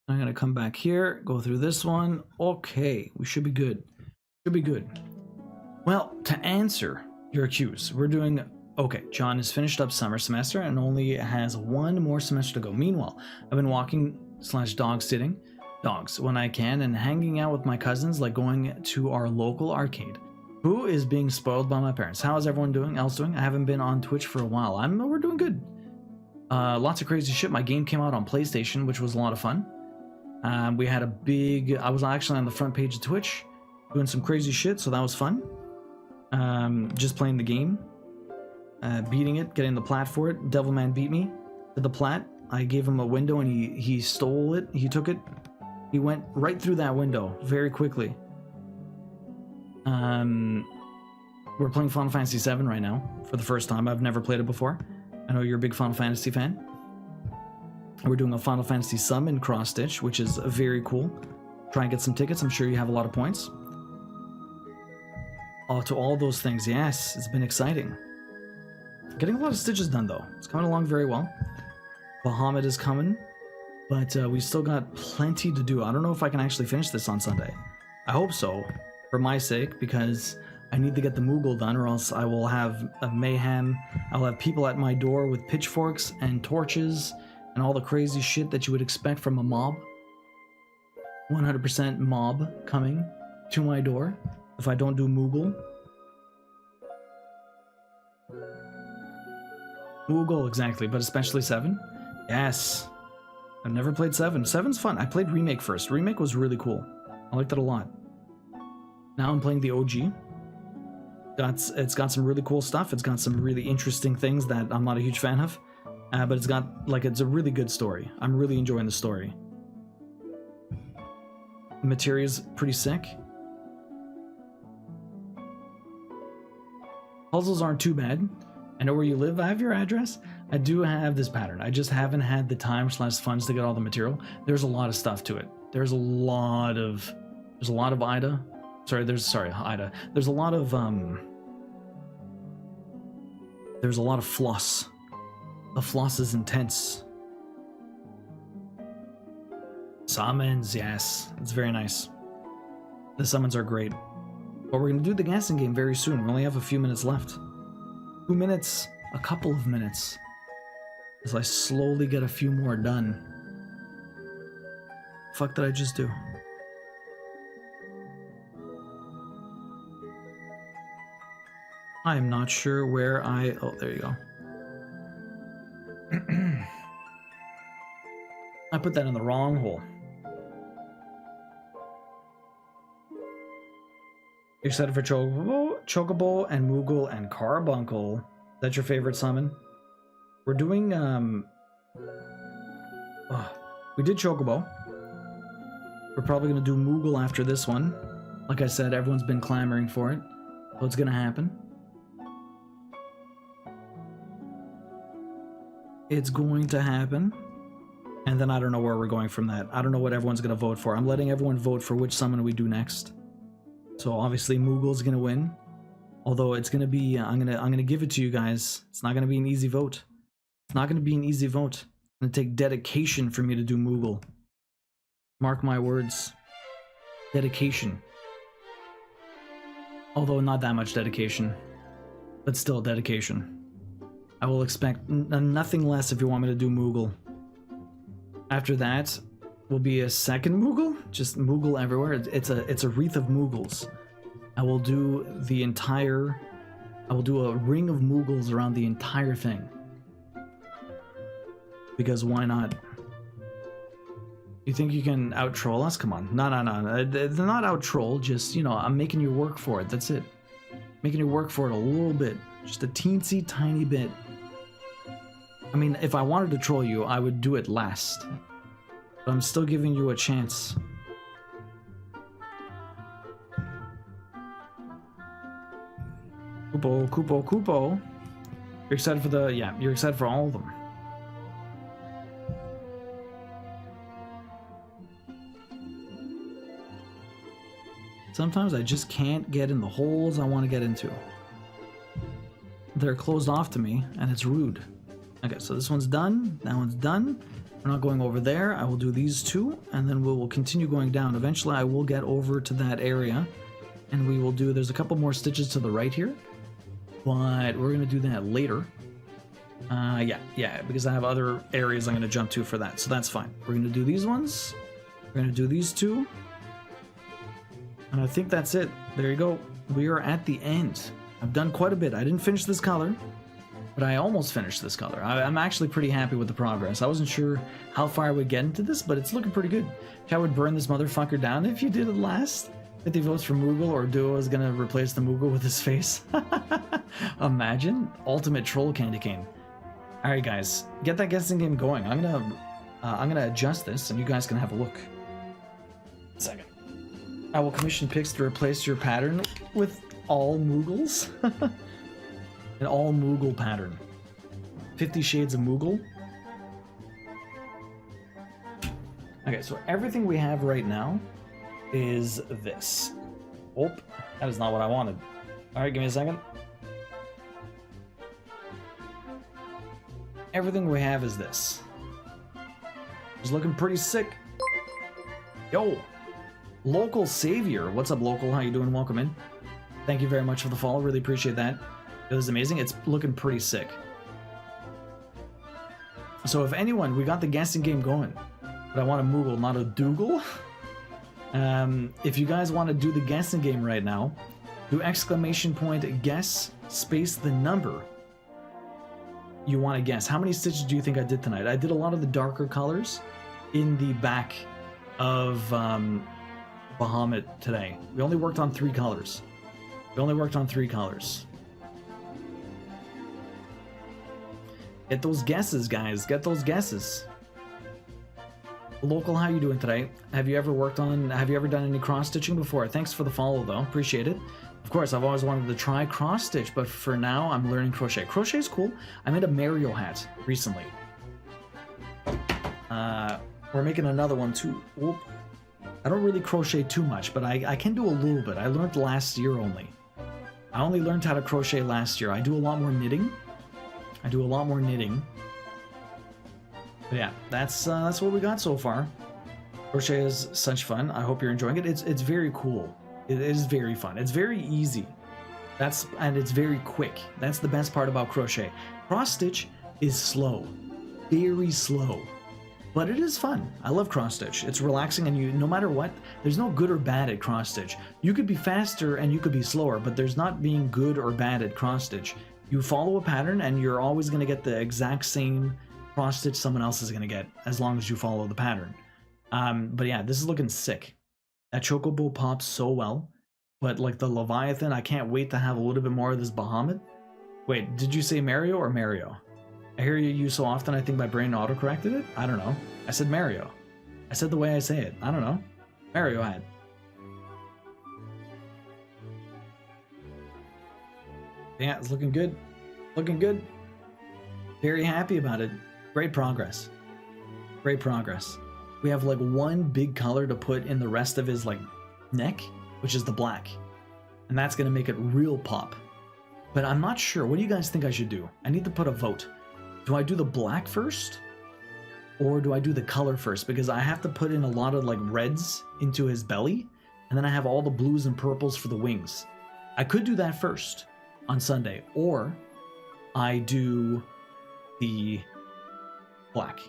I'm gonna come back here, go through this one. Okay, we should be good. Should be good. Well, to answer your accuse, we're doing okay. John has finished up summer semester and only has one more semester to go. Meanwhile, I've been walking / dog sitting dogs when I can and hanging out with my cousins, like going to our local arcade. Who is being spoiled by my parents? How is everyone doing? Else doing? I haven't been on Twitch for a while. We're doing good. Lots of crazy shit. My game came out on PlayStation, which was a lot of fun. We had a big. I was actually on the front page of Twitch, doing some crazy shit, so that was fun. Just playing the game, beating it, getting the plat for it. Devilman beat me to the plat. I gave him a window and he stole it. He took it. He went right through that window very quickly. We're playing Final Fantasy VII right now for the first time. I've never played it before. I know you're a big Final Fantasy fan. We're doing a Final Fantasy summon cross stitch, which is very cool. Try and get some tickets. I'm sure you have a lot of points. Oh, to all those things, yes, it's been exciting. Getting a lot of stitches done though. It's coming along very well. Bahamut is coming, but we still got plenty to do. I don't know if I can actually finish this on Sunday. I hope so, for my sake, because I need to get the Moogle done, or else I will have a mayhem. I'll have people at my door with pitchforks and torches and all the crazy shit that you would expect from a mob. 100% mob coming to my door if I don't do Moogle. Moogle, exactly, but especially 7. Yes. I've never played 7. 7's fun. I played Remake first. Remake was really cool. I liked it a lot. Now I'm playing the OG. It's got some really cool stuff. It's got some really interesting things that I'm not a huge fan of. But it's got, like, it's a really good story. I'm really enjoying the story. The material's pretty sick. Puzzles aren't too bad. I know where you live. I have your address. I do have this pattern. I just haven't had the time / funds to get all the material. There's a lot of stuff to it. There's a lot of Ida. Ida. There's a lot of floss. The floss is intense. Summons, yes. It's very nice. The summons are great. But we're going to do the guessing game very soon. We only have a few minutes left. 2 minutes. A couple of minutes. As I slowly get a few more done. Fuck did I just do? I am not sure where I... Oh, there you go. I put that in the wrong hole. You're excited for Chocobo and Moogle and Carbuncle. Is that your favorite summon? We're doing, we did Chocobo. We're probably going to do Moogle after this one. Like I said, everyone's been clamoring for it. So it's going to happen. It's going to happen. And then I don't know where we're going from that. I don't know what everyone's going to vote for. I'm letting everyone vote for which summon we do next. So obviously Moogle's going to win. Although it's going to be, I'm going to give it to you guys. It's not going to be an easy vote. It's not going to be an easy vote. It's going to take dedication for me to do Moogle. Mark my words. Dedication. Although not that much dedication. But still dedication. I will expect nothing less if you want me to do Moogle. After that will be a second Moogle, just Moogle everywhere. It's a wreath of Moogles. I will do a ring of Moogles around the entire thing. Because why not? You think you can out-troll us? Come on. No. They're not out-troll, just, you know, I'm making you work for it. That's it. Making you work for it a little bit. Just a teensy tiny bit. I mean, if I wanted to troll you, I would do it last. But I'm still giving you a chance. Kupo. You're excited for the... Yeah, you're excited for all of them. Sometimes I just can't get in the holes I want to get into. They're closed off to me, and it's rude. Okay, so this one's done. That one's done. We're not going over there. I will do these two, and then we will continue going down. Eventually, I will get over to that area, and we will do... There's a couple more stitches to the right here, but we're going to do that later. Yeah, because I have other areas I'm going to jump to for that, so that's fine. We're going to do these ones. We're going to do these two. And I think that's it. There you go. We are at the end. I've done quite a bit. I didn't finish this color, but I almost finished this color. I'm actually pretty happy with the progress. I wasn't sure how far I would get into this, but it's looking pretty good. I would burn this motherfucker down if you did it last. 50 votes for Moogle, or Duo is gonna replace the Moogle with his face. Imagine. Ultimate troll candy cane. Alright guys, get that guessing game going. I'm gonna adjust this and you guys can have a look. Second. I will commission pics to replace your pattern with all Moogles. An all Moogle pattern. 50 Shades of Moogle. Okay, so everything we have right now is this. Oh, that is not what I wanted. Alright, give me a second. Everything we have is this. It's looking pretty sick. Yo! Local Savior. What's up, Local? How you doing? Welcome in. Thank you very much for the follow. Really appreciate that. It was amazing. It's looking pretty sick. So if anyone, we got the guessing game going, but I want a Moogle, not a Dougal. If you guys want to do the guessing game right now, do exclamation point guess space the number you want to guess. How many stitches do you think I did tonight? I did a lot of the darker colors in the back of Bahamut today. We only worked on 3 colors. Get those guesses, guys. Get those guesses. Local, how you doing today? Have you ever done any cross stitching before? Thanks for the follow though. Appreciate it. Of course, I've always wanted to try cross stitch, but for now I'm learning crochet. Crochet is cool. I made a Mario hat recently. We're making another one too. Oop. I don't really crochet too much, but I can do a little bit. I learned last year only. I only learned how to crochet last year. I do a lot more knitting. But yeah, that's what we got so far. Crochet is such fun. I hope you're enjoying it. It's very cool. It is very fun. It's very easy. And it's very quick. That's the best part about crochet. Cross stitch is slow, very slow, but it is fun. I love cross stitch. It's relaxing, and no matter what, there's no good or bad at cross stitch. You could be faster and you could be slower, but there's not being good or bad at cross stitch. You follow a pattern and you're always going to get the exact same cross stitch someone else is going to get, as long as you follow the pattern. But yeah, this is looking sick. That Chocobo pops so well, but like the Leviathan, I can't wait to have a little bit more of this Bahamut. Wait, did you say Mario or Mario? I hear you use so often I think my brain autocorrected it? I don't know. I said Mario. I said the way I say it. I don't know. Mario hat. Yeah, it's looking good. Looking good. Very happy about it. Great progress. Great progress. We have like one big color to put in the rest of his like neck, which is the black. And that's going to make it real pop. But I'm not sure. What do you guys think I should do? I need to put a vote. Do I do the black first? Or do I do the color first? Because I have to put in a lot of like reds into his belly. And then I have all the blues and purples for the wings. I could do that first on Sunday. Or I do the black.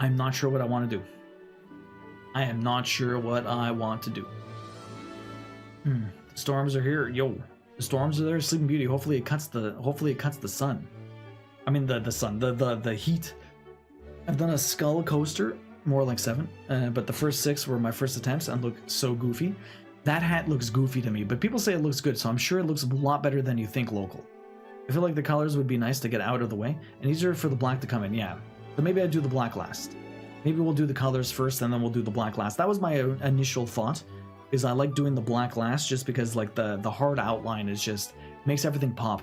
I'm not sure what I want to do. I am not sure what I want to do. Storms are here. Yo, the storms are there. Sleeping Beauty. Hopefully it cuts the sun. I mean the sun. The heat. I've done a skull coaster, more like 7, but the first 6 were my first attempts and look so goofy. That hat looks goofy to me, but people say it looks good, so I'm sure it looks a lot better than you think, Local. I feel like the colors would be nice to get out of the way, and easier for the black to come in. Yeah, so maybe I do the black last. Maybe we'll do the colors first, and then we'll do the black last. That was my initial thought, is I like doing the black last just because like the hard outline is just makes everything pop.